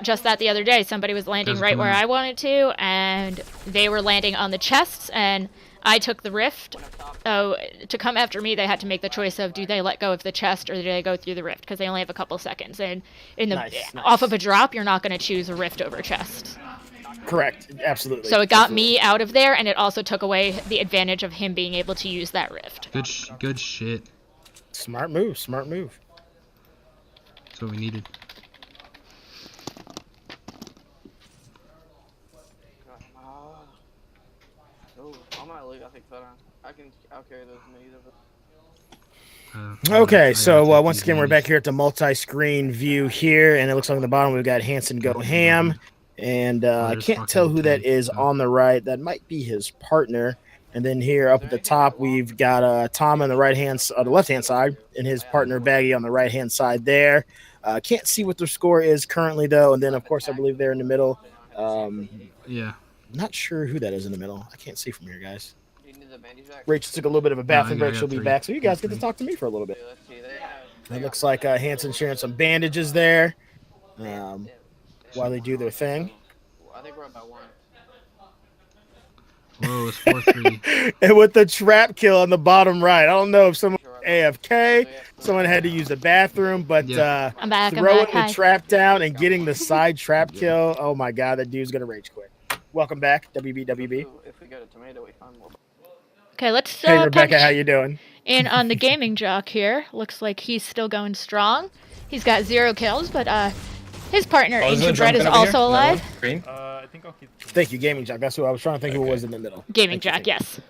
just that the other day. Somebody was landing right where I wanted to, and they were landing on the chests, and I took the rift. Oh, to come after me, they had to make the choice of do they let go of the chest or do they go through the rift, because they only have a couple seconds. And off of a drop, you're not going to choose a rift over chest. Correct, absolutely. So it got me out of there, and it also took away the advantage of him being able to use that rift. Good shit. Smart move, smart move. That's what we needed. I might look. I think I'll carry those many of them. Okay, so once again, we're back here at the multi-screen view here, and it looks like on the bottom we've got Hanson Go Ham, and I can't tell who that is on the right. That might be his partner. And then here up at the top, we've got Tom on the the left-hand side, and his partner Baggy on the right-hand side there. Can't see what their score is currently, though. And then, of course, I believe they're in the middle. Yeah. Not sure who that is in the middle. I can't see from here, guys. Rachel took a little bit of a bathroom break. She'll be back, so you guys get to talk to me for a little bit. It looks like Hanson sharing some bandages there while they do their thing. I think we're up by one. Whoa, it's 4-3. And with the trap kill on the bottom right, I don't know if someone AFK. Someone had to use the bathroom, but I'm back. throwing Hi. the trap down and getting the side trap kill. Oh my god, that dude's gonna rage quit. Welcome back, WBWB. If we get a tomato, we find more. Okay, let's Hey Rebecca, punch how you doing? in on the gaming jock here. Looks like he's still going strong. He's got 0 kills, but his partner Ancient Bread is also alive. Green? I think I'll keep. Thank you, Gaming Jack. That's who I was trying to think who was in the middle. Gaming Jack, yes.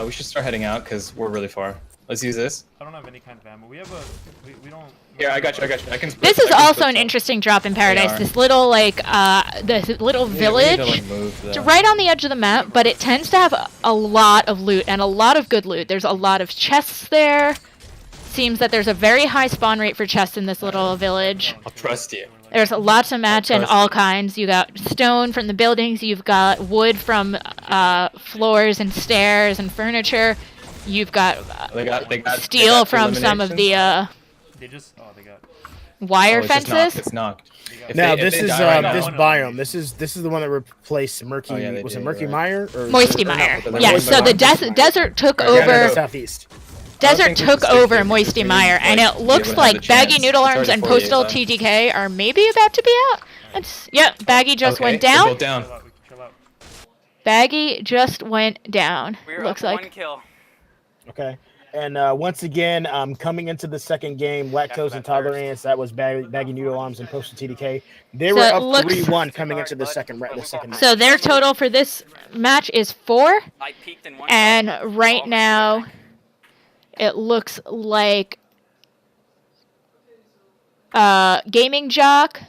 We should start heading out because we're really far. Let's use this. I don't have any kind of ammo. We have a. We don't. Yeah, I got you. I can. This is also an interesting drop in Paradise. This little this little village, we need to, like, move it's right on the edge of the map, but it tends to have a lot of loot and a lot of good loot. There's a lot of chests there. Seems that there's a very high spawn rate for chests in this little village. I'll trust you. There's lots of mats and all kinds. You got stone from the buildings. You've got wood from floors and stairs and furniture. You've got, they got steel from some of the They just. Oh, they got. wire it's just fences. It's knocked. Now this is this biome. This is the one that replaced Murky. Was it Murky Mire or Moisty Mire? Yeah. So the desert took over. Southeast. Desert took over Moisty Mire, and it looks like Baggy Noodle Arms and Postal TDK are maybe about to be out. Yep, Baggy just went down. Baggy just went down. Looks like. 1 kill. Okay. And once again, coming into the second game, Lactose Intolerance, that was Baggy Noodle Arms and Postal TDK. They were up 3-1 coming into the second match. So their total for this match is 4. And right now, it looks like Gaming Jock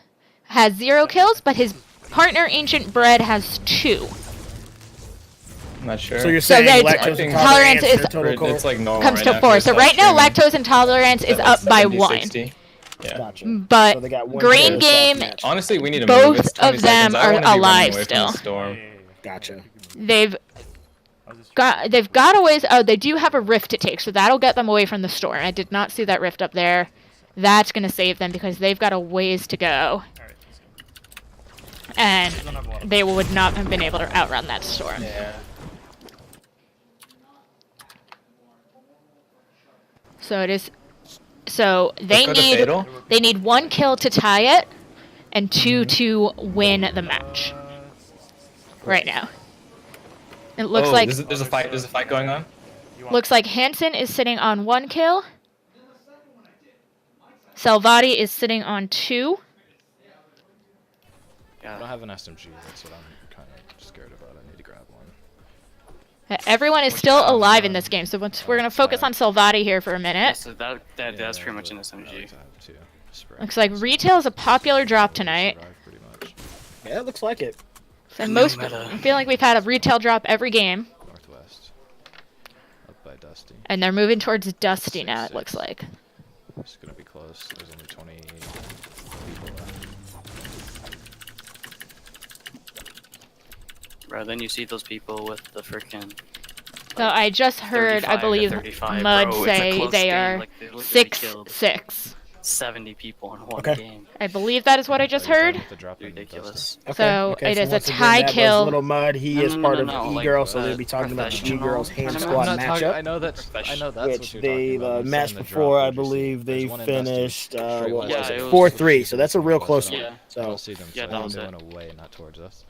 has 0 kills, but his partner Ancient Bread has 2. I'm not sure. So you're saying lactose intolerance is it's like normal comes to 4. So right now, lactose intolerance is up by 1. Yeah. Gotcha. But So they got one Green kill Game, last match. Honestly, we need to move. It's both 20 of them seconds. I are wanna be running alive away from still. the storm. Gotcha. They've got a ways. Oh, they do have a rift to take, so that'll get them away from the storm. I did not see that rift up there. That's gonna save them because they've got a ways to go, and they would not have been able to outrun that storm. Yeah. So it is. So they go to Fatal. need 1 kill to tie it, and 2 to win the match. Right now. It looks like there's a fight. There's a fight going on. looks like Hansen is sitting on 1 kill. Salvati is sitting on 2. I don't have an SMG. That's what I'm kind of scared about. I need to grab one. Everyone is still alive in this game, so we're gonna focus on Salvati here for a minute. So that's pretty much an SMG. Looks like retail is a popular drop tonight. Yeah, it looks like it. So I feel like we've had a retail drop every game. Northwest. Up by Dusty. And they're moving towards Dusty now, it looks like. It's gonna be close. There's only 20 people left. Bro, then you see those people with the freaking. So I just heard, I believe, Mud say they are 6-6. 70 people in one Okay. game. I believe that is what I just heard. Ridiculous. So Okay, it is a once again, tie that was kill. Little Mud. He is part of like, E-Girl, so they'll be talking about the E-Girls Hand I'm Squad not talking- matchup. I know that's Which what you're they talking about. the I'm match saying the before, drop, I did you see? believe they There's one in Dusty. finished Straight what one. was Yeah, it? it was 4-3. So that's a real close Yeah. one. I So don't see them, Yeah, so that I'm was it. going away, not towards us.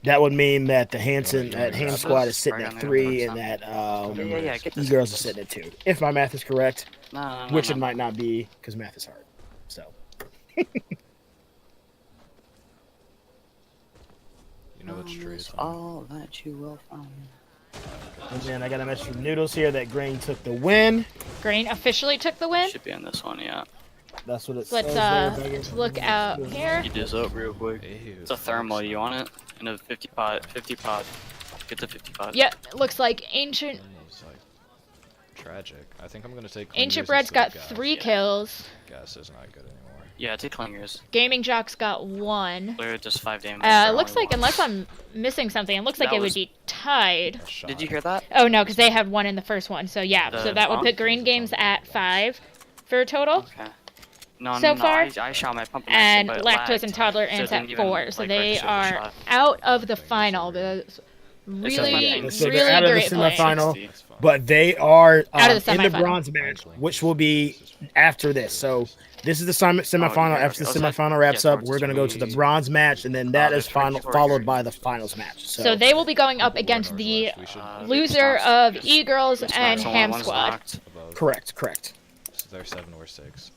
that would mean that the Hanson Yeah, that yeah, Hand yeah. Squad is sitting Right at on 3, there. and that get this. E-Girls is sitting at 2. If my math is correct, No, which it might not be, because math is hard. So. You know which tree is all that you will find. And then I got a message from Noodles here that Grain took the win. Grain officially took the win. Should be on this one, yeah. That's what it Let's says there. let's look out here. Heat this up real quick. It's a thermal. You want it? In a 50 pot. 50 pot. Get the 50 pot. Yep, looks like Ancient It's like tragic. I think I'm gonna take Ancient Clingers Bread's instead got of gas. 3 kills. Gas is not good anymore. Yeah, take clingers. Gaming Jock's got 1. Clear just 5 damage. It looks like, unless I'm missing something, it looks like That it would was- be tied. Did you hear that? Oh no, because they had 1 in the first one. So yeah, so The that would pump? put Green Games at 5 for a total. Okay. No, So no, far. I shot my pump And but it Lactose lagged, Intolerance so it at didn't even, 4. So like, they register the are shot. out of the final. Really, So really they're out of the great play. semifinal, but they are Out of the in the semifinal. bronze match, which will be after this. So this is the semifinal. After the semifinal wraps up, we're gonna go to the bronze match, and then that is followed by the finals match. So they will be going up against the loser of E-Girls and Ham Squad. Correct. So they're 7 or 6.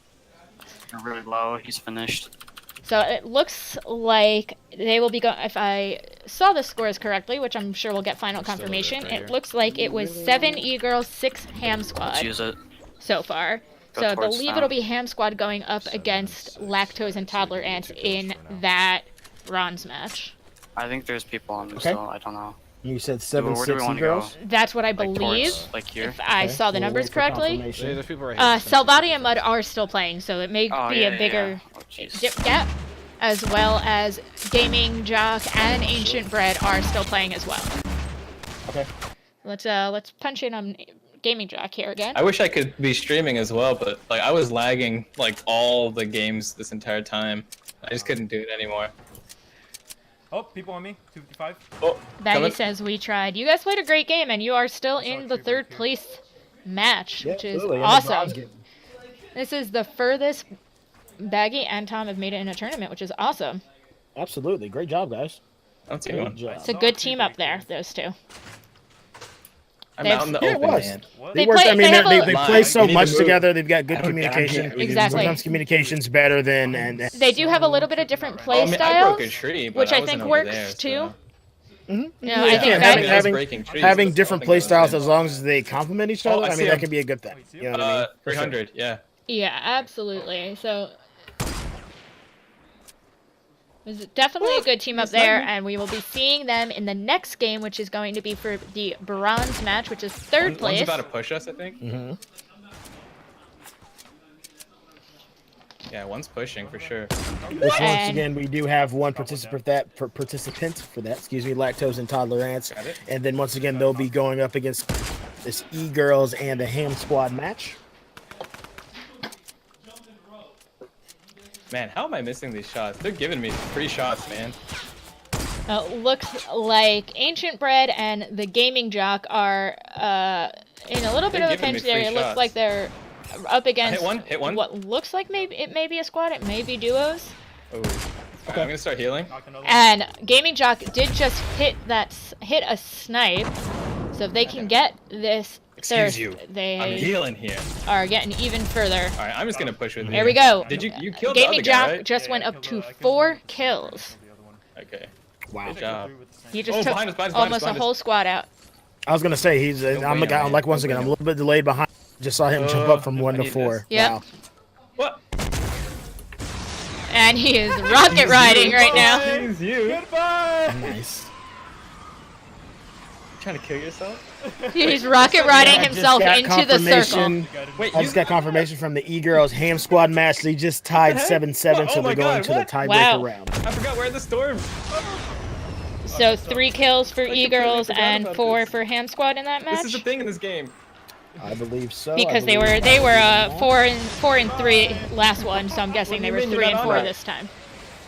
They're really low. He's finished. So it looks like they will be going. If I saw the scores correctly, which I'm sure we'll get final confirmation, it looks like it was 7 E-Girls, 6 Ham Squad. Let's use it. So far. Go So I towards believe them. it'll be Ham Squad going up against Lactose and Toddler Ants in that bronze match. I think there's people on them Okay. still. I don't know. You said 7, Where do we 6 wanna E-Girls. That's what I Like believe. towards, like here? If I saw the We'll numbers wait for correctly. confirmation. There's people right here. Salvati and Mud are still playing, so it may Oh, be yeah, a yeah, bigger yeah. Oh, jeez. dip gap, as well as Gaming Jock and Ancient Bread are still playing as well. Okay. Let's punch in on Gaming Jock here again. I wish I could be streaming as well, but like I was lagging like all the games this entire time. I just couldn't do it anymore. Oh, people on me. 255. Oh, Baggy coming. says we tried. You guys played a great game, and you are still in the third place match, which is absolutely, and the awesome. bronze game. This is the furthest Baggy and Tom have made it in a tournament, which is awesome. Absolutely, great job, guys. That's Great good. job. It's a good team up there, those two. I'm They've- out in the Yeah, it open, was. man. They work, play- I mean, they have they a- play so We need to much move. together. They've got good I don't- communication. Exactly. Sometimes communication's better than and. They do have a little bit of different play I broke a styles, tree, but which I wasn't think over works there, too. so- You know, Yeah, I think having, Baggy, I was breaking trees, having that's different something play I was styles doing. as long as they complement each other. I I see mean, that him. can be a good thing. You know what I mean? For sure. 300, yeah. yeah, absolutely. So there's definitely a good team up there, and we will be seeing them in the next game, which is going to be for the bronze match, which is third One's place. about to push us, I think. Mm-hmm. Yeah, one's pushing for sure. Which once And- again, we do have one participant for that. Excuse me, Lactose and Toddler Ants, Got it. and then once again they'll be going up against this E-Girls and the Ham Squad match. Man, how am I missing these shots? They're giving me free shots, man. Looks like Ancient Bread and the Gaming Jock are in a little bit They're of a giving me pinch there. free It looks shots. like they're up against hit one. what looks like maybe it may be a squad. It may be duos. Oh. Alright, I'm gonna start healing. And Gaming Jock did just hit a snipe. So if they can get this Excuse you. they I'm healing here. are getting even further. Alright, I'm just gonna push with you. There we go. Did you killed the Gaming other guy, Jock right? just went up to 4 kills. Okay. Wow. Good job. He just Oh, took behind us, behind us, almost behind a us. whole squad out. I was gonna say he's. I'm the guy. I'm like once again, I'm a little bit delayed behind. Just saw him jump up from 1 I to need 4. this. Yep. Wow. What? And he is rocket riding right now. Excuse you. Goodbye. Nice. Trying to kill yourself? He's rocket riding I just himself got into the circle. confirmation- Wait, I just got confirmation from the E-Girls Ham Squad match. They just tied 7-7, so Oh my they're going God, to the what? tiebreaker Wow. round. I forgot we're in the storm. So 3 kills for completely E-Girls forgot and about 4 this. for Ham Squad in that This is the match. thing in this game. I believe so. I Because they believe were that. 4 and 3 last one, so I'm guessing they were 3 and 4 this time.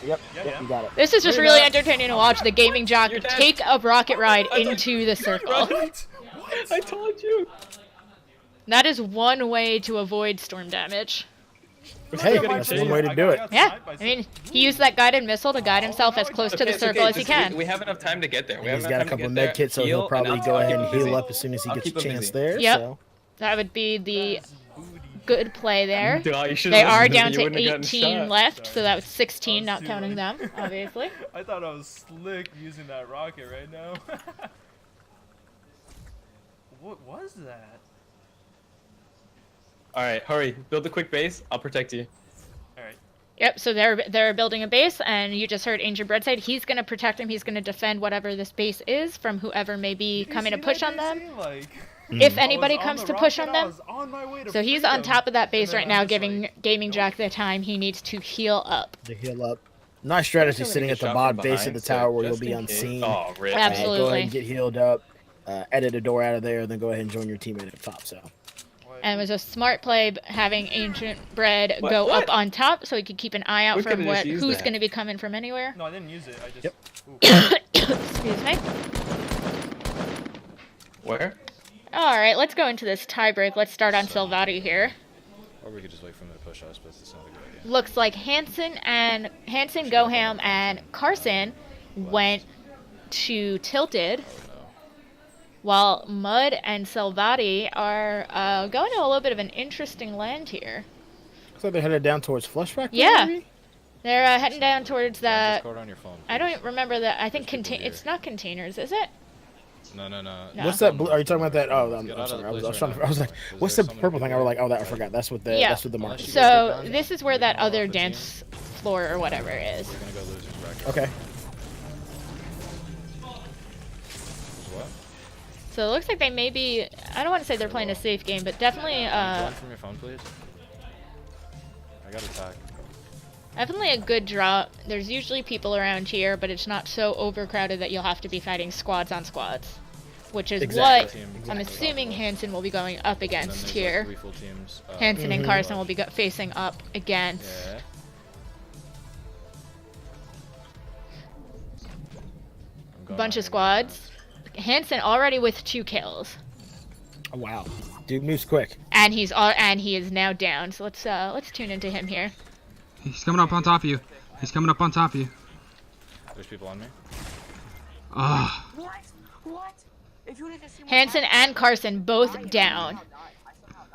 Yep, you got it. This is just You're really not- entertaining to watch the Gaming Jock You're dead. take a rocket ride into the circle. I told you. That is one way to avoid storm damage. Hey, that's one way to do it. Yeah, I mean, he used that guided missile to guide himself as close to the It's circle okay, as he just- can. We have enough time to get there. We have He's enough got a time to couple get med there. kits, so Heal, he'll probably and go I'll ahead keep and him heal busy. up as soon as he I'll gets a keep him chance busy. there. Yep. So. That would be the good play there. Duh, you should've They listened are to me, down you to wouldn't have gotten 18 shot. left, so that was 16, not counting them, obviously. I thought I was slick using that rocket right now. What was that? Alright, hurry. Build a quick base. I'll protect you. Alright. Yep, so they're building a base, and you just heard Ancient Bread say he's going to protect him. He's going to defend whatever this base is from whoever may be coming to push on them. If anybody comes to push on them. So he's on top of that base right now, giving Gaming Jack the time he needs to heal up. To heal up. Nice strategy sitting at the shot bottom from base of behind, the tower where you'll just be in case. unseen. Oh, rip. Go ahead Absolutely. and get healed up. Edit a door out of there, then go ahead and join your teammate at top. So. And it was a smart play having Ancient Bread What? go What? up on top so he could keep an eye out We from could've just used who's that. going to be coming from anywhere. No, I didn't use it. I just. Excuse me. Where? All right, let's go into this tiebreak. Let's start on Salvati here. Or we could just wait for him to push us, but it's not a good idea. Looks like Hanson, Goham, and Carson went to Tilted, while Mud and Salvati are going to a little bit of an interesting land here. Looks like they're headed down towards Fleshback. Yeah, maybe? they're heading down towards the. Discord on your phone, I don't remember that. I think it's not containers, is it? No. What's that? Are you talking about that? Oh, I'm Get out of sorry. the I was place trying right to. I was like, now, 'cause what's the there's so many purple thing? I people was like, oh, that I forgot. That's what the. Yeah. That's what the mark. So this is where that other dance floor or whatever is. We're gonna go losers bracket. Okay. What? So it looks like they may be. I don't want to say they're playing a safe game, but definitely. Join from your phone, please. I got attack. Definitely a good draw. There's usually people around here, but it's not so overcrowded that you'll have to be fighting squads on squads. Which is what I'm assuming Hanson will be going up against here. Hanson and Carson will be facing up against. Bunch of squads. Hanson already with 2 kills. Oh, wow. Dude moves quick. And he is now down. So let's tune into him here. He's coming up on top of you. He's coming up on top of you. There's people on me. Ah. What? Hanson and Carson both down.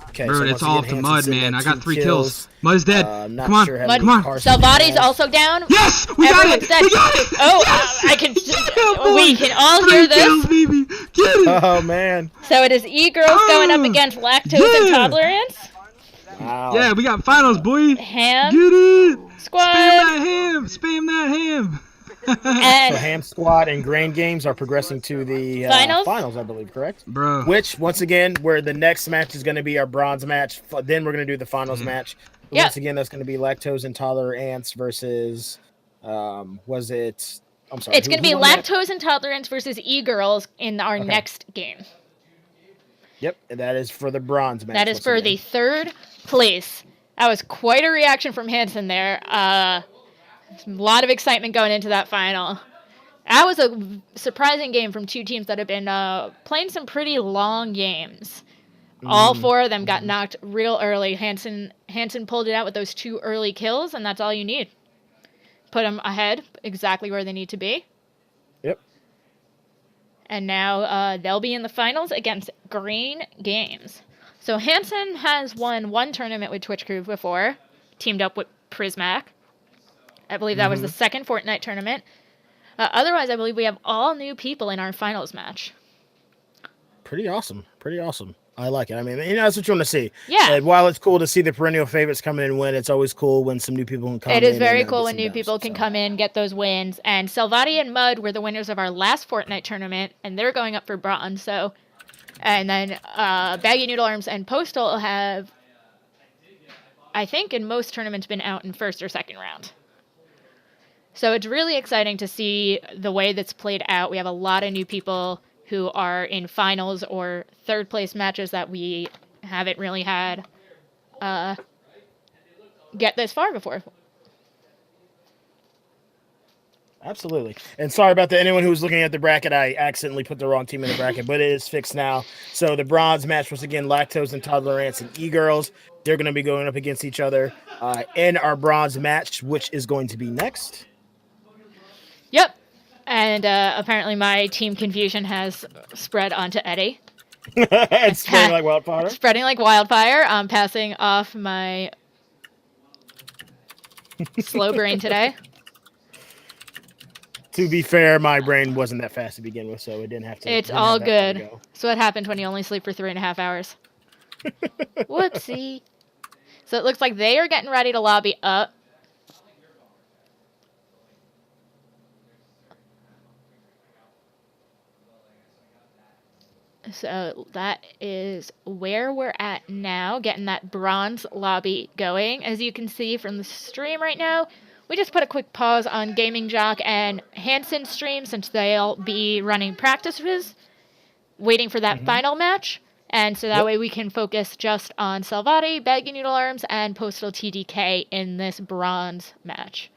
Okay, bro, so it's all up to Mud, man. I got 3 kills. Mud's dead. Come on, sure come on. Salvati's also down. Yes, we got it. We got it. Oh, yes! I can. We can all hear this. Kills, baby. Get it. Oh man. So it is E-Girls going up against Lactose and Tolerance. Wow. Yeah, we got finals, boy. Ham. Get it. Squad. Spam that ham. Spam that ham. And so Ham Squad and Grain Games are progressing to the finals, I believe, correct? Bro. Which, once again, where the next match is going to be our bronze match. Then we're going to do the finals match. Yep. Once again, that's going to be Lactose Intolerance versus, was it? I'm sorry. It's going to be Lactose Intolerance versus E-Girls in our next game. Yep, and that is for the bronze match. That is for the 3rd place. That was quite a reaction from Hanson there. A lot of excitement going into that final. That was a surprising game from 2 teams that have been playing some pretty long games. All 4 of them got knocked real early. Hanson pulled it out with those 2 early kills, and that's all you need. Put them ahead, exactly where they need to be. Yep. And now they'll be in the finals against Green Games. So Hanson has won 1 tournament with Twitch Crew before, teamed up with Prismac. I believe that was the 2nd Fortnite tournament. Otherwise, I believe we have all new people in our finals match. Pretty awesome. Pretty awesome. I like it. I mean, that's what you want to see. Yeah. And while it's cool to see the perennial favorites come in and win, it's always cool when some new people can come in. It is very cool when new people can come in, get those wins. And Salvati and Mud were the winners of our last Fortnite tournament, and they're going up for bronze. So, and then Baggy Noodle Arms and Postal have, I think, in most tournaments, been out in 1st or 2nd round. So it's really exciting to see the way that's played out. We have a lot of new people who are in finals or 3rd place matches that we haven't really had get this far before. Absolutely. And sorry about that. Anyone who was looking at the bracket, I accidentally put the wrong team in the bracket, but it is fixed now. So the bronze match was, again, Lactose Intolerance and E-Girls. They're going to be going up against each other in our bronze match, which is going to be next. Yep. And apparently my team confusion has spread onto Eddie. It's spreading like wildfire. Spreading like wildfire. I'm passing off my slow brain today. To be fair, my brain wasn't that fast to begin with, so it didn't have to. It's all good. So what happens when you only sleep for 3.5 hours? Whoopsie. So it looks like they are getting ready to lobby up. So that is where we're at now, getting that bronze lobby going. As you can see from the stream right now, we just put a quick pause on Gaming Jock and Hanson's stream since they'll be running practices, waiting for that final match. And so that way we can focus just on Salvati, Baggy Noodle Arms, and Postal TDK in this bronze match.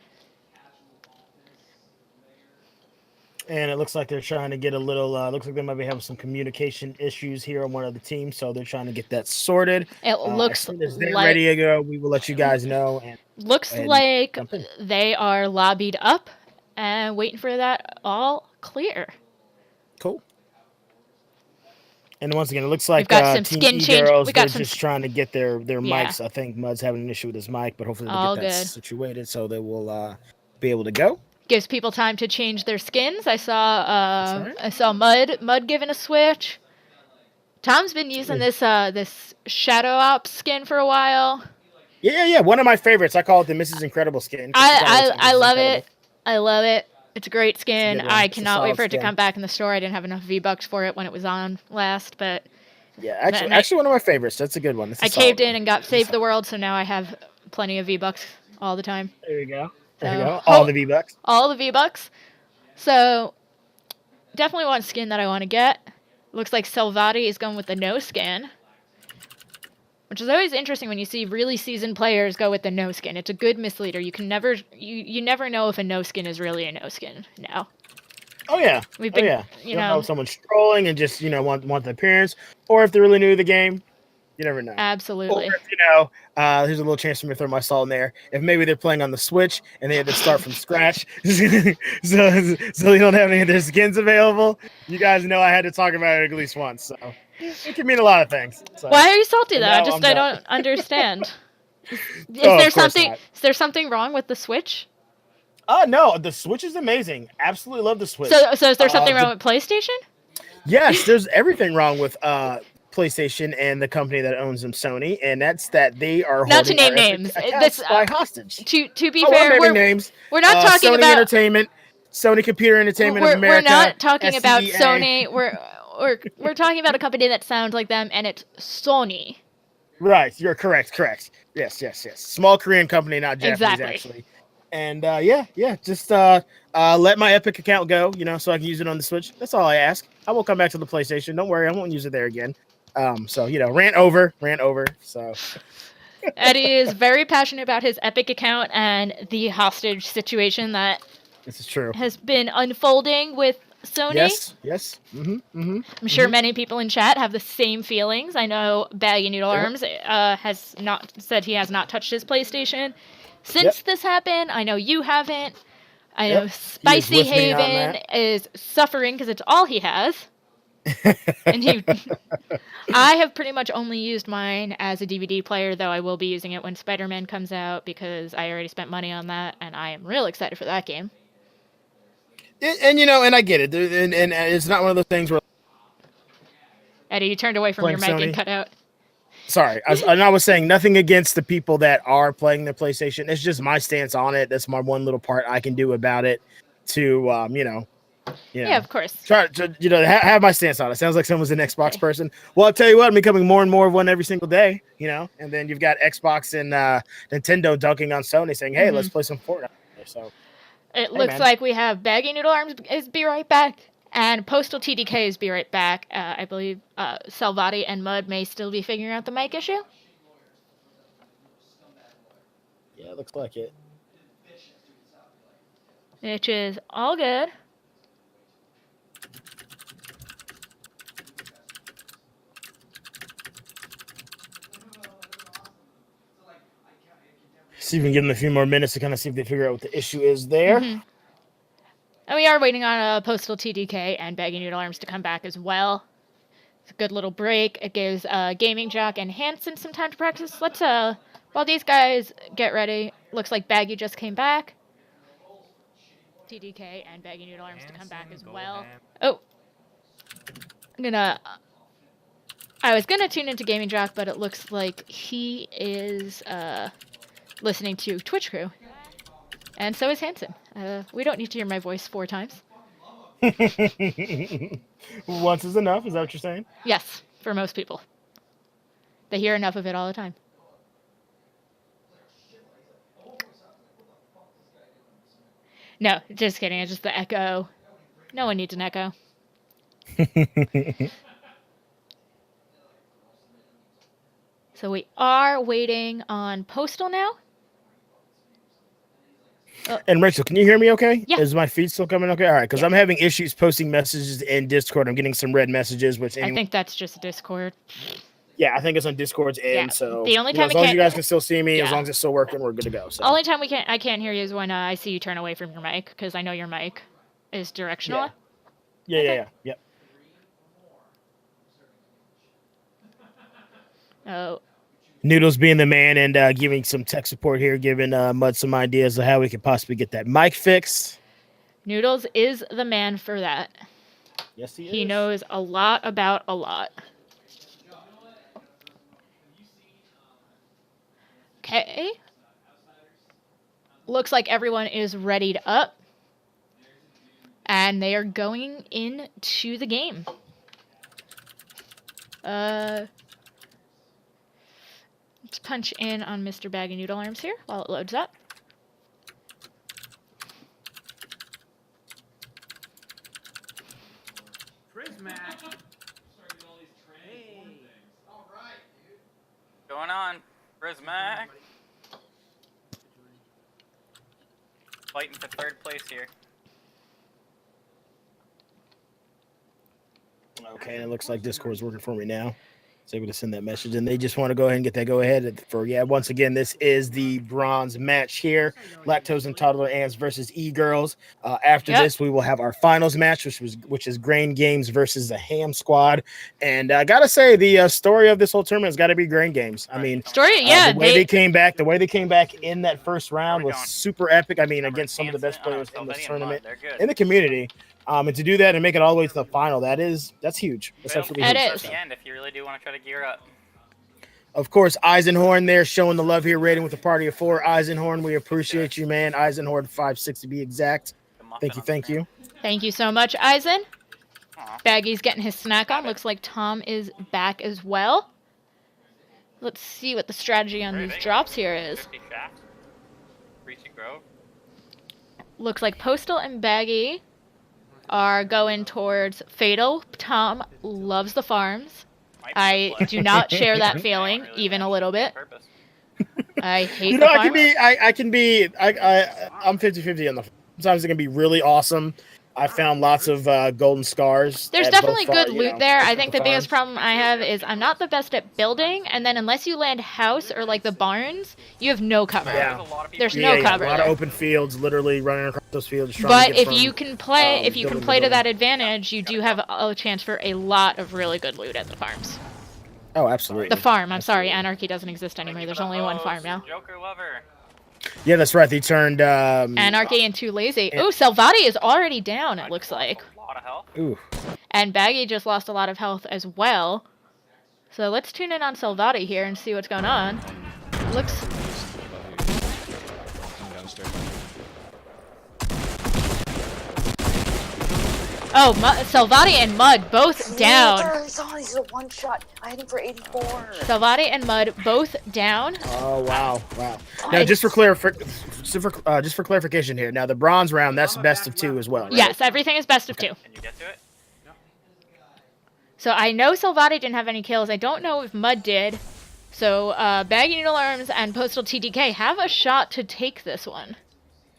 And it looks like they're trying to get a little. Looks like they might be having some communication issues here on one of the teams, so they're trying to get that sorted. It As looks soon as they're like ready to go, we will let you guys know. And looks go ahead and like jump in. they are lobbied up and waiting for that all clear. Cool. And once again, it looks like We've got some Team skin change. E-Girls, We got they're some just trying to get their Yeah. mics. I think Mud's having an issue with his mic, but hopefully they'll All get that good. situated so they will be able to go. Gives people time to change their skins. I saw Mud giving a switch. Tom's been using this Shadow Ops skin for a while. Yeah. One of my favorites. I call it the Mrs. Incredible skin. 'Cause she's always I Mrs. love Incredible. it. I love it. It's a great skin. good one. I It's a cannot wait solid for it to skin. come back in the store. I didn't have enough V-Bucks for it when it was on last, but Yeah, and actually one of my favorites. That's a good one. It's a I solid caved in one. and got Save the World, so now I have plenty of V-Bucks all the time. There you go. There you So, go. All the V-Bucks. All the V-Bucks. So, definitely one skin that I want to get. Looks like Selvati is going with the no skin. Which is always interesting when you see really seasoned players go with the no skin. It's a good misleader. You can never you never know if a no skin is really a no skin now. Oh yeah. We've been, You don't know if someone's trolling and just want the appearance, or if they're really new to the game. You never know. Absolutely. Or if, there's a little chance for me to throw my salt in there. If maybe they're playing on the Switch and they had to start from scratch, so they don't have any of their skins available. You guys know I had to talk about it at least once. So it can mean a lot of things. So. Why are you salty And though? now I I'm don't understand. Is Oh, there of course something? not. Is there something wrong with the Switch? No, the Switch is amazing. Absolutely love the Switch. So is there something wrong with PlayStation? Yes, there's everything wrong with PlayStation and the company that owns them, Sony, and that's that they are Not to holding name our names. accounts by hostage. To be I'm fair, naming names. we're not talking Sony about Entertainment, Sony Computer Entertainment of we're America. not talking about SCEA. Sony. We're talking about a company that sounds like them, and it's Sony. Right, you're correct. Yes. Small Korean company, not Japanese, Exactly. actually. And just let my Epic account go, so I can use it on the Switch. That's all I ask. I will come back to the PlayStation. Don't worry, I won't use it there again. So rant over. So Eddie is very passionate about his Epic account and the hostage situation that this is true. has been unfolding with Sony. Yes. I'm I'm sure many people in chat have the same feelings. I know Baggy Noodle Arms has not said he has not touched his PlayStation since this happened. I know you haven't. I know Spicy with me on Haven is suffering because it's all he has. And I have pretty much only used mine as a DVD player, though I will be using it when Spider-Man comes out because I already spent money on that, and I am real excited for that game. And I get it, and it's not one of those things where Eddie, you turned away from your mic Sony. and cut out. Sorry, I was saying nothing against the people that are playing the PlayStation. It's just my stance on it. That's my one little part I can do about it. To Yeah, of course. Try to have my stance on it. Sounds like someone's an Xbox person. Well, I'll tell you what, I'm becoming more and more of one every single day. And then you've got Xbox and Nintendo dunking on Sony, saying, "Hey, let's play some Fortnite." So it looks like we have Baggy Noodle Arms is be right back. And Postal TDK is be right back. I believe Salvati and Mud may still be figuring out the mic issue. Yeah, looks like it. Which is all good. See if we can give them a few more minutes to kind of see if they figure out what the issue is there. And we are waiting on Postal TDK and Baggy Noodle Arms to come back as well. It's a good little break. It gives Gaming Jock and Hanson some time to practice. Let's, while these guys get ready, looks like Baggy just came back. TDK and Baggy Noodle Arms to come back as well. Oh. I was gonna tune into Gaming Jock, but it looks like he is, listening to Twitch Crew. And so is Hanson. We don't need to hear my voice 4 times. Once is enough, is that what you're saying? Yes, for most people. They hear enough of it all the time. No, just kidding. It's just the echo. No one needs an echo. So we are waiting on Postal now. And Rachel, can you hear me okay? Yeah. Is my feed still coming okay? All right, because I'm having issues posting messages in Discord. I'm getting some red messages, which I think that's just Discord. yeah, I think it's on Discord's end. Yeah, So the only you know, time as we long as can't- you guys can still see me, as Yeah. long as it's still working, we're good to go. So Only time I can't hear you is when I see you turn away from your mic, because I know your mic is directional. yeah. Yep. Oh. Noodles being the man and giving some tech support here, giving Mud some ideas of how we could possibly get that mic fixed. Noodles is the man for that. Yes, He knows a lot about a lot. Okay. Looks like everyone is readied up. And they are going into the game. Let's punch in on Mr. Baggy Noodle Arms here while it loads up. Going on, Prismac. Fighting for third place here. Okay, and it looks like Discord's working for me now. It's able to send that message, and they just want to go ahead and get that go ahead for once again. This is the bronze match here: Lactose and Toddler Ants versus E-Girls. After this, we will have our finals match, which is Grain Games versus the Ham Squad. And I gotta say, the story of this whole tournament has got to be Grain Games. I mean, the way they came back in that first round was super epic. I mean, against some of the best players in this tournament in the community. And to do that and make it all the way to the final, that's huge. That's absolutely huge. At the end, if you really do want to try to gear up. Of course, Eisenhorn there showing the love here, rating with a party of 4. Eisenhorn, we appreciate you, man. Eisenhorn 5-6 to be exact. Thank you. Thank you so much, Eisen. Baggy's getting his snack on. Looks like Tom is back as well. Let's see what the strategy on these drops here is. Looks like Postal and Baggy are going towards Fatal. Tom loves the farms. I do not share that feeling, even a little bit. I hate the farms. I'm 50-50 on the. Sometimes it can be really awesome. I found lots of golden scars. There's definitely good loot there. I think the biggest problem I have is I'm not the best at building, and then unless you land house or like the barns, you have no cover. Yeah. There's no cover. A lot there. of open fields, literally running across those fields. But if you can play, to that advantage, you do have a chance for a lot of really good loot at the farms. Oh, absolutely. The farm. I'm sorry, Anarchy doesn't exist anymore. There's only one farm now. Joker lover. Yeah, that's right. They turned Anarchy into Lazy. Ooh, Salvati is already down, it looks like. A lot of health. Ooh. And Baggy just lost a lot of health as well. So let's tune in on Salvati here and see what's going on. Looks... Oh, Salvati and Mud both down. He's a one shot. I hit him for 84. Salvati and Mud both down. Oh wow. Now, just for clarification here. Now, the bronze round, that's best of 2 as well. Right? Yes, everything is best of 2. Can you get to it? So I know Salvati didn't have any kills. I don't know if Mud did. So Baggy Noodle Arms and Postal TTK have a shot to take this one.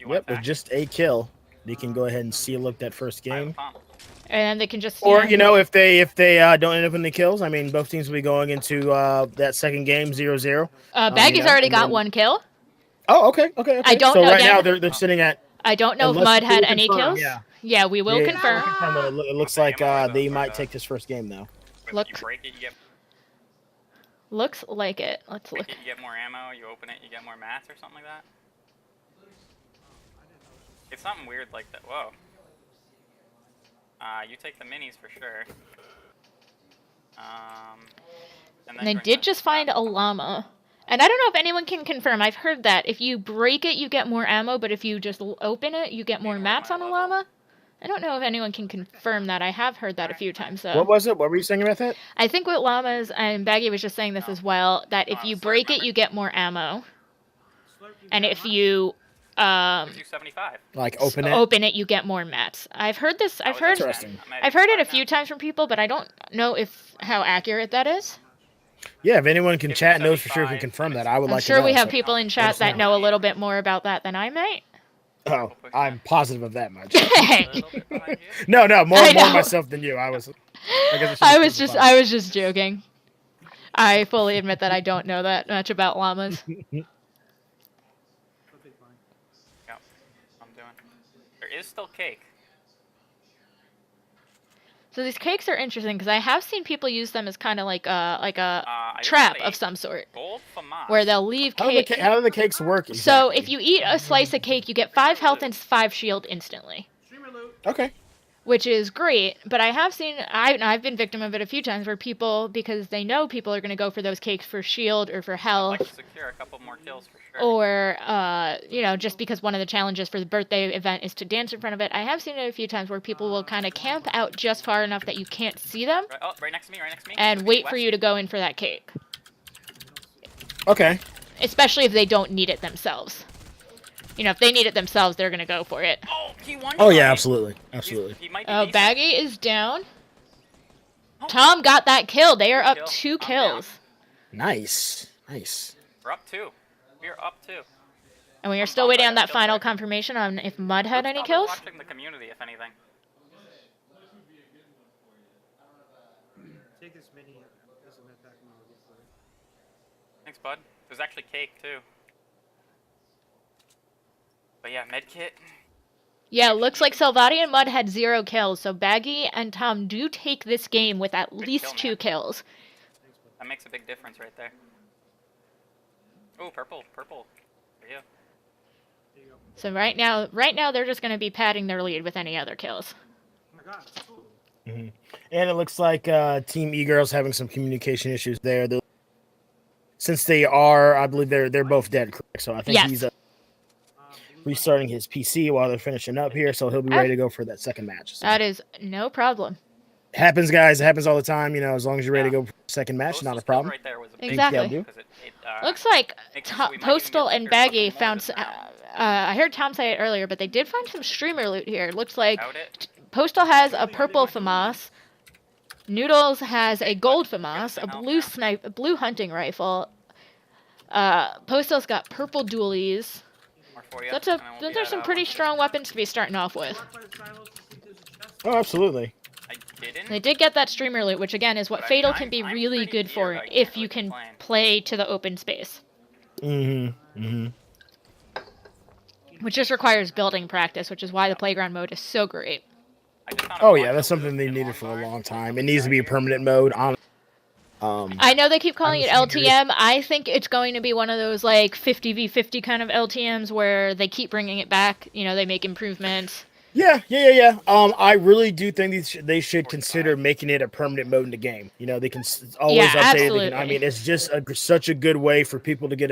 Yep, with just a kill, they can go ahead and seal up that first game. And they can just... Or, if they don't end up in the kills, I mean, both teams will be going into that second game 0-0. Baggy's already got 1 kill. Oh, okay. I don't know. So right now they're sitting at... I don't know if Mud had any kills. Yeah, we will confirm. It looks like they might take this first game, though. Look. You break it, you get... Looks like it. Let's look. You get more ammo, you open it, you get more mats or something like that. It's something weird like that. Whoa. You take the minis for sure. And they did just find a llama. And I don't know if anyone can confirm. I've heard that if you break it, you get more ammo, but if you just open it, you get more mats on a llama. I don't know if anyone can confirm that. I have heard that a few times, though. What was it? What were you saying about that? I think with llamas, and Baggy was just saying this as well, that if you break it, you get more ammo. And if you... like open it, you get more mats. I've heard this. I've heard it a few times from people, but I don't know how accurate that is. Yeah, if anyone can chat, knows for sure, can confirm that. I would like to know. I'm sure we have people in chat that know a little bit more about that than I might. Oh, I'm positive of that much. Hey. No, more I know. myself than you. I guess I was just joking. I fully admit that I don't know that much about llamas. Yeah, I'm doing. There is still cake. So these cakes are interesting because I have seen people use them as kind of like a I just trap got of a some sort, gold FAMAS. where they'll leave cake. How do the cakes work? So Exactly? if you eat a slice of cake, you get 5 health and 5 shield instantly. Okay. Which is great, but I have seen, I've been victim of it a few times where people, because they know people are going to go for those cakes for shield or for I'd health, like to secure a couple more kills for sure. or, you know, just because one of the challenges for the birthday event is to dance in front of it. I have seen it a few times where people will kind of camp out just far enough that you can't see them, Right next to me, right next to me. and wait for you to go in for that cake. Okay. Especially if they don't need it themselves. You know, if they need it themselves, they're going to go for it. Oh, he won. Oh yeah, absolutely. He might be Oh, decent. Baggy is down. Tom got that kill. They are up 2 kills. Nice. We're up 2. We're up 2. And we are still waiting on that final confirmation on if Mud had any kills. Watching the community, if anything. Take this mini as a med pack and I'll get for it. Thanks, bud. There's actually cake too. But yeah, medkit. Yeah, looks like Salvati and Mud had 0 kills, so Baggy and Tom do take this game with at least 2 kills. That makes a big difference right there. Ooh, purple. For you. So right now they're just going to be padding their lead with any other kills. Oh my god, cool. And it looks like Team E-Girls having some communication issues there. Since they are, I believe they're both dead, correct? So I think he's restarting his PC while they're finishing up here, so he'll be ready to go for that second match. So. That is no problem. Happens, guys. It happens all the time. You know, as long as you're ready to go for the second match, not a problem. Right there was a big Exactly. Looks like Postal and Baggy found. I heard Tom say it earlier, but they did find some streamer loot here. Looks like Postal has a purple FAMAS. Noodles has a gold FAMAS, a blue hunting rifle. Postal's got purple dualies. Those are some pretty strong weapons to be starting off with. Oh, absolutely. They did get that streamer loot, which again is what Fatal can be really good for if you can play to the open space. Which just requires building practice, which is why the playground mode is so great. Oh yeah, that's something they needed for a long time. It needs to be a permanent mode. I know they keep calling it LTM. I think it's going to be one of those like 50v50 kind of LTMs where they keep bringing it back. You know, they make improvements. Yeah. I really do think they should consider making it a permanent mode in the game. You know, they can always update it. I mean, it's just such a good way for people to get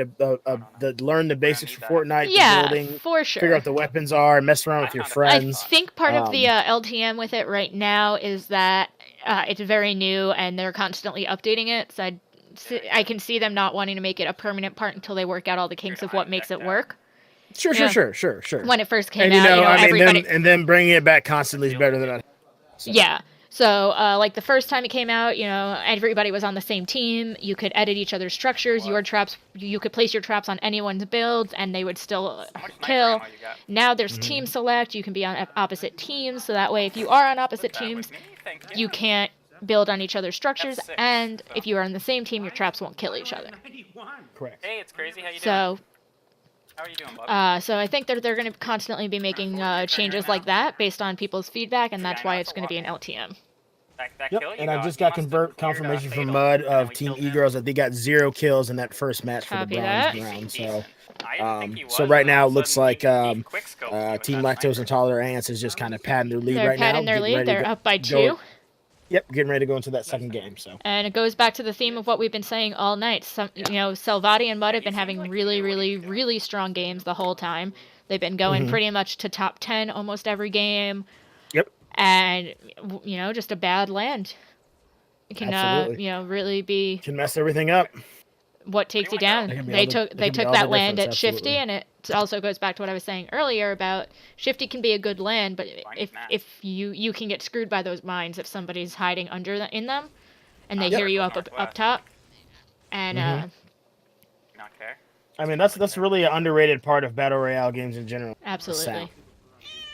learn the basics for Fortnite. Yeah, the building, for sure. Figure out the weapons are, mess around with your friends. I think part of the LTM with it right now is that it's very new and they're constantly updating it. So I can see them not wanting to make it a permanent part until they work out all the kinks of what makes it work. Sure. When it first came and, out, everybody... and then bringing it back constantly is better than that. So. Yeah. So, like the first time it came out, everybody was on the same team. You could edit each other's structures. Your traps, you could place your traps on anyone's builds, and they would still kill. Now there's team select. You can be on opposite teams, so that way, if you are on opposite teams, you can't build on each other's structures, and if you are on the same team, your traps won't kill each other. Correct. Hey, it's crazy. How you doing? So. How are you doing, bud? So I think they're going to constantly be making changes like that based on people's feedback, and that's why it's going to be an LTM. Yep, and I just got confirmation from Mud of Team E-Girls that they got 0 kills in that first match for the bronze round. So right now it looks like Team Lactose Intolerant Ants is just kind of padding their lead right now. They're padding their lead. They're up by 2. Yep, getting ready to go into that second game. So. And it goes back to the theme of what we've been saying all night. Salvati and Mud have been having really, really, really strong games the whole time. They've been going pretty much to top 10 almost every game. Yep. And just a bad land. It can really be. Can mess everything up. What takes you down? They took that land at Shifty, and it also goes back to what I was saying earlier about Shifty can be a good land, but if you can get screwed by those mines if somebody's hiding in them, and they hear you up top, and not care. I mean, that's really an underrated part of battle royale games in general. the Absolutely. sound.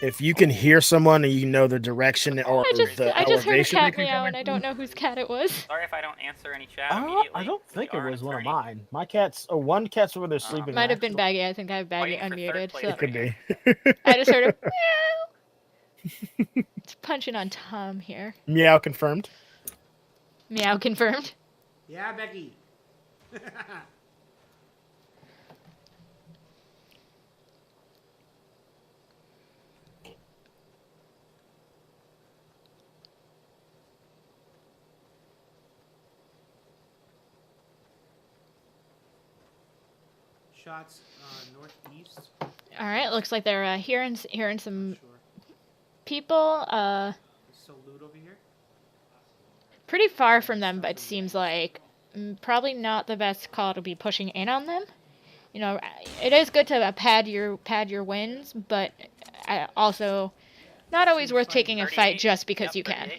If you can hear someone and you know the direction or I just the heard a elevation they cat could meow, go and I don't know whose cat it was. Sorry if I don't answer any chat immediately. I don't think We it are in was a one of tourney. mine. My cat's, one cat's over there sleeping. Might have been actually. Baggy. I think I have Baggy unmuted. So It could be. I just heard a meow. It's punching on Tom here. Meow confirmed. Meow confirmed. Yeah, Becky. Shots northeast. All right, looks like they're hearing some people. Salute over here. Pretty far from them, but seems like probably not the best call to be pushing in on them. You know, it is good to pad your wins, but also not always worth taking a fight just because you can.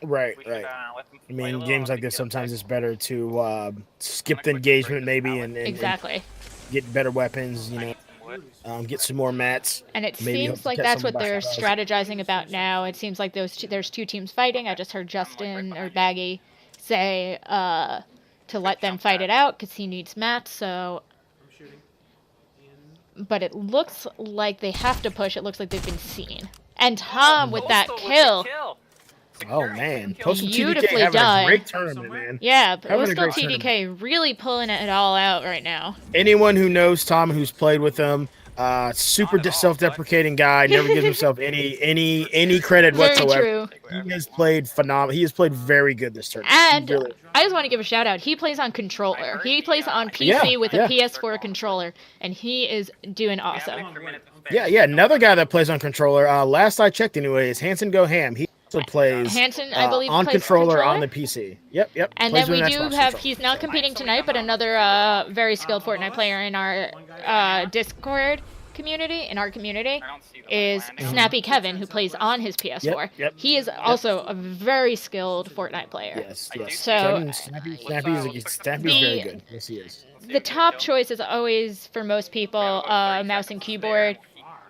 Right. I mean, games like this, sometimes it's better to skip the engagement maybe and Exactly. get better weapons, get some more mats. And it maybe seems hope to like catch that's some what they're busts. strategizing about now. It seems like there's two teams fighting. I just heard Justin or Baggy say to let them fight it out because he needs mats. So, but it looks like they have to push. It looks like they've been seen. And Tom with that kill. Oh man, Postal Beautifully TDK having done. a great tournament, man. Yeah, Having a Postal great tournament. TDK really pulling it all out right now. Anyone who knows Tom and who's played with him, super self-deprecating guy, never gives himself any credit Very whatsoever. true. He has played phenomenal. He has played very good this tournament. And He really- I just want to give a shout out. He plays on controller. He plays on PC with a PS4 controller, and he is doing awesome. yeah, another guy that plays on controller. Last I checked, anyway, is Hanson Go Ham. He also plays Hanson, I believe, on plays controller on the PC. Yep. And plays then we with an do Xbox have, controller. he's not competing tonight, but another very skilled Fortnite player in our Discord community, is Snappy Kevin, who plays on his PS4. Yep. He is also a very skilled Fortnite player. Yes. So Kevin, Snappy's very good. Yes, he is. the top choice is always, for most people, mouse and keyboard.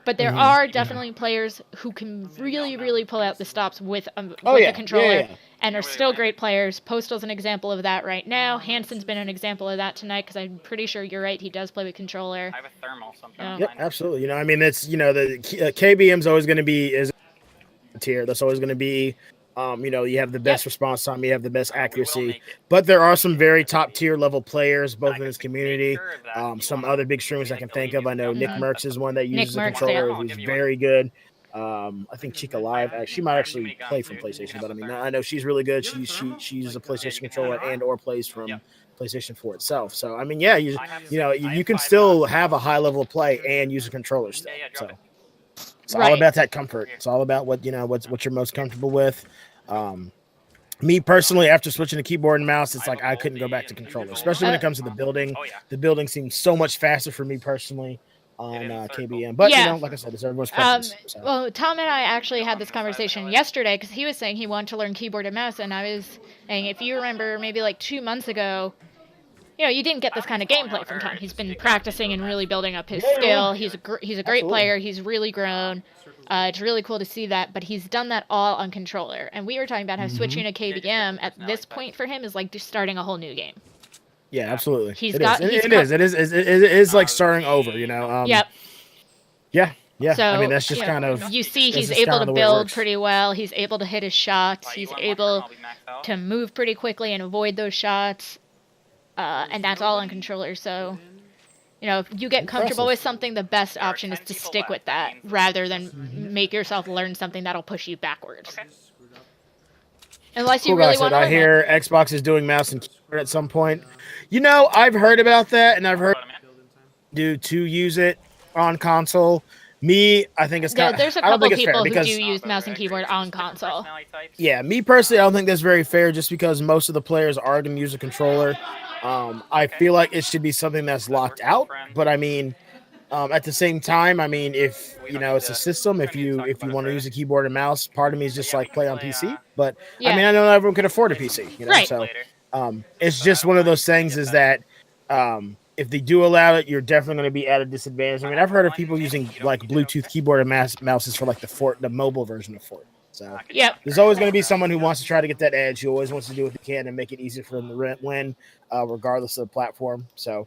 But there Mhm. are definitely players who can really pull out the stops with a Yeah. controller and are still great players. Postal's an example of that right now. Hanson's been an example of that tonight because I'm pretty sure you're right. He does play with controller. I have a thermal sometimes. Yep, absolutely. You know, I mean, it's the KBM's always going to be is tier. That's always going to be. You have the best response time, you have the best accuracy, but there are some very top tier level players both in this community. Some other big streamers I can think of. I know Nick Merckx is one that uses a controller who's very good. I think Chica Live, she might actually play from PlayStation, but I mean, I know she's really good. She uses a PlayStation controller and or plays from PlayStation 4 itself. So I mean, you can still have a high level of play and use a controller still. So it's all about that comfort. It's all about what you're most comfortable with. Me personally, after switching to keyboard and mouse, it's like I couldn't go back to controller, especially when it comes to the building. The building seems so much faster for me personally on KBM. But like I said, it's everyone's preference. So. Well, Tom and I actually had this conversation yesterday because he was saying he wanted to learn keyboard and mouse, and I was saying, if you remember, maybe like 2 months ago, you didn't get this kind of gameplay from Tom. He's been practicing and really building up his skill. He's a great player. He's really grown. It's really cool to see that, but he's done that all on controller. And we were talking about how switching to KBM at this point for him is like just starting a whole new game. Yeah, absolutely. It is like starting over. Yep. Yeah. So, I mean, that's just kind of. You see, he's able to build pretty well. He's able to hit his shots. He's able to move pretty quickly and avoid those shots. And that's all on controller. So, if you get comfortable with something, the best option is to stick with that rather than make yourself learn something that'll push you backwards. Unless you really want to. I hear Xbox is doing mouse and keyboard at some point. I've heard about that, and I've heard to use it on console. Me, I think it's kind of. There's a couple people who do use mouse and keyboard on console. Yeah, me personally, I don't think that's very fair just because most of the players are going to use a controller. I feel like it should be something that's locked out, but I mean, at the same time, I mean, if it's a system, if you want to use a keyboard and mouse, part of me is just like play on PC. But I mean, I know not everyone can afford a PC, so it's just one of those things. Is that if they do allow it, you're definitely going to be at a disadvantage. I mean, I've heard of people using like Bluetooth keyboard and mouses for like the mobile version of Fortnite. So there's always going to be someone who wants to try to get that edge. Who always wants to do what they can and make it easier for them to win, regardless of the platform. So,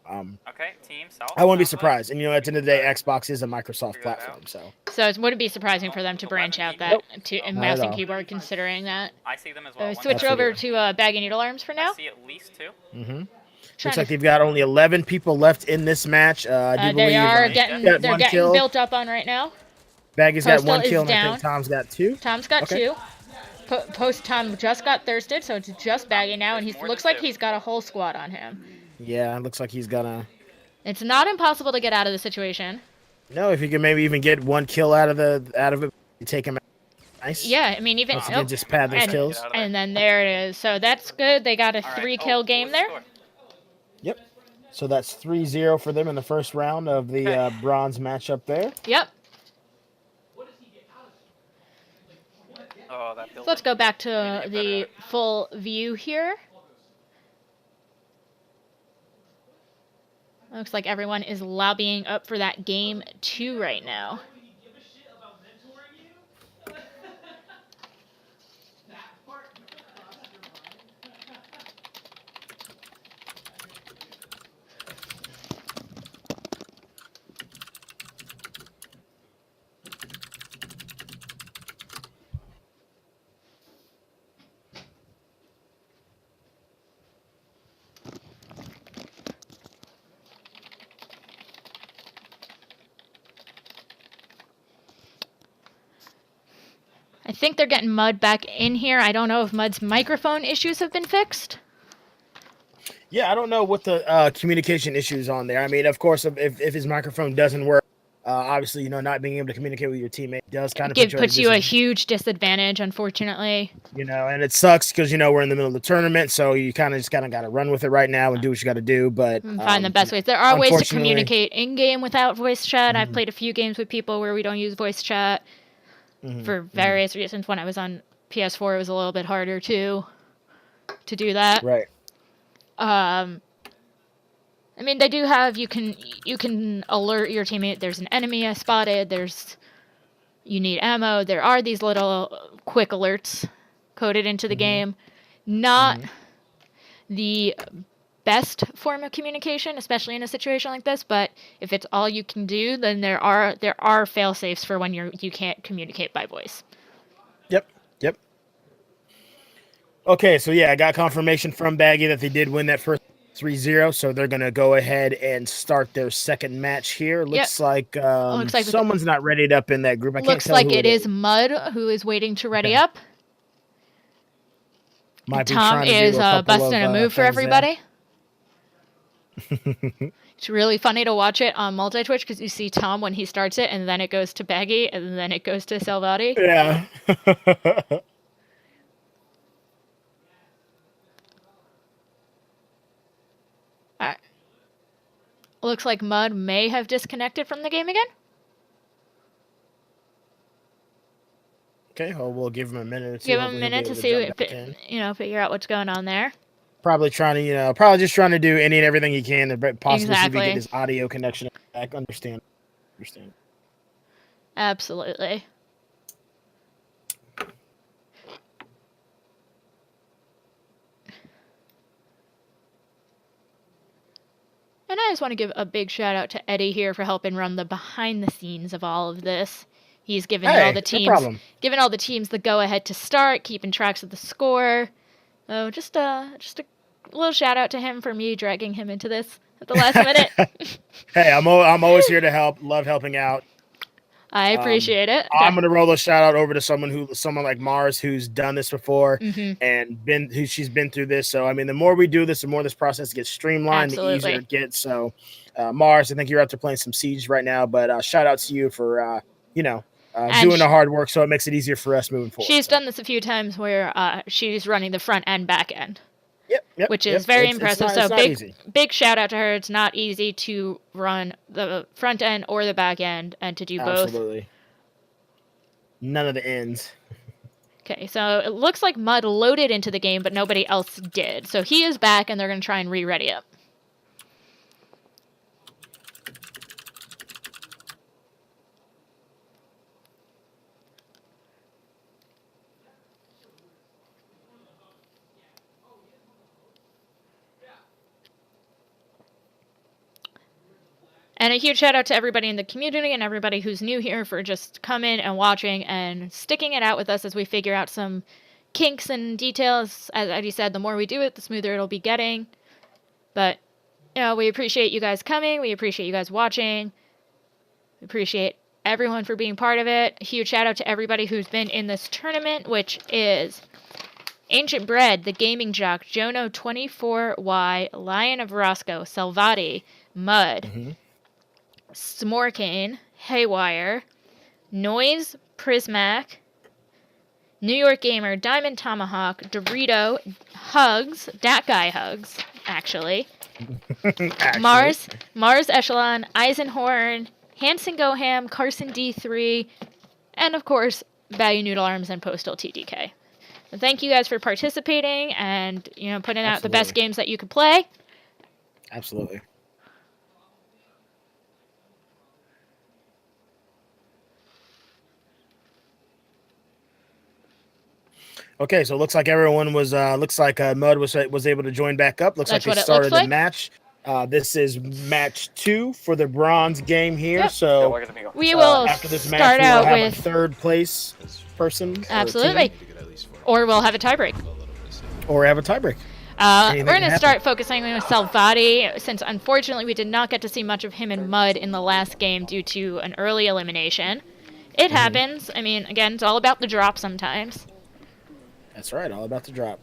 okay, team South. I wouldn't be surprised. And at the end of the day, Xbox is a Microsoft platform. So it wouldn't be surprising for them to branch out that to mouse and keyboard, considering that. I see them as well. Switch over to Bag and Needle Arms for now. I see at least 2. Mm-hmm. Looks like they've got only 11 people left in this match. I do believe they're getting built up on right now. Baggy's got 1 kill, and I think Tom's got 2. Tom's got 2. Post Tom just got thirsted, so it's just Baggy now, and he looks like he's got a whole squad on him. Yeah, it looks like he's gonna. It's not impossible to get out of the situation. No, if you can maybe even get 1 kill out of it, take him out. Nice. Yeah, I mean even just pad those kills. And then there it is. So that's good. They got a 3-kill game there. Yep. So that's 3-0 for them in the first round of the bronze matchup there. Yep. Oh, so let's go back to the full view here. Looks like everyone is lobbying up for that game 2 right now. I think they're getting Mud back in here. I don't know if Mud's microphone issues have been fixed. Yeah, I don't know what the communication issues on there. I mean, of course, if his microphone doesn't work, obviously, not being able to communicate with your teammate does kind of puts you a huge disadvantage, unfortunately. And it sucks because we're in the middle of the tournament, so you kind of got to run with it right now and do what you got to do. But find the best ways. There are ways to communicate in game without voice chat. I've played a few games with people where we don't use voice chat. For various reasons. When I was on PS4, it was a little bit harder to do that. Right. I mean, they do have you can alert your teammate. There's an enemy spotted. You need ammo. There are these little quick alerts coded into the game. Not the best form of communication, especially in a situation like this, but if it's all you can do, then there are fail safes for when you can't communicate by voice. Yep. Okay, so yeah, I got confirmation from Baggy that they did win that first 3-0, so they're gonna go ahead and start their second match here. Looks like someone's not readied up in that group. I can't tell like it is Mud who is waiting to ready up. Tom is busting a move for everybody. It's really funny to watch it on multi-Twitch because you see Tom when he starts it, and then it goes to Baggy, and then it goes to Salvati. Yeah. Alright. Looks like Mud may have disconnected from the game again. Okay, well, we'll give him a minute or two. Give him a minute to see, figure out what's going on there. Probably trying to, just trying to do any and everything he can to possibly see if he get his audio connection back. Understand. Absolutely. And I just want to give a big shout out to Eddie here for helping run the behind the scenes of all of this. He's given all the teams the go ahead to start, keeping tracks of the score. Oh, just a little shout out to him for me dragging him into this at the last minute. Hey, I'm always here to help. Love helping out. I appreciate it. I'm gonna roll a shout out over to someone like Mars, who's done this before and she's been through this. So I mean, the more we do this, the more this process gets streamlined, the easier it gets. So Mars, I think you're out there playing some Siege right now, but shout out to you for doing the hard work, so it makes it easier for us moving forward. She's done this a few times where she's running the front and back end. Yep, which is very impressive. So big shout out to her. It's not easy to run the front end or the back end and to do both. Absolutely. None of the ends. Okay, so it looks like Mud loaded into the game, but nobody else did. So he is back, and they're going to try and re-ready up. a huge shout out to everybody in the community and everybody who's new here for just coming and watching and sticking it out with us as we figure out some kinks and details. As Eddie said, the more we do it, the smoother it'll be getting. But, you know, we appreciate you guys coming. We appreciate you guys watching. We appreciate everyone for being part of it. A huge shout out to everybody who's been in this tournament, which is Ancient Bread, The Gaming Jock, Jono24Y, Lion of Roscoe, Salvati, Mud, Smorkane, Haywire, Noise, Prismac, New York Gamer, Diamond Tomahawk, Dorito, Hugs, that guy Hugs, actually. Mars Echelon, Eisenhorn, Hanson Goham, Carson D3, and of course, Value Noodle Arms and Postal TDK. And thank you guys for participating and, you know, putting out the best games that you could play. Absolutely. Okay, so it looks like everyone was Mud was able to join back up. Looks That's like they what it looks started the like. match. This is match 2 for the bronze game here. Yep. So We will after this match, start we will out have with a third place person. Absolutely. Or we'll have a tiebreak. Or have a tiebreak. We're going to start focusing on Salvati, since unfortunately we did not get to see much of him in Mud in the last game due to an early elimination. It happens. I mean, again, it's all about the drop sometimes. That's right, all about the drop.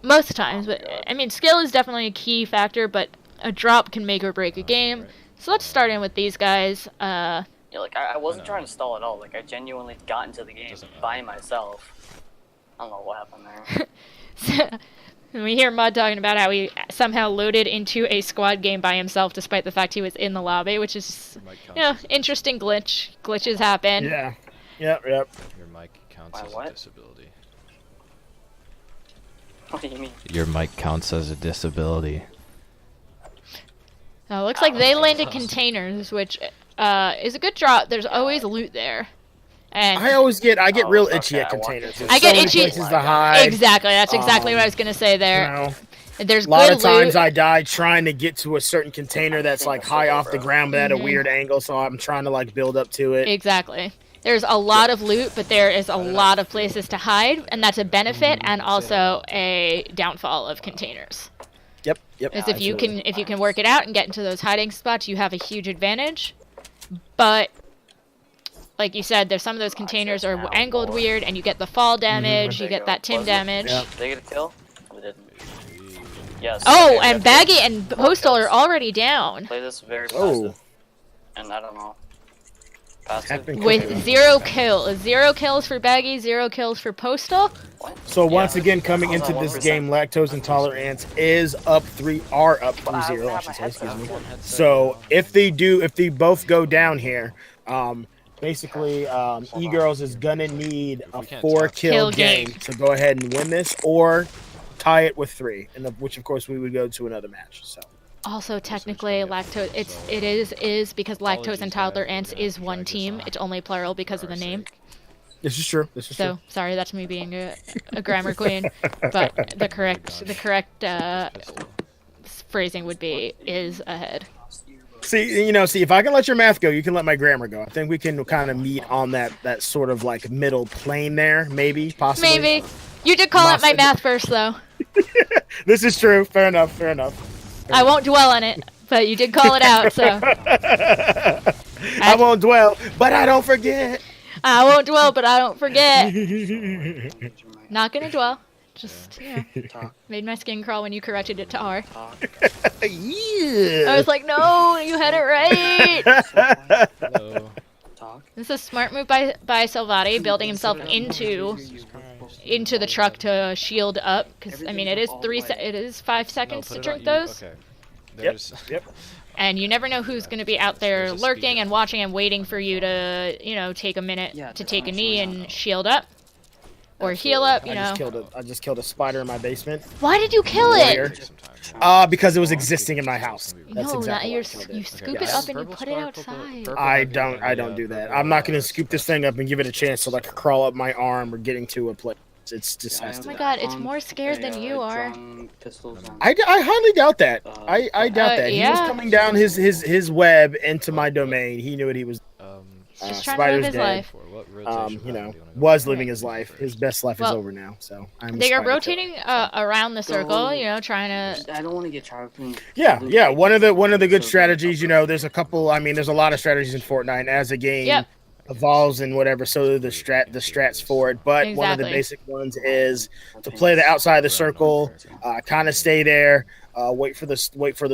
Most times, but I mean, skill is definitely a key factor, but a drop can make or break a game. So let's start in with these guys. Yeah, like I wasn't trying to stall at all. Like I genuinely got into the game by myself. I don't know what happened there. So, we hear Mud talking about how he somehow loaded into a squad game by himself, despite the fact he was in the lobby, which is, you know, interesting glitch. Glitches happen. Yeah. Yep. Your mic counts as a disability. What do you mean? Your mic counts as a disability. It looks like they landed containers, which is a good drop. There's always loot there. And I get real itchy at containers. There's I get so many itchy. places to hide. Exactly. That's exactly what I was gonna say there. You know, There's a lot good of times loot. I die trying to get to a certain container that's like high off the ground but at a weird angle, so I'm trying to like build up to it. Exactly. There's a lot of loot, but there is a lot of places to hide, and that's a benefit and also a downfall of containers. Yep. Because if you can work it out and get into those hiding spots, you have a huge advantage. But like you said, there's some of those containers are angled weird, and you get the fall damage, you get that Tim damage. Did they get a kill? They didn't. Yes. Oh, and Baggy and Postal are already down. Play this very passive. And I don't know. Passive. With 0 kills. 0 kills for Baggy, 0 kills for Postal. So once again, coming into this game, lactose intolerance are up 3-0, I should say, excuse me. So if they both go down here, basically, E-Girls is gonna need a 4-kill game to go ahead and win this, or tie it with 3, which of course we would go to another match. So. Also, technically, lactose it is because lactose intolerance is one team. It's only plural because of the name. This is true. So sorry, that's me being a grammar queen, but the correct phrasing would be is ahead. See, if I can let your math go, you can let my grammar go. I think we can kind of meet on that sort of like middle plane there, possibly. Maybe. You did call out my math first, though. This is true. Fair enough. I won't dwell on it, but you did call it out, so. I won't dwell, but I don't forget. I won't dwell, but I don't forget. Not gonna dwell. Just, made my skin crawl when you corrected it to R. Yeah. I was like, no, you had it right. This is a smart move by Salvati, building himself into the truck to shield up. Because I mean, it is 5 seconds to drink those. Yep. And you never know who's going to be out there lurking and watching and waiting for you to, take a minute to take a knee and shield up. Or heal up, I just killed a spider in my basement. Why did you kill it? Because it was existing in my house. That's exactly you scoop it up and you put it outside. I don't do that. I'm not going to scoop this thing up and give it a chance to like crawl up my arm or getting to a place. It's Oh disgusting. my god, it's more scared than you are. I highly doubt that. I doubt that. He was yeah. coming down his web into my domain. He knew what he was. Just trying to live Spider's his dead. life. You know, was living his life. His best life is Well, over now. So I'm. They are Spider rotating around the circle, you know, trying to. I don't want to get tired of Yeah. One of the good strategies. You know, there's a couple. I mean, there's a lot of strategies in Fortnite. And as the game evolves and whatever, so do the strats for it. But one of the Exactly. basic ones is to play the outside of the circle, kind of stay there, wait for the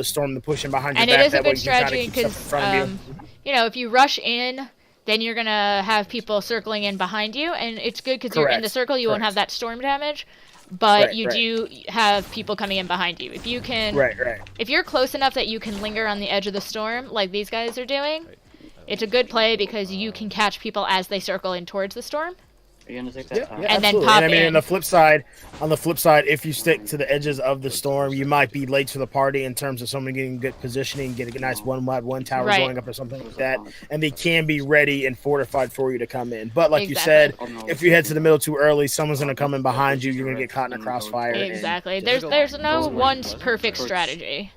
storm to push in behind your And back. it is a that way good you can kinda strategy keep stuff in because, front of you. you know, if you rush in, then you're gonna have people circling in behind you, and it's good because you're in the Correct. circle. You won't have that storm damage, but Right, you right. do have people coming in behind you. If you can, Right. if you're close enough that you can linger on the edge of the storm, like these guys are doing, it's a good play because you can catch people as they circle in towards the storm. Are you gonna take Yeah, that? And then absolutely. pop I mean, in. on the flip side, if you stick to the edges of the storm, you might be late to the party in terms of someone getting good positioning, getting a nice one tower Right. going up or something like that, and they can be ready and fortified for you to come in. But like Exactly. you said, if you head to the middle too early, someone's gonna come in behind you. You're gonna get caught in a crossfire. and- Exactly. There's no one perfect strategy.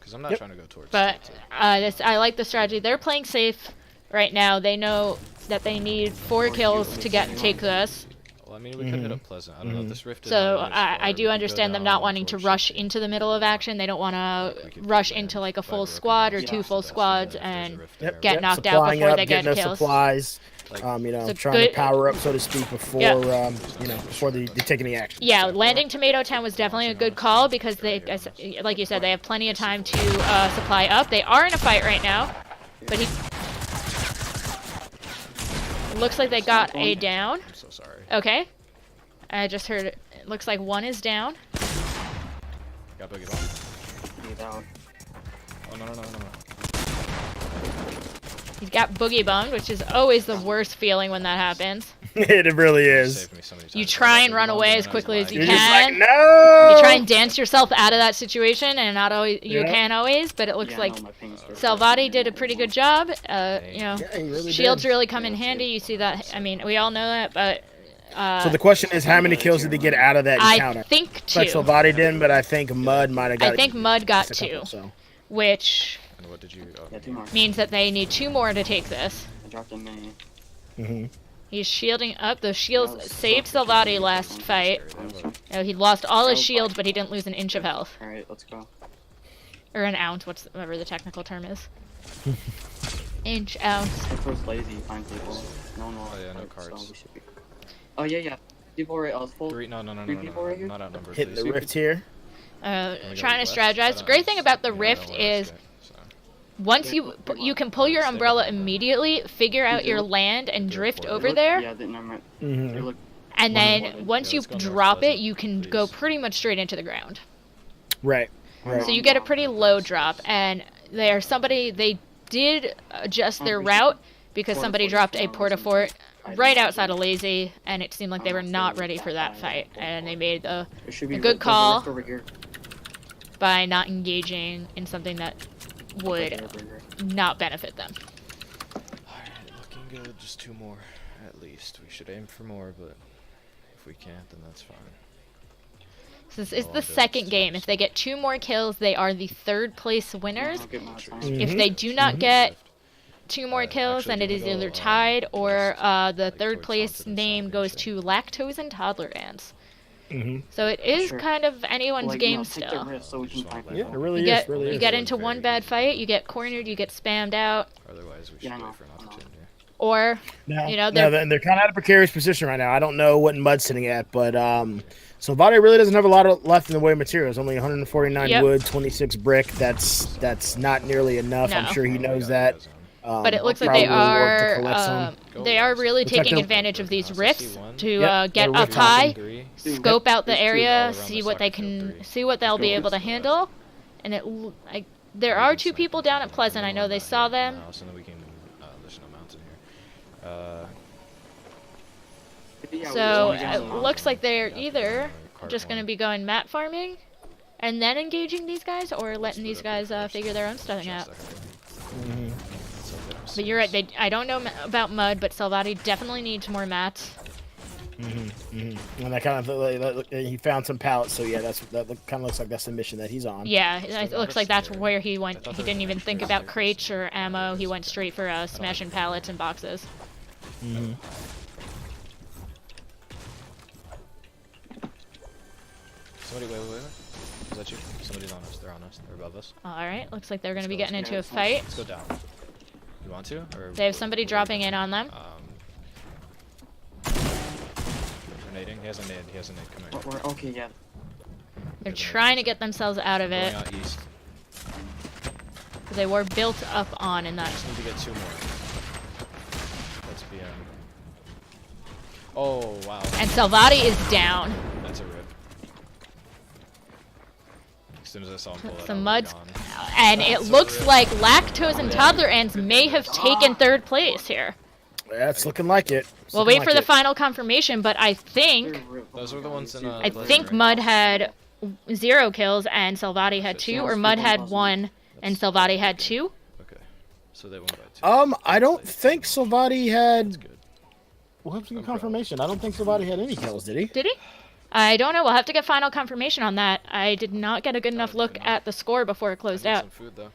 Because I'm not trying to go towards. But I like the strategy. They're playing safe right now. They know that they need 4 kills to take this. Well, I mean, we could hit up Pleasant. I don't know. This rift is So not as I far. do We could understand go them down not wanting to rush into the middle of action. They don't want to rush into like a full squad or 2 full squads and get knocked out Supplying before up, they get getting the kills. supplies. You know, trying to power up, so to speak, before you know, before they take any action. Yeah, landing Tomato Town was definitely a good call because they, like you said, they have plenty of time to supply up. They are in a fight right now, but he. It looks like they got a down. I'm so sorry. Okay. I just heard it. It looks like one is down. Got boogie bomb. Oh no. He's got boogie bombed, which is always the worst feeling when that happens. It really is. You try and run away as quickly as you You're can. just like, no! You try and dance yourself out of that situation, and not always you Yeah. can always. But it looks like Salvati did a pretty good job. You know, he really shields did. really come in handy. You see that? I mean, we all know that, but. So the question is, how many kills did they get out of that I encounter? think 2. Like Salvati didn't, but I think Mud might have got. I think Mud got just a couple, 2, so. which And what did you? means that they need 2 more to take this. I dropped a mini. He's shielding up. Those shields saved Salvati last fight. Oh, he lost all his shields, but he didn't lose an inch of health. Alright, let's go. Or an ounce, whatever the technical term is. Inch, ounce. If we're lazy, you find people. No one will. Oh yeah, no so cards. we should be. Oh yeah. People right. I was full. No. Three people right here. Not outnumbered. Hitting please. the rift here. Trying to strategize. The great thing about the rift is once you can pull your umbrella immediately, figure out your land, and drift over there. Yeah, never mind. And then once you drop it, you can go pretty much straight into the ground. Right. So you get a pretty low drop, and they did adjust their route because somebody dropped a porta-fort right outside of Lazy, and it seemed like they were not ready for that fight, and they made a good call by not engaging in something that would not benefit them. Alright, looking good. Just 2 more, at least. We should aim for more, but if we can't, then that's fine. So this is the second game. If they get 2 more kills, they are the 3rd place winners. If they do not get 2 more kills, then it is either tied or the 3rd place name goes to Lactose and Toddler Dance. So it is kind of anyone's game still. Yeah, it really You is. you get into one bad fight, you get cornered, you get spammed out, Otherwise, we should wait for an opportunity. or you know they're they're kind of at a precarious position right now. I don't know what Mud's sitting at, but Salvati really doesn't have a lot left in the way of materials. Only 149 wood, 26 brick. That's not nearly enough. I'm No. sure he knows that. But it looks like Probably they will work to collect are really Looks like taking they'll- advantage of these rifts to Yep, get they're up rift high, hopping. scope out the area, see what they can, see what they'll be able to handle, and there are 2 people down at Pleasant. I know they saw them. So then we can. There's no mountain here. So it looks like they're either just going to be going mat farming and then engaging these guys, or letting these guys figure their own stuff out. But you're right. I don't know about Mud, but Salvati definitely needs more mats. And that kind of he found some pallets, so yeah, that kind of looks like that's the mission that he's on. Yeah, it looks like that's where he went. He didn't even think about crates or ammo. He went straight for smashing pallets and boxes. Somebody, wait. Is that you? Somebody's on us. They're on us. They're above us. All right, looks like they're going to be getting into a fight. Let's go down. You want to? Or They have somebody dropping in on them. Grenading. He has a nade. Come here. Okay, yeah. They're trying to get themselves out of it. Going out east. They were built up on in that. Just need to get 2 more. Let's be Oh wow. And Salvati is down. That's a rip. As soon as I saw him pull it, Some muds, and it looks like lactose and toddler ants may have taken 3rd place here. Yeah, it's looking like it. We'll wait for the final confirmation, but I think those were the ones in. I think Mud had 0 kills and Salvati had 2, or Mud had 1 and Salvati had 2. Okay, so they won by 2. I don't think Salvati had. We'll have to get confirmation. I don't think Salvati had any kills, did he? Did he? I don't know. We'll have to get final confirmation on that. I did not get a good enough look at the score before it closed out. Some food, though.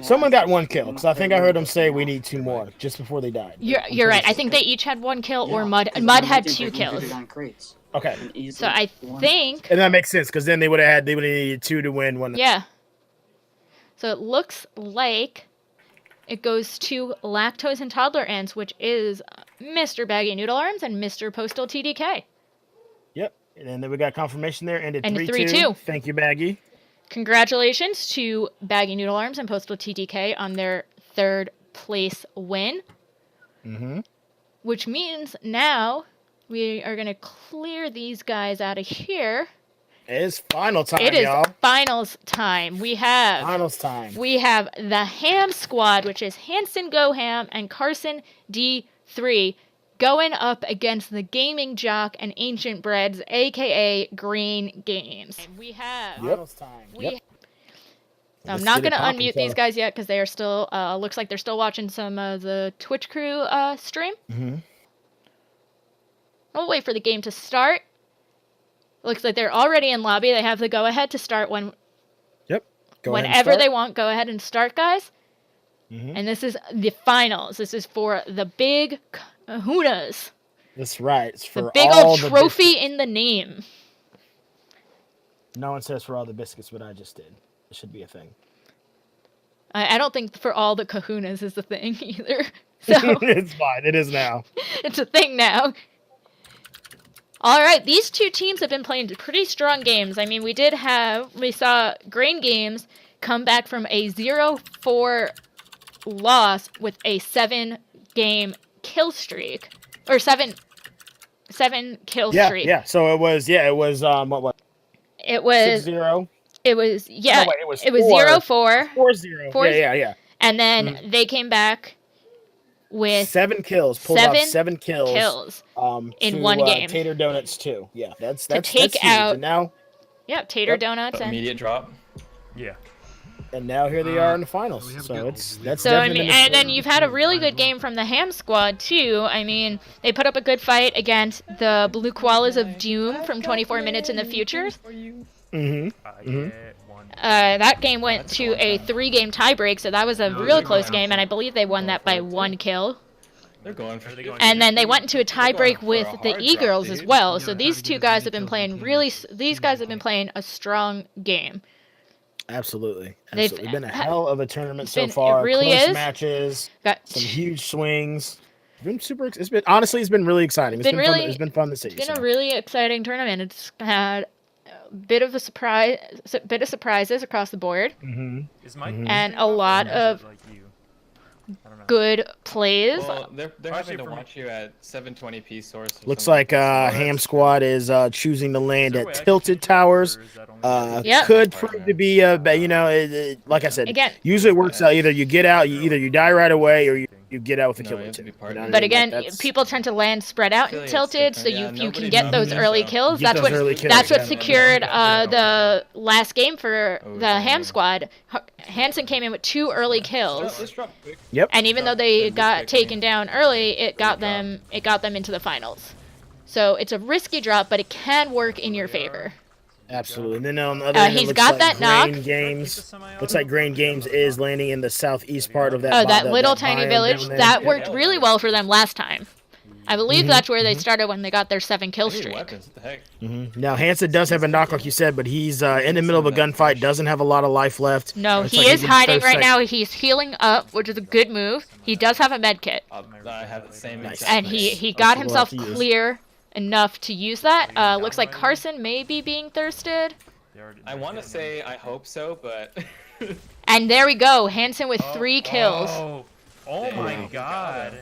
Someone got 1 kill, because I think I heard them say we need 2 more just before they died. You're right. I think they each had 1 kill, or Mud had 2 kills. Okay. So I think. And that makes sense, because then they would have needed 2 to win 1. Yeah. So it looks like it goes to Lactose and Toddler Ants, which is Mr. Baggy Noodle Arms and Mr. Postal TDK. Yep. And then we got confirmation there. Ended 3-2. 3-2. Thank you, Baggy. Congratulations to Baggy Noodle Arms and Postal TDK on their 3rd place win. Which means now we are going to clear these guys out of here. It is final time, It is y'all. finals time. We have Finals time. We have the Ham Squad, which is Hanson Go Ham and Carson D3, going up against the Gaming Jock and Ancient Breads, aka Green Games. We have finals time. I'm not going to unmute these guys yet because they are still, looks like they're still watching some of the Twitch crew stream. We'll wait for the game to start. Looks like they're already in lobby. They have the go-ahead to start whenever they want. Go ahead and start, guys. And this is the finals. This is for the big kahunas. That's right. It's for the big old trophy in the name. No one says for all the biscuits, but I just did. It should be a thing. I don't think for all the kahunas is the thing either. So it's fine. It is now. It's a thing now. All right, these 2 teams have been playing pretty strong games. I mean, we saw Grain Games come back from a 0-4 loss with a 7-game kill streak, or 7 kill streak. Yeah. So it was what? It was 6-0. It was it was 0-4. 4-0. Yeah. And then they came back with 7 kills. Pulled off 7 kills. In 1 game. Tater Donuts 2. Yeah, that's take huge. out. And now, Tater Donuts and immediate drop. Yeah. And now here they are in the finals. So that's so I mean, and then you've had a really good game from the Ham Squad too. I mean, they put up a good fight against the Blue Koalas of Doom from 24 Minutes in the Future. That game went to a 3-game tiebreak, so that was a real close game, and I believe they won that by 1 kill. They're going for And then they went into a tiebreak with the E-Girls as well. So these 2 guys have been playing These guys have been playing a strong game. Absolutely. It's been a hell of a tournament so far. It really Close is. matches. Got some huge swings. It's been really exciting. It's been fun to see. It's been a really exciting tournament. It's had a bit of surprises across the board, and a lot of good plays. Well, they're having to watch you at 720p source. Looks like Ham Squad is choosing to land at Tilted Towers. Could prove to be like I said, again, usually it works out. Either you get out, you die right away, or you get out with a kill or 2. But again, people tend to land spread out in Tilted, so you can get those early kills. That's what secured the last game for the Ham Squad. Hanson came in with 2 early kills. Yep. And even though they got taken down early, it got them into the finals. So it's a risky drop, but it can work in your favor. Absolutely. And then on the other end, it He's looks got like that knock. Grain Games. Looks like Grain Games is landing in the southeast part of that. Oh, that little that tiny biome village. down there. That worked really well for them last time. I believe Mhm, that's where they started when they got their 7-kill streak. Weapons, what the heck? Now Hansen does have a knock, like you said, but he's in the middle of a gunfight. Doesn't have a lot of life left. No, Looks he like is did hiding first right sec- now. He's healing up, which is a good move. He does have a med kit, I have the same exact and he got himself clear enough to use that. Looks like Carson may be being thirsted. I want to say I hope so, but And there we go, Hansen with 3 kills. Oh my god.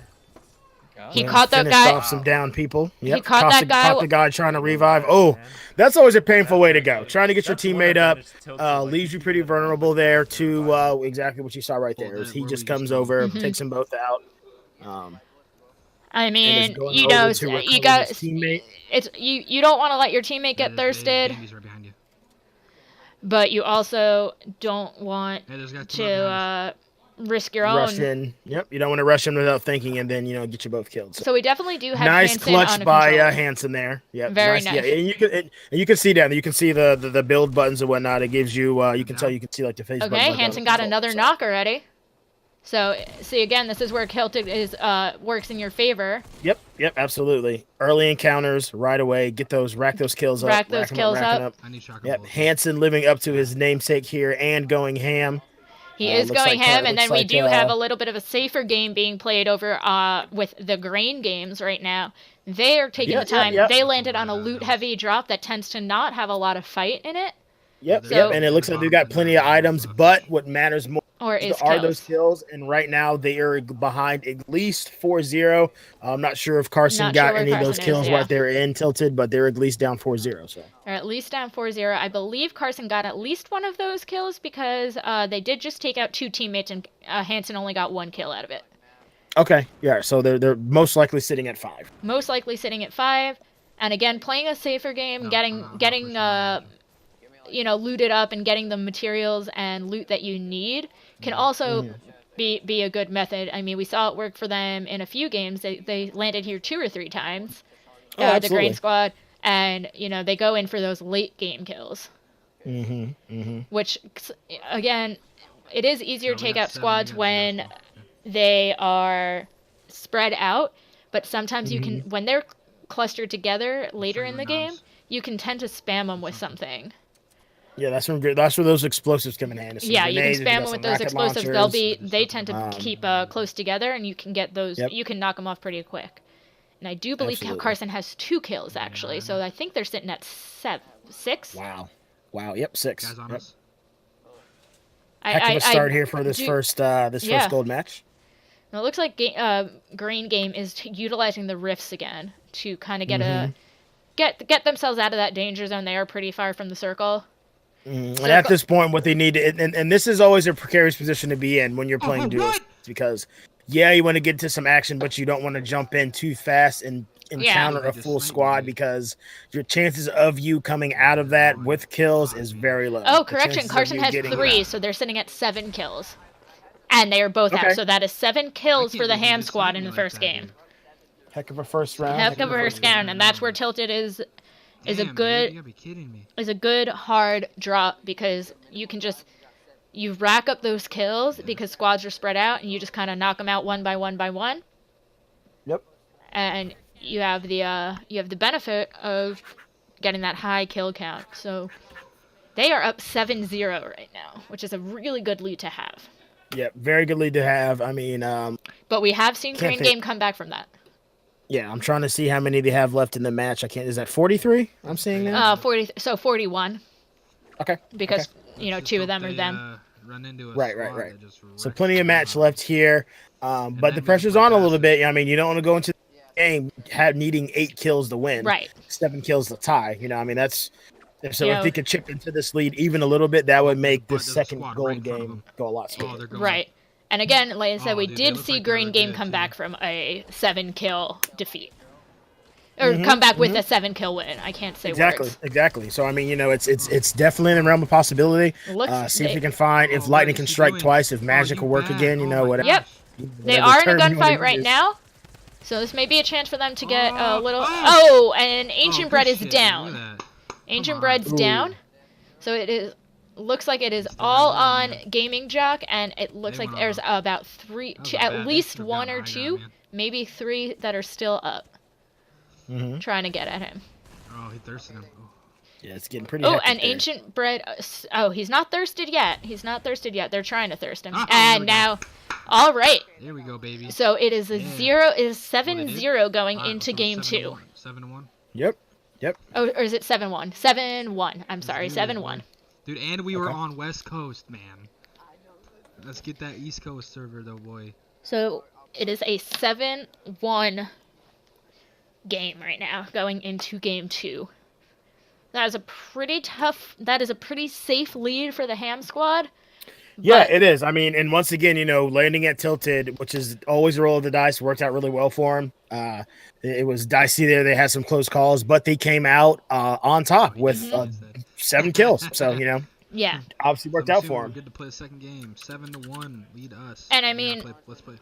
He Yeah, caught that finished guy. off some down people. Yep. He caught that guy. Caught the guy trying to revive. Oh, that's always a painful way to go. Trying to get your teammate up leaves you pretty vulnerable there to exactly what you saw right there. Is he just comes over, Mhm. takes them both out. I and mean, is going you over know, to recover you got his teammate. it's you don't want to let your teammate get thirsted, but you also don't want to risk your Rush own. in. Yep. You don't want to rush in without thinking, and then get you both killed. So we definitely do have nice Hansen clutch under by control. Hansen there. Yep. Very Yeah, nice. and you can see down there. You can see the build buttons and whatnot. It gives you. You can see like the face. Okay, buttons Hansen like got another knock already. So see again, this is where Celtic is works in your favor. Yep, absolutely. Early encounters right away. Rack those kills up. Rack those kills rack 'em up. Yep, Hansen living up to his namesake here and going ham. He is looks going like- ham, and looks then we like, do have a little bit of a safer game being played over with the Grain Games right now. They are taking the time. They landed on a loot-heavy drop that tends to not have a lot of fight in it. Yep, So- and it looks like they've got plenty of items, but what matters more Or is are kills. those kills, and right now they are behind at least 4-0. I'm not sure if Carson Not sure got where any of those Carson is, kills yeah. right there in Tilted, but they're at least down 4-0. So. Or at least down 4-0. I believe Carson got at least one of those kills because they did just take out 2 teammates, and Hansen only got 1 kill out of it. Okay, yeah, so they're most likely sitting at 5. Most likely sitting at 5, and again playing a safer game, getting looted up and getting the materials and loot that you need can also be a good method. I mean, we saw it work for them in a few games. They landed here 2 or 3 times, the absolutely. Grain Squad, and they go in for those late game kills. Which, again, it is easier to take out squads when they are spread out, but sometimes you can, when they're clustered together later in the game, you can tend to spam them with something. Yeah, that's where those explosives come in handy. Some Yeah, you can grenades, spam got them some with those rocket explosives. launchers. They tend to keep close together, and you can get those. Yep. You can knock them off pretty quick. And I do believe Absolutely. Carson has 2 kills actually, so I think they're sitting at 6. Wow. Yep, 6. Guys on Yep. us. Heck of a start here for this first yeah. gold match. Now, it looks like Grain Game is utilizing the rifts again to kind of get themselves out of that danger zone. They are pretty far from the circle. And at this point, what they need to, and this is always a precarious position to be in when you're playing duos, because you want to get to some action, but you don't want to jump in too fast and encounter a full squad, because your chances of you coming out of that with kills is very low. Oh, The correction. chances of Carson you has getting 3, so they're sitting at 7 kills. And they are both Okay. out, so that is 7 kills for the Ham squad in the first game. Heck of a first round. Heck of a first round, and that's where Tilted is a Damn, good dude, you gotta be kidding me. is a good hard drop, because you can you rack up those kills because squads are spread out, and you just kind of knock them out one by one. Yep. And you have the benefit of getting that high kill count. So they are up 7-0 right now, which is a really good lead to have. Yep, very good lead to have. I mean, But we have seen Can't Grain think- Game come back from that. yeah, I'm trying to see how many they have left in the match. Is that 43? I'm seeing now. 41. Okay. Because 2 of them are them. Run into a Right. squad that just So plenty of match left here, but the pressure's on a little bit. I mean, you don't want to go into the game needing 8 kills to win. Right. 7 kills to tie. I mean, that's so Yeah. if they could chip into this lead even a little bit, that would make this second gold game go a lot smoother. Right. And again, like I said, we dude, they did look see like they're Grain Game legit, come too. back from a 7-kill defeat. Or come back with a 7-kill win. I can't say words. Exactly. So I mean, it's definitely in the realm of possibility. See if we can find if lightning can strike twice, if magic will work again. Whatever. Yep. They whatever are in a term you wanna gunfight right use. now. So this may be a chance for them to get a little. Oh, and Ancient Bread is down. Ancient Bread's down. So it is. Looks like it is all on Gaming Jock, and it looks like there's about at least 1 or 2, maybe 3 that are still up, trying to get at him. Oh, he thirsted him. Yeah, it's getting pretty. Oh, and there. Ancient Bread. Oh, he's not thirsted yet. He's not thirsted yet. They're trying to thirst him. And now, all right. Here we go, baby. So it is 7-0 going into game 2. 7-1. Yep. Oh, or is it 7-1? 7-1. I'm sorry, 7-1. Dude, and we were on West Coast, man. Let's get that East Coast server, though, boy. So it is a 7-1 game right now, going into game 2. That is a pretty tough. That is a pretty safe lead for the Ham squad. Yeah, it is. I mean, and once again, landing at Tilted, which is always a roll of the dice, worked out really well for him. It was dicey there. They had some close calls, but they came out on top with 7 kills. So, yeah, obviously worked out for him. Good to play the second game. 7-1, lead us. And I mean, let's play.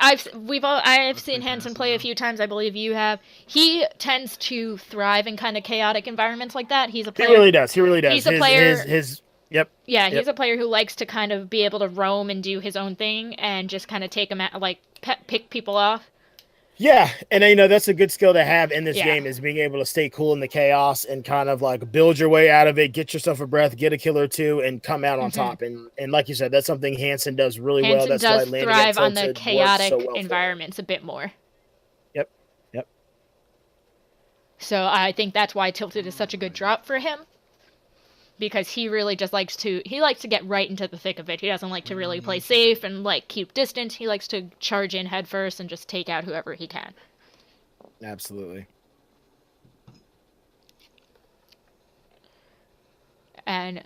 I've seen Hansen play a few times. I believe you have. He tends to thrive in kind of chaotic environments like that. He's a player. He really does. He's a player. Yep. Yeah, he's a player who likes to kind of be able to roam and do his own thing and just kind of take them at, pick people off. Yeah, and that's a good skill to have in this game, is being able to stay cool in the chaos and kind of build your way out of it, get yourself a breath, get a kill or 2, and come out on top. And like you said, that's something Hansen does really well. That's why does thrive on the chaotic environments a bit more. Yep. So I think that's why Tilted is such a good drop for him. Because he really just likes to get right into the thick of it. He doesn't like to really play safe and keep distance. He likes to charge in head first and just take out whoever he can. Absolutely. And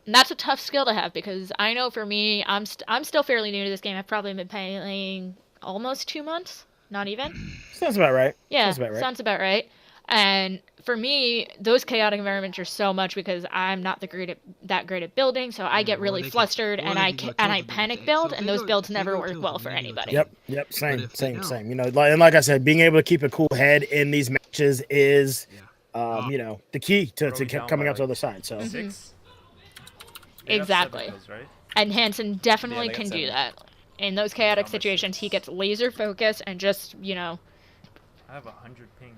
that's a tough skill to have, because I know for me, I'm still fairly new to this game. I've probably been playing almost 2 months, not even. Sounds about right. Yeah, sounds about right. And for me, those chaotic environments are so much because I'm not that great at building, so I get really flustered and I panic build, and those builds never work well for anybody. Yep. Same. And like I said, being able to keep a cool head in these matches is, the key to coming up to the other side. So. Exactly. And Hansen definitely can do that. In those chaotic situations, he gets laser focused and just, I have 100 ping.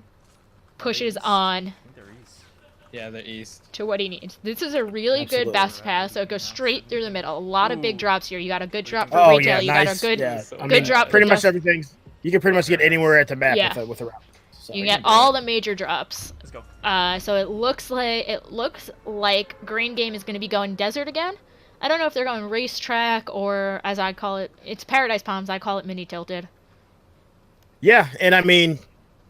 Pushes on. Yeah, the east. To what he needs. This is a really good best pass, so it goes straight through the middle. A lot of big drops here. You got a good drop for retail. You got a good drop. Pretty much everything. You can pretty much get anywhere at the map with a route. So you get all the major drops. Let's go. So it looks like Green Game is going to be going desert again. I don't know if they're going racetrack or, as I call it, it's Paradise Palms. I call it mini tilted. Yeah, and I mean,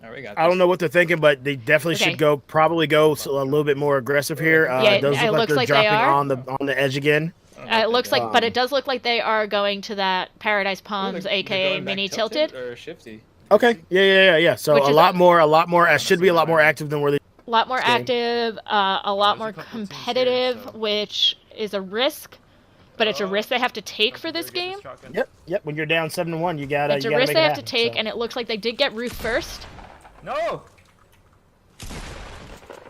I don't know what they're thinking, but they definitely should probably go a little bit more aggressive here. Yeah, those it look like they're dropping on the edge again. It looks like, but it does look like they are going to that Paradise Palms, aka mini tilted. Or shifty. Okay. Yeah. So a lot more. Should be a lot more active than where they. A lot more active, a lot more competitive, which is a risk, but it's a risk they have to take for this game. Yep. When you're down 7-1, you gotta. It's a risk they have to take, and it looks like they did get Roof first. No.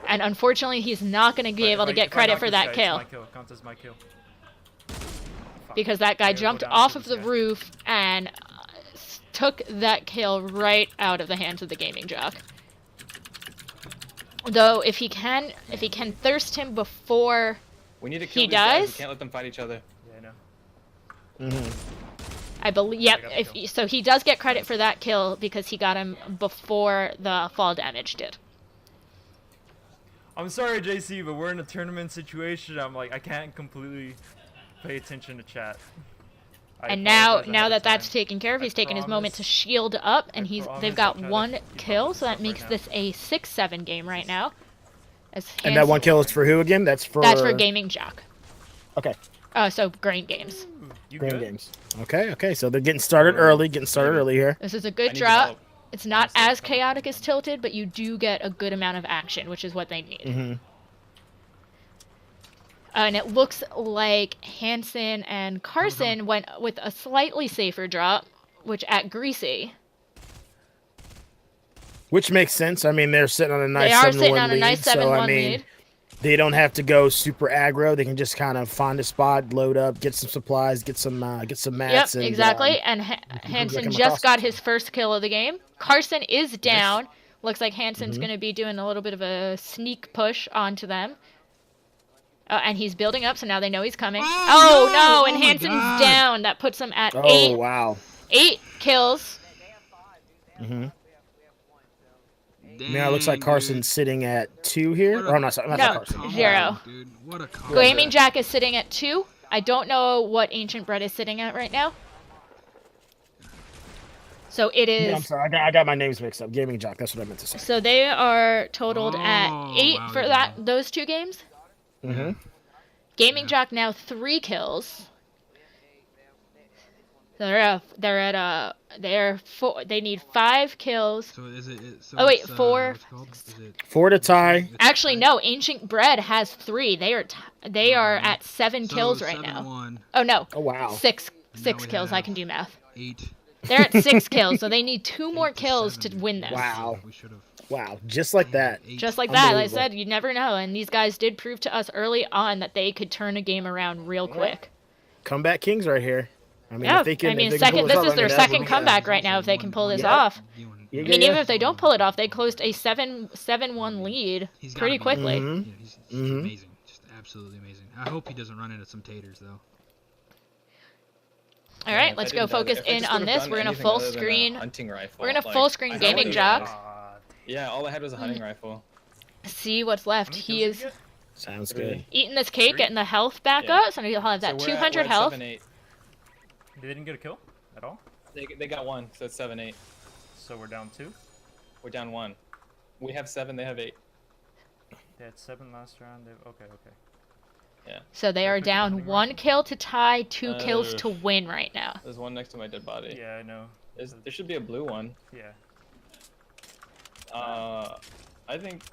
And unfortunately, he's not going to be able to get credit for that kill. Counts as my kill. Because that guy jumped off of the roof and took that kill right out of the hands of the Gaming Jock. Though, if he can thirst him before he dies, we can't let them fight each other. Yeah, I know. I believe. Yep. So he does get credit for that kill because he got him before the fall damage did. I'm sorry, JC, but we're in a tournament situation. I can't completely pay attention to chat. And now that that's taken care of, he's taken his moment to shield up, and they've got 1 kill, so that makes this a 6-7 game right now. And that 1 kill is for who again? That's for Gaming Jock. Okay. So Grain Games. Grain Games. Okay. So they're getting started early. Here. This is a good drop. It's not as chaotic as Tilted, but you do get a good amount of action, which is what they need. And it looks like Hansen and Carson went with a slightly safer drop, which at Greasy. Which makes sense. I mean, they're sitting on a nice They are 7-1 sitting on a lead, nice so I 7-1 mean, lead. they don't have to go super aggro. They can just kind of find a spot, load up, get some supplies, get some mats. Yep, And, exactly. And Hanson just got his first kill of the game. Carson is down. Looks like Hanson's going to be doing a little bit of a sneak push onto them. And he's building up, so now they know he's coming. Oh no! And Hanson's down. That puts him at 8. Oh, wow. 8 kills. Now it looks like Carson's sitting at 2 here. Or not Carson. 0. Dude, what a Gaming Jack is sitting at 2. I don't know what Ancient Bread is sitting at right now. So it is. Yeah, I'm sorry, I got my names mixed up. Gaming Jack, that's what I meant to say. So they are totaled at 8 for those 2 games. Gaming Jack now 3 kills. So they're 4. They need 5 kills. So is it? So oh wait, it's, 4. 4 to tie. Actually, no. Ancient Bread has 3. They are at 7 kills right now. 7-1. Oh no. Oh wow. 6 kills. I can do math. 8. They're at 6 kills, so they need 2 more kills to win this. Wow. Wow. Just like that. Just like that. Like I said, you never know. And these guys did prove to us early on that they could turn a game around real quick. Comeback Kings right here. I mean, Yeah, if they can, I mean, if they can pull this off, is I their mean, second comeback right now if they can pull this off. I mean, even if they don't pull it off, they closed a 7-1 lead pretty quickly. He's amazing. Just absolutely amazing. I hope he doesn't run into some taters, though. All right, let's go focus in on this. We're gonna full screen. We're gonna full screen Gaming Jack. Yeah, all I had was a hunting rifle. See what's left. He is Sounds good. eating this cake, getting the health back up, so he'll have that 200 health. 7-8. They didn't get a kill at all? They got 1, so it's 7-8. So we're down 2? We're down 1. We have 7, they have 8. They had 7 last round. Okay. Yeah. So they are down 1 kill to tie, 2 kills to win right now. There's one next to my dead body. Yeah, I know. There should be a blue one. Yeah. I think.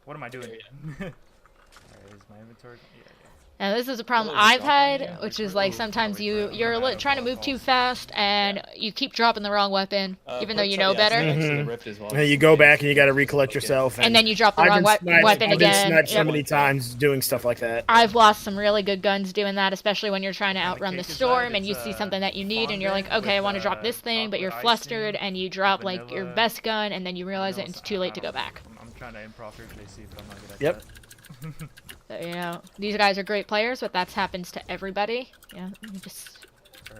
What am I doing? Alright, is my inventory? Yeah. Now this is a problem I've had, which is like sometimes you're trying to move too fast and you keep dropping the wrong weapon, even though you know better. And you go back and you got to recollect yourself. And then you drop the wrong weapon again. I've been sniped so many times doing stuff like that. I've lost some really good guns doing that, especially when you're trying to outrun the storm and you see something that you need and you're like, okay, I want to drop this thing, but you're flustered and you drop like your best gun and then you realize that it's too late to go back. I'm trying to improv here, JC, but I'm not good at that. So, you know, these guys are great players, but that happens to everybody. Yeah, just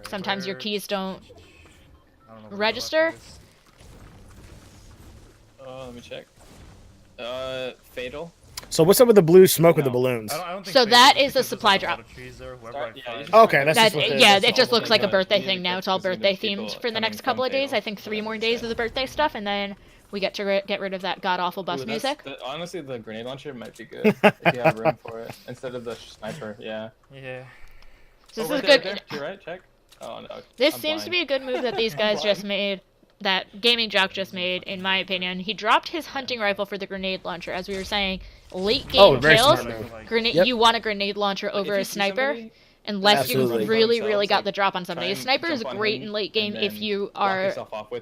sometimes your keys don't register. Let me check. Fatal. So what's up with the blue smoke with the balloons? So that is a supply drop. Okay, that's just it just looks like a birthday thing now. It's all birthday themed for the next couple of days. I think 3 more days of the birthday stuff, and then we get to get rid of that god-awful bus music. Honestly, the grenade launcher might be good if you have room for it instead of the sniper. Yeah. Yeah. This is good. You're right. Check. Oh no. This seems to be a good move that these guys just made. That Gaming Jack just made, in my opinion. He dropped his hunting rifle for the grenade launcher, as we were saying. Late game kills, you want a grenade launcher over a sniper, unless you really got the drop on somebody. A sniper is great in late game if you are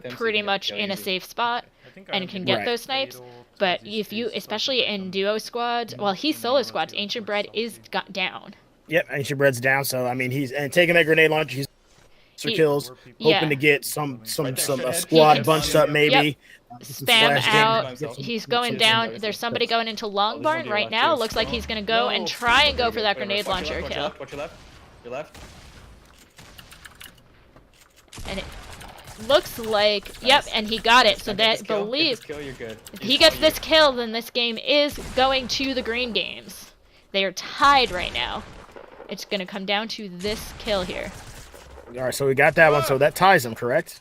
pretty much in a safe spot and can get those snipes. But if you, especially in duo squads, well, he's solo squads. Ancient Bread is got down. Yep, Ancient Bread's down. So I mean, he's taking that grenade launcher. He's for kills, hoping to get some a squad bunched up maybe. Spam out. He's going down. There's somebody going into Long Barn right now. Looks like he's gonna go and try and go for that grenade launcher kill. Watch your left. Your left. And it looks like, yep, and he got it. So that believes if he gets this kill, then this game is going to the green games. They are tied right now. It's gonna come down to this kill here. All right, so we got that one. So that ties them, correct?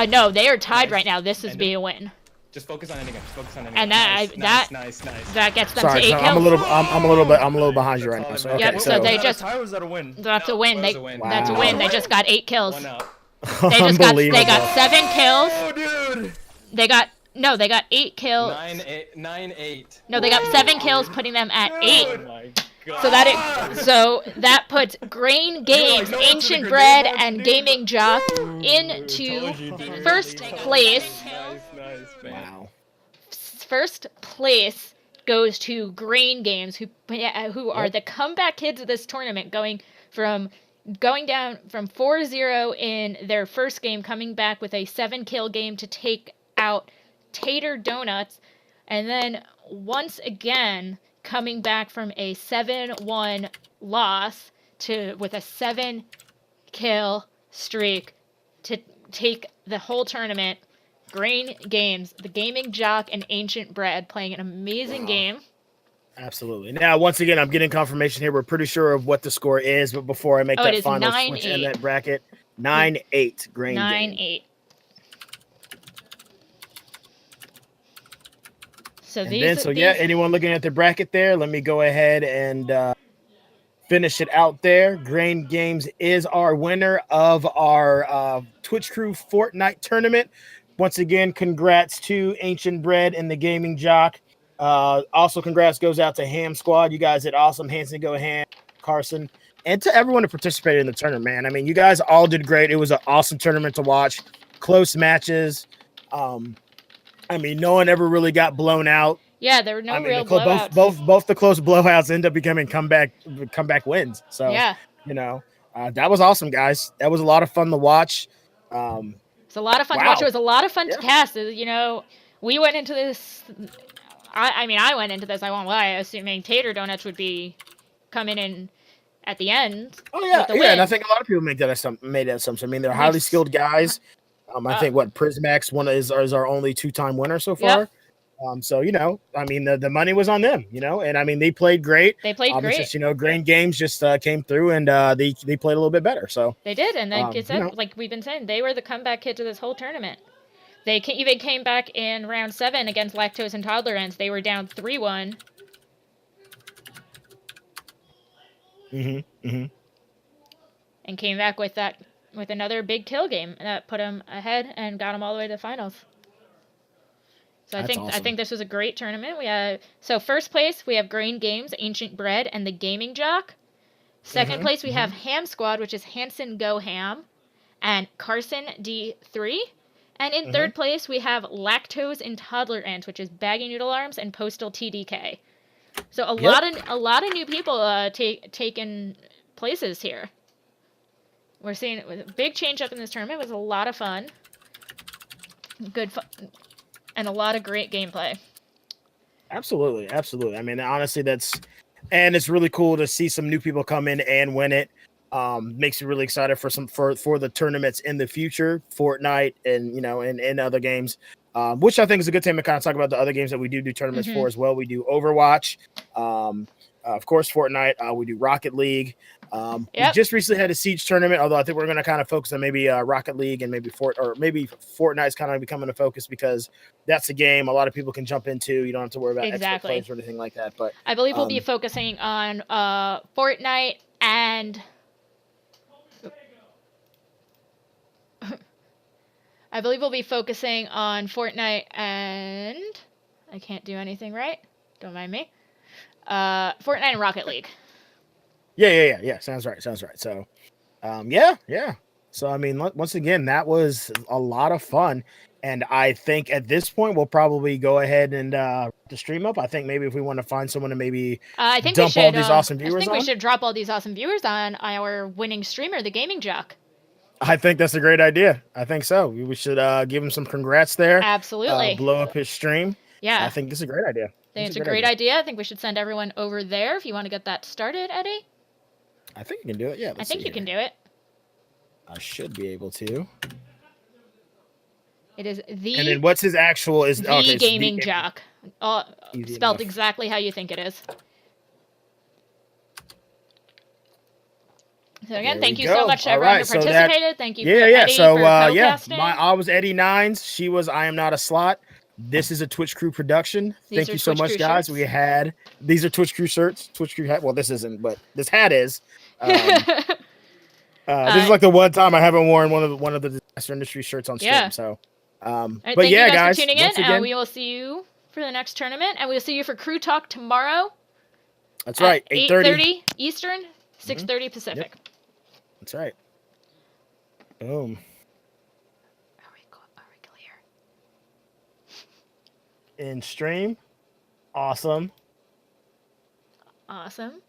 No, they are tied right now. This is be a win. Just focus on ending it. Just focus on ending and it. Nice. That gets them to 8 kills. I'm a little behind you right now. So, okay, yep, so they just. Was that a win? That's a win. That's a win. They just got 8 kills. They just got 7 kills. Oh, dude. They got 8 kills. 9-8. No, they got 7 kills, putting them at 8. Oh my God. So that puts Grain Games, Ancient Bread, and Gaming Jock into first place. Wow. First place goes to Grain Games, who are the comeback kids of this tournament, going down from 4-0 in their first game, coming back with a 7-kill game to take out Tater Donuts, and then once again coming back from a 7-1 loss with a 7-kill streak to take the whole tournament. Grain Games, the Gaming Jock, and Ancient Bread playing an amazing game. Absolutely. Now, once again, I'm getting confirmation here. We're pretty sure of what the score is, but before I make that final switch in that bracket, 9-8 Grain 9-8. So anyone looking at the bracket there, let me go ahead and finish it out there. Grain Games is our winner of our Twitch Crew Fortnite tournament. Once again, congrats to Ancient Bread and the Gaming Jock. Also, congrats goes out to Ham Squad. You guys did awesome. Hanson, go Ham, Carson, and to everyone who participated in the tournament, man. I mean, you guys all did great. It was an awesome tournament to watch. Close matches. I mean, no one ever really got blown out. Yeah, there were no real blowouts. Both the close blowouts end up becoming comeback wins. So yeah, that was awesome, guys. That was a lot of fun to watch. It's a lot of fun to watch. It was a lot of fun to cast. We went into this. I went into this. I won't lie, assuming Tater Donuts would be coming in at the end. Oh yeah, and I think a lot of people made that assumption. I mean, they're highly skilled guys. I think Prismax is our only 2-time winner so far. Yep. So I mean, the money was on them, and I mean they played great. They played great. Just, Grain Games just came through and they played a little bit better. So they did, and like it said, like we've been saying, they were the comeback kids of this whole tournament. They even came back in round 7 against Lactose and Toddler Ends. They were down 3-1. And came back with another big kill game that put them ahead and got them all the way to the finals. So That's awesome. I think this was a great tournament. First place we have Grain Games, Ancient Bread, and the Gaming Jock. Second place we have Ham Squad, which is Hanson Go Ham, and Carson D3. And in third place we have Lactose and Toddler Ends, which is Baggy Noodle Arms and Postal TDK. So a lot of new people taking places here. We're seeing a big change up in this tournament. It was a lot of fun. Good fun. And a lot of great gameplay. Absolutely. I mean, honestly, it's really cool to see some new people come in and win it. Makes me really excited for the tournaments in the future, Fortnite and other games. Which I think is a good time to kind of talk about the other games that we do tournaments for as well. We do Overwatch, of course, Fortnite. We do Rocket League. We just recently had a Siege tournament, although I think we're going to kind of focus on maybe Rocket League and maybe Fortnite's kind of becoming a focus because that's a game a lot of people can jump into. You don't have to worry about expert plays or anything like that. But I believe we'll be focusing on Fortnite and I can't do anything right. Don't mind me. Fortnite and Rocket League. Yeah. Sounds right. So, yeah. So, I mean, once again, that was a lot of fun. And I think at this point, we'll probably go ahead and the stream up. I think maybe if we want to find someone to maybe all these awesome viewers we should drop all these awesome viewers on our winning streamer, the Gaming Jock. I think that's a great idea. I think so. We should give him some congrats there. Absolutely. Blow up his stream. Yeah. I think this is a great idea. I think it's a great idea. I think we should send everyone over there if you want to get that started, Eddie. I think you can do it. Yeah. I think you can do it. I should be able to. It is the. And then what's his actual is the Gaming Jock. Spelled exactly how you think it is. So again, thank you so much to everyone who participated. Thank you for Eddie for co-casting. I was Eddie Nines. She was I Am Not a Slot. This is a Twitch Crew production. Thank you so much, guys. These are Twitch Crew shirts. Twitch Crew hat. Well, this isn't, but this hat is. This is like the one time I haven't worn one of the Disaster Industry shirts on stream. Yeah. So, thank you guys for tuning in, and we will see you for the next tournament, and we'll see you for Crew Talk tomorrow. That's right. 8:30 Eastern, 6:30 Pacific. Yep. That's right. Boom. Are we clear? in stream. Awesome. Awesome.